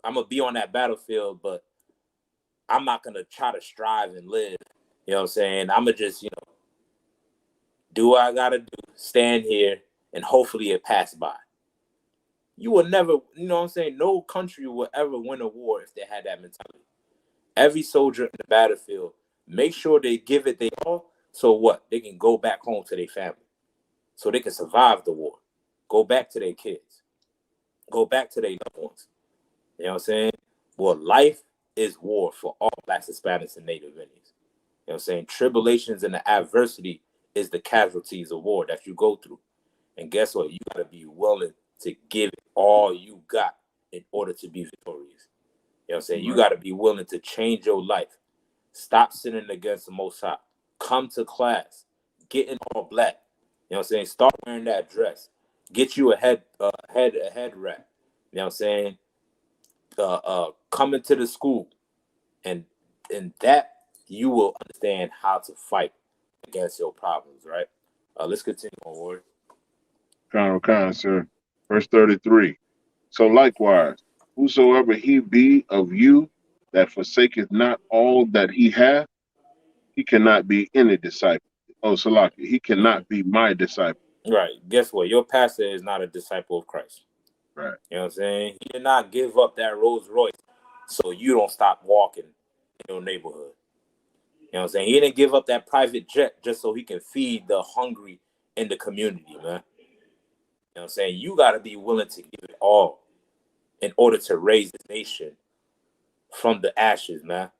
[SPEAKER 1] I'm going to be on that battlefield, but I'm not going to try to strive and live. You know what I'm saying? I'm going to just, do what I got to do, stand here, and hopefully it pass by. You will never, you know what I'm saying? No country will ever win a war if they had that mentality. Every soldier in the battlefield, make sure they give it their all. So what? They can go back home to their family. So they can survive the war. Go back to their kids. Go back to their loved ones. You know what I'm saying? Well, life is war for all Blacks, Hispanics, and Native Indians. You know what I'm saying? Tribulations and the adversity is the casualties of war that you go through. And guess what? You got to be willing to give it all you got in order to be victorious. You know what I'm saying? Right. You got to be willing to change your life. Stop sinning against the Most High. Come to class. Get in all black. You know what I'm saying? Start wearing that dress. Get you a head wrap. You know what I'm saying? Come into the school. And that you will understand how to fight against your problems, right? Let's continue on, Ward.
[SPEAKER 3] Khan, sir. Verse 33. So likewise, whosoever he be of you that forsaketh not all that he hath, he cannot be any disciple. Oh, Salaki, he cannot be my disciple.
[SPEAKER 1] Right. Guess what? Your pastor is not a disciple of Christ.
[SPEAKER 3] Right.
[SPEAKER 1] You know what I'm saying? He did not give up that Rolls Royce so you don't stop walking in your neighborhood. You know what I'm saying? He didn't give up that private jet just so he can feed the hungry in the community, man. You know what I'm saying? You got to be willing to give it all in order to raise the nation from the ashes, man.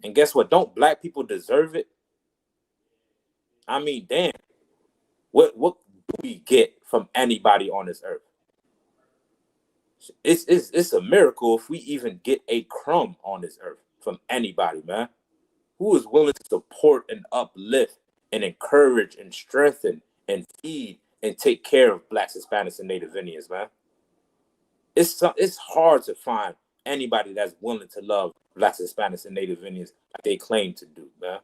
[SPEAKER 1] And guess what? Don't black people deserve it? I mean, damn. What do we get from anybody on this earth? It's a miracle if we even get a crumb on this earth from anybody, man. Who is willing to support and uplift and encourage and strengthen and feed and take care of Blacks, Hispanics, and Native Indians, man? It's hard to find anybody that's willing to love Blacks, Hispanics, and Native Indians like they claim to do, man.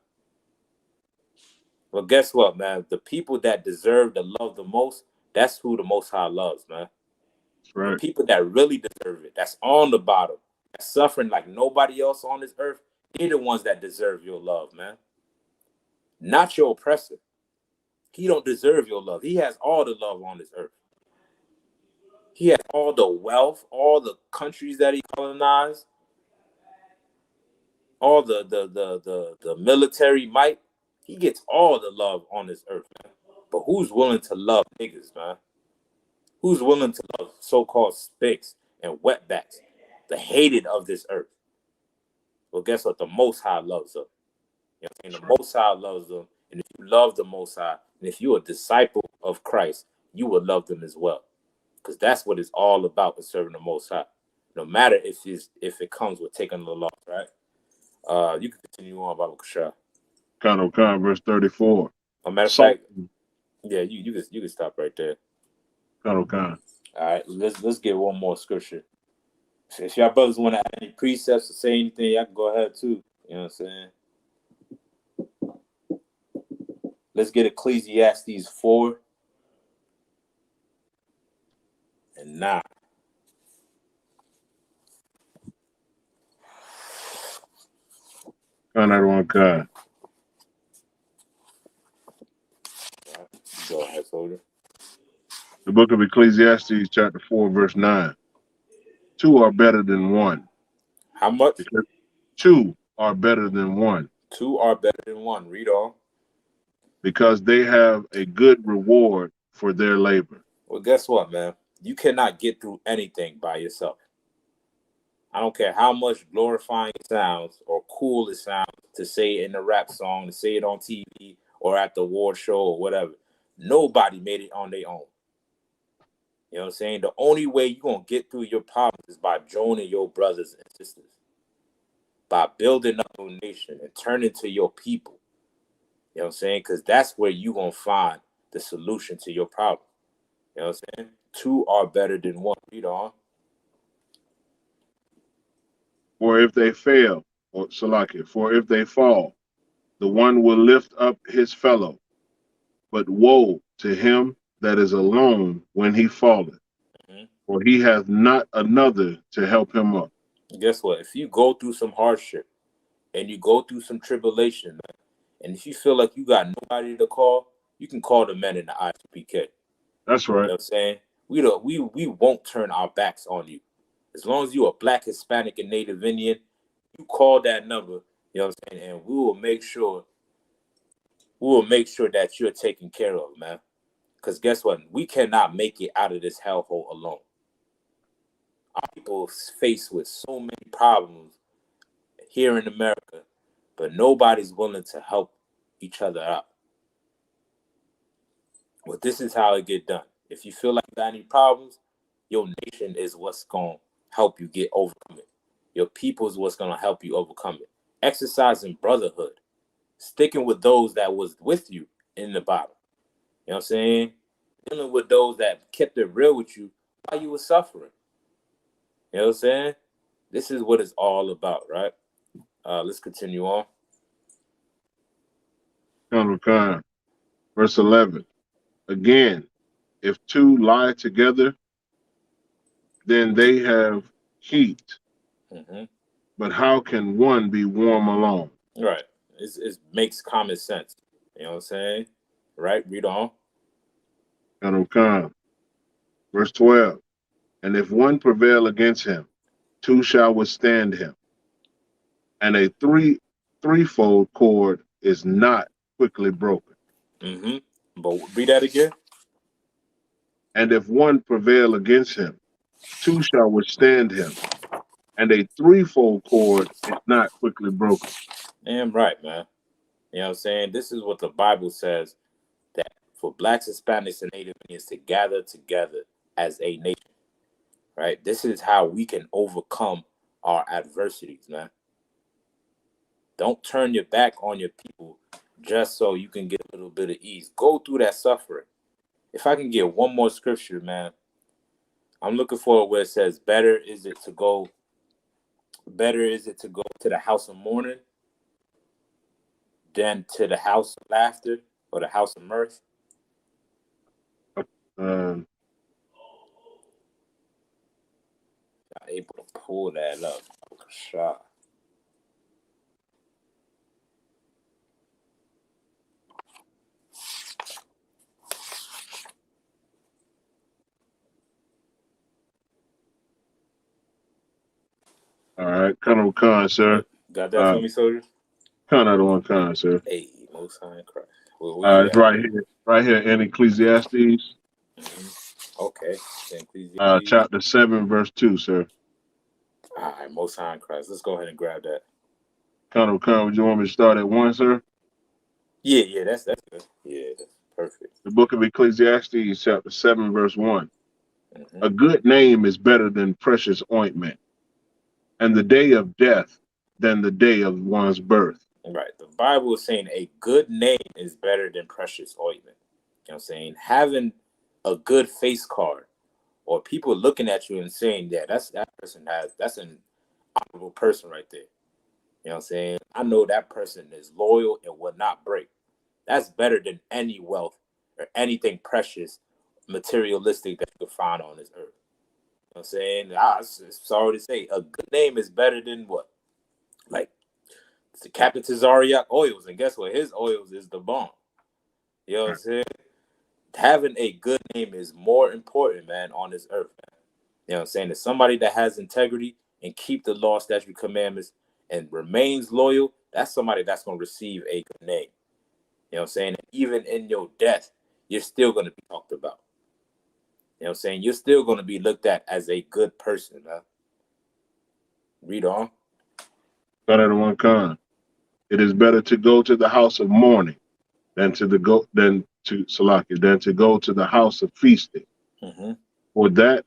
[SPEAKER 1] Well, guess what, man? The people that deserve the love the most, that's who the Most High loves, man. Right. The people that really deserve it, that's on the bottom, that's suffering like nobody else on this earth, they're the ones that deserve your love, man. Not your oppressor. He don't deserve your love. He has all the love on this earth. He has all the wealth, all the countries that he colonized, all the military might. He gets all the love on this earth, man. But who's willing to love niggas, man? Who's willing to love so-called spicks and wetbacks, the hated of this earth? Well, guess what? The Most High loves them. You know what I'm saying? The Most High loves them. And if you love the Most High, and if you're a disciple of Christ, you will love them as well. Because that's what it's all about, is serving the Most High. No matter if it comes with taking the loss, right? You can continue on, Baba Kasha.
[SPEAKER 3] Khan, verse 34.
[SPEAKER 1] A matter of fact, yeah, you can stop right there.
[SPEAKER 3] Colonel Khan.
[SPEAKER 1] All right, let's get one more scripture. If y'all brothers want to add any precepts or say anything, y'all can go ahead too. You know what I'm saying? Let's get Ecclesiastes 4 and 9.
[SPEAKER 3] Khan out of one Khan.
[SPEAKER 1] Go ahead, soldier.
[SPEAKER 3] The book of Ecclesiastes, chapter 4, verse 9. Two are better than one.
[SPEAKER 1] How much?
[SPEAKER 3] Because two are better than one.
[SPEAKER 1] Two are better than one. Read on.
[SPEAKER 3] Because they have a good reward for their labor.
[SPEAKER 1] Well, guess what, man? You cannot get through anything by yourself. I don't care how much glorifying it sounds or cool it sounds to say it in a rap song, to say it on TV or at the award show or whatever. Nobody made it on their own. You know what I'm saying? The only way you're going to get through your problems is by joining your brothers and sisters, by building up your nation and turning to your people. You know what I'm saying? Because that's where you're going to find the solution to your problem. You know what I'm saying? Two are better than one. Read on.
[SPEAKER 3] For if they fail, or Salakia, for if they fall, the one will lift up his fellow. But woe to him that is alone when he falleth, for he hath not another to help him up.
[SPEAKER 1] Guess what? If you go through some hardship and you go through some tribulation, man, and if you feel like you got nobody to call, you can call the men in the ISUPK.
[SPEAKER 3] That's right.
[SPEAKER 1] You know what I'm saying? We won't turn our backs on you. As long as you're a Black, Hispanic, and Native Indian, you call that number, you know what I'm saying, and we will make sure that you're taken care of, man. Because guess what? We cannot make it out of this hellhole alone. Our people faced with so many problems here in America, but nobody's willing to help each other out. But this is how it get done. If you feel like you got any problems, your nation is what's going to help you get overcome it. Your people is what's going to help you overcome it. Exercising brotherhood. Sticking with those that was with you in the battle. You know what I'm saying? Dealing with those that kept it real with you while you were suffering. You know what I'm saying? This is what it's all about, right? Let's continue on.
[SPEAKER 3] Verse 11. Again, if two lie together, then they have heat. But how can one be warm alone?
[SPEAKER 1] Right. It makes common sense. You know what I'm saying? Right? Read on.
[SPEAKER 3] Verse 12. And if one prevail against him, two shall withstand him. And a threefold cord is not quickly broken.
[SPEAKER 1] But read that again.
[SPEAKER 3] And if one prevail against him, two shall withstand him. And a threefold cord is not quickly broken.
[SPEAKER 1] Damn right, man. You know what I'm saying? This is what the Bible says, that for Blacks, Hispanics, and Native Indians to gather together as a nation, right? This is how we can overcome our adversities, man. Don't turn your back on your people just so you can get a little bit of ease. Go through that suffering. If I can get one more scripture, man, I'm looking for where it says, better is it to go to the house of mourning than to the house of laughter or the house of mirth.
[SPEAKER 3] Um,
[SPEAKER 1] Not able to pull that up. Shot.
[SPEAKER 3] all right, Colonel Khan, sir.
[SPEAKER 1] Got that for me, soldier?
[SPEAKER 3] Khan out of one Khan, sir.
[SPEAKER 1] Hey, Most High in Christ.
[SPEAKER 3] It's right here in Ecclesiastes.
[SPEAKER 1] Okay.
[SPEAKER 3] Chapter 7, verse 2, sir.
[SPEAKER 1] All right, Most High in Christ. Let's go ahead and grab that.
[SPEAKER 3] Colonel Khan, would you want me to start at 1, sir?
[SPEAKER 1] Yeah, that's good. Yeah, that's perfect.
[SPEAKER 3] The book of Ecclesiastes, chapter 7, verse 1. A good name is better than precious ointment, and the day of death than the day of one's birth.
[SPEAKER 1] Right. The Bible is saying a good name is better than precious ointment. You know what I'm saying? Having a good face card, or people looking at you and saying, yeah, that's an honorable person right there. You know what I'm saying? I know that person is loyal and will not break. That's better than any wealth or anything precious, materialistic that you can find on this earth. You know what I'm saying? Sorry to say, a good name is better than what? Like the Captain Tazariak oils. And guess what? His oils is the bomb. You know what I'm saying? Having a good name is more important, man, on this earth, man. You know what I'm saying? That somebody that has integrity and keep the law, statute, commandments, and remains loyal, that's somebody that's going to receive a good name. You know what I'm saying? Even in your death, you're still going to be talked about. You know what I'm saying? You're still going to be looked at as a good person, man. Read on.
[SPEAKER 3] Got it in one con. It is better to go to the house of mourning than to go to the house of feasting.
[SPEAKER 1] Mm-hmm.
[SPEAKER 3] For that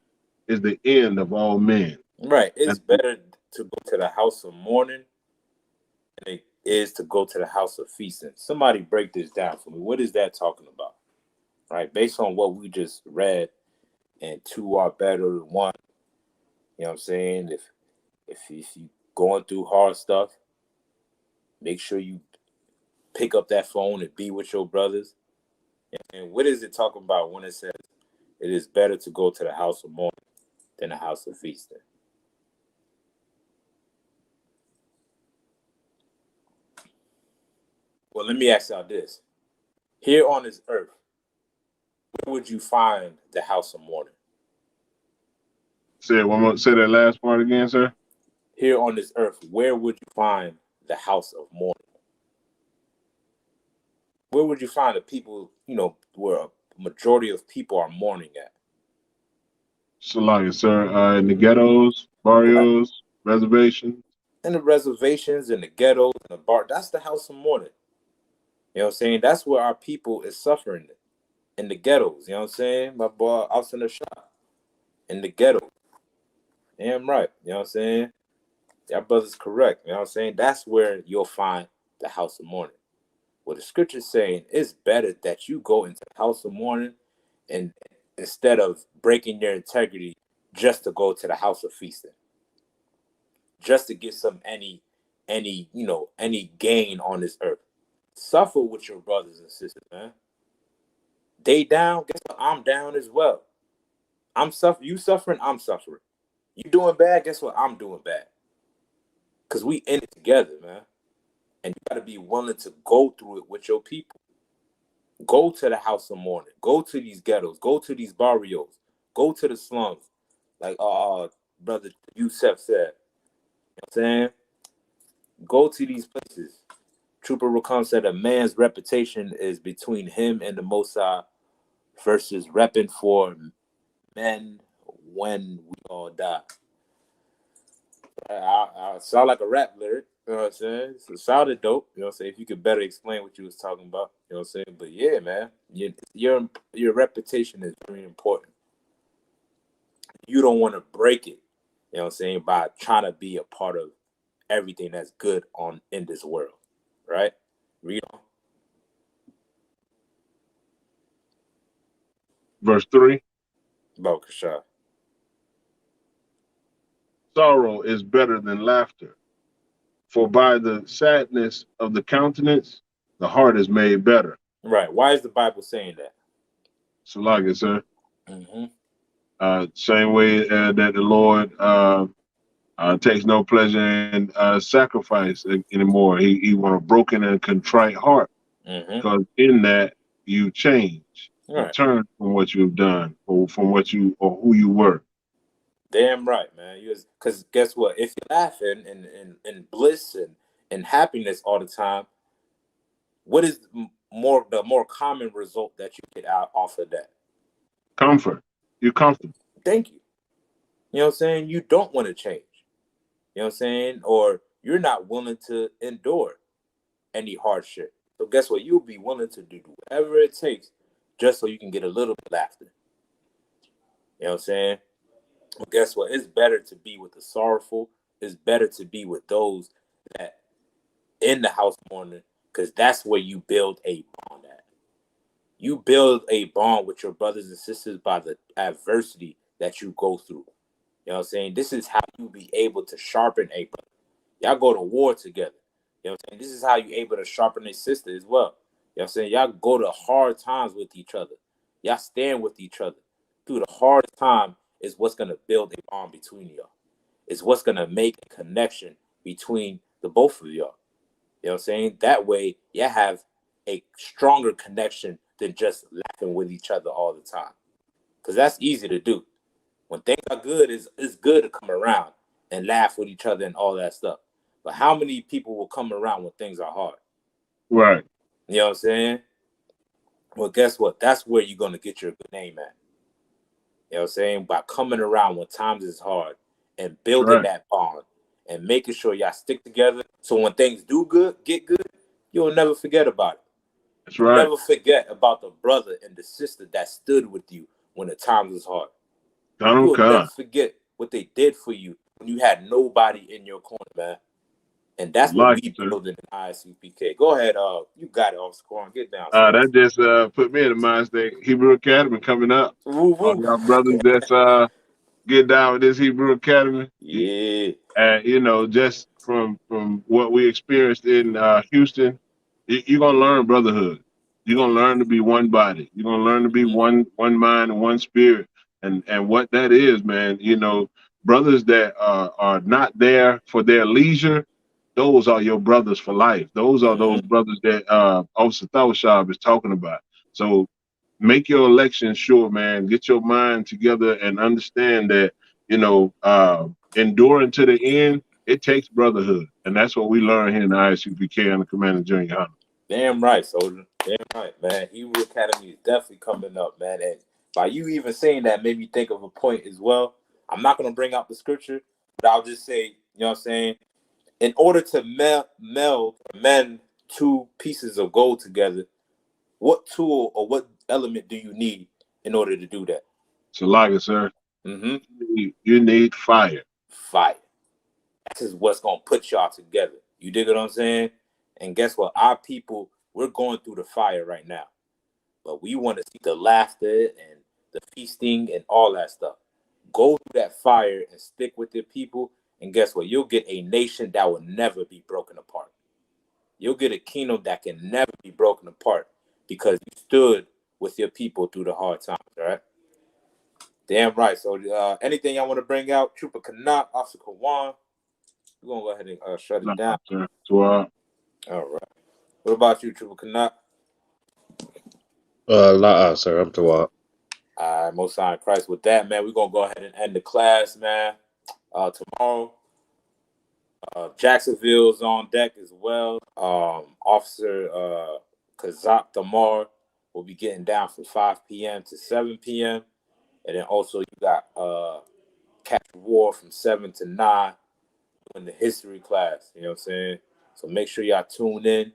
[SPEAKER 3] is the end of all men.
[SPEAKER 1] Right. It's better to go to the house of mourning than it is to go to the house of feasting. Somebody break this down for me. What is that talking about? Right. Based on what we just read, and two are better than one. You know what I'm saying? If you going through hard stuff, make sure you pick up that phone and be with your brothers. And what is it talking about when it says it is better to go to the house of mourning than the house of feasting? Well, let me ask y'all this. Here on this earth, where would you find the house of mourning?
[SPEAKER 3] Say that last part again, sir.
[SPEAKER 1] Here on this earth, where would you find the house of mourning? Where would you find the people, where a majority of people are mourning at?
[SPEAKER 3] Salakia, sir. In the ghettos,
[SPEAKER 1] Right.
[SPEAKER 3] barrios, reservations.
[SPEAKER 1] In the reservations, in the ghettos, in the bar, that's the house of mourning. You know what I'm saying? That's where our people is suffering in the ghettos. You know what I'm saying? My boy, out in the shop, in the ghetto. Damn right. You know what I'm saying? That brother's correct. You know what I'm saying? That's where you'll find the house of mourning. What the scripture's saying, it's better that you go into the house of mourning and instead of breaking your integrity just to go to the house of feasting, just to get any gain on this earth. Suffer with your brothers and sisters, man. They down, guess what? I'm down as well. I'm suffering, you suffering, I'm suffering. You doing bad, guess what? I'm doing bad. Because we in it together, man. And you got to be willing to go through it with your people. Go to the house of mourning. Go to these ghettos. Go to these barrios. Go to the slums. Like brother Isupk said. You know what I'm saying? Go to these places. Trooper Rakam said a man's reputation is between him and the Most High versus repping for men when we all die. I sound like a rap lyric, you know what I'm saying? So it sounded dope, you know what I'm saying? If you could better explain what you was talking about, you know what I'm saying? But yeah, man, your reputation is very important. You don't want to break it, you know what I'm saying, by trying to be a part of everything that's good in this world, right? Read on.
[SPEAKER 3] Verse 3.
[SPEAKER 1] About Kasha.
[SPEAKER 3] Sorrow is better than laughter, for by the sadness of the countenance, the heart is made better.
[SPEAKER 1] Right. Why is the Bible saying that?
[SPEAKER 3] Salakia, sir.
[SPEAKER 1] Mm-hmm.
[SPEAKER 3] Same way that the Lord takes no pleasure in sacrifice anymore. He want a broken and contrite heart, because in that you change, you
[SPEAKER 1] Right.
[SPEAKER 3] turn from what you've done, or from who you were.
[SPEAKER 1] Damn right, man. Because guess what? If you're laughing and bliss and happiness all the time, what is the more common result that you get out off of that?
[SPEAKER 3] Comfort. You're comfortable.
[SPEAKER 1] Thank you. You know what I'm saying? You don't want to change. You know what I'm saying? Or you're not willing to endure any hardship. So guess what? You'll be willing to do whatever it takes just so you can get a little bit of laughter. You know what I'm saying? But guess what? It's better to be with the sorrowful. It's better to be with those that in the house mourning, because that's where you build a bond at. You build a bond with your brothers and sisters by the adversity that you go through. You know what I'm saying? This is how you be able to sharpen a brother. Y'all go to war together. You know what I'm saying? This is how you able to sharpen a sister as well. You know what I'm saying? Y'all go to hard times with each other. Y'all stand with each other. Through the hardest time is what's going to build a bond between y'all. It's what's going to make a connection between the both of y'all. You know what I'm saying? That way, y'all have a stronger connection than just laughing with each other all the time. Because that's easy to do. When things are good, it's good to come around and laugh with each other and all that stuff. But how many people will come around when things are hard?
[SPEAKER 3] Right.
[SPEAKER 1] You know what I'm saying? Well, guess what? That's where you're going to get your good name at. You know what I'm saying? By coming around when times is hard and building that bond and making sure y'all stick together. So when things do get good, you'll never forget about it.
[SPEAKER 3] That's right.
[SPEAKER 1] Never forget about the brother and the sister that stood with you when the times was hard. You'll never forget what they did for you when you had nobody in your corner, man. And that's what we build in ISUPK. Go ahead, you got it, Officer Quan. Get down.
[SPEAKER 3] That just put me in the mind state. Hebrew Academy coming up.
[SPEAKER 1] Woo, woo.
[SPEAKER 3] All y'all brothers that's get down with this Hebrew Academy.
[SPEAKER 1] Yeah.
[SPEAKER 3] And you know, just from what we experienced in Houston, you're gonna learn brotherhood. You're gonna learn to be one body. You're gonna learn to be one mind and one spirit. And what that is, man, you know, brothers that are not there for their leisure, those are your brothers for life. Those are those brothers that Officer Thawashab is talking about. So make your election sure, man. Get your mind together and understand that, you know, enduring to the end, it takes brotherhood. And that's what we learn here in the ISUPK and the Commander Junior Honor.
[SPEAKER 1] Damn right, soldier. Damn right, man. Hebrew Academy is definitely coming up, man. And by you even saying that made me think of a point as well. I'm not going to bring out the scripture, but I'll just say, you know what I'm saying? In order to mend two pieces of gold together, what tool or what element do you need in order to do that?
[SPEAKER 3] Salaga, sir. You need fire.
[SPEAKER 1] Fire. This is what's going to put y'all together. You dig what I'm saying? And guess what? Our people, we're going through the fire right now. But we want to see the laughter and the feasting and all that stuff. Go through that fire and stick with your people. And guess what? You'll get a nation that will never be broken apart. You'll get a kingdom that can never be broken apart because you stood with your people through the hard times, all right? Damn right. So anything y'all want to bring out? Trooper Kanat, Officer Kawan. We're going to go ahead and shut it down.
[SPEAKER 3] Sir.
[SPEAKER 1] All right. What about you, Trooper Kanat?
[SPEAKER 5] Sir. I'm Tawab.
[SPEAKER 1] All right, Most High in Christ. With that, man, we're going to go ahead and end the class, man. Tomorrow, Jacksonville's on deck as well. Officer Kazak Tamar will be getting down from 5 p.m. to 7 p.m. And then also you got Catch War from 7 to 9 in the history class. You know what I'm saying? So make sure y'all tune in.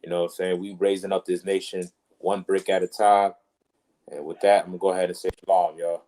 [SPEAKER 1] You know what I'm saying? We raising up this nation one brick at a time. And with that, I'm going to go ahead and say shalom, y'all.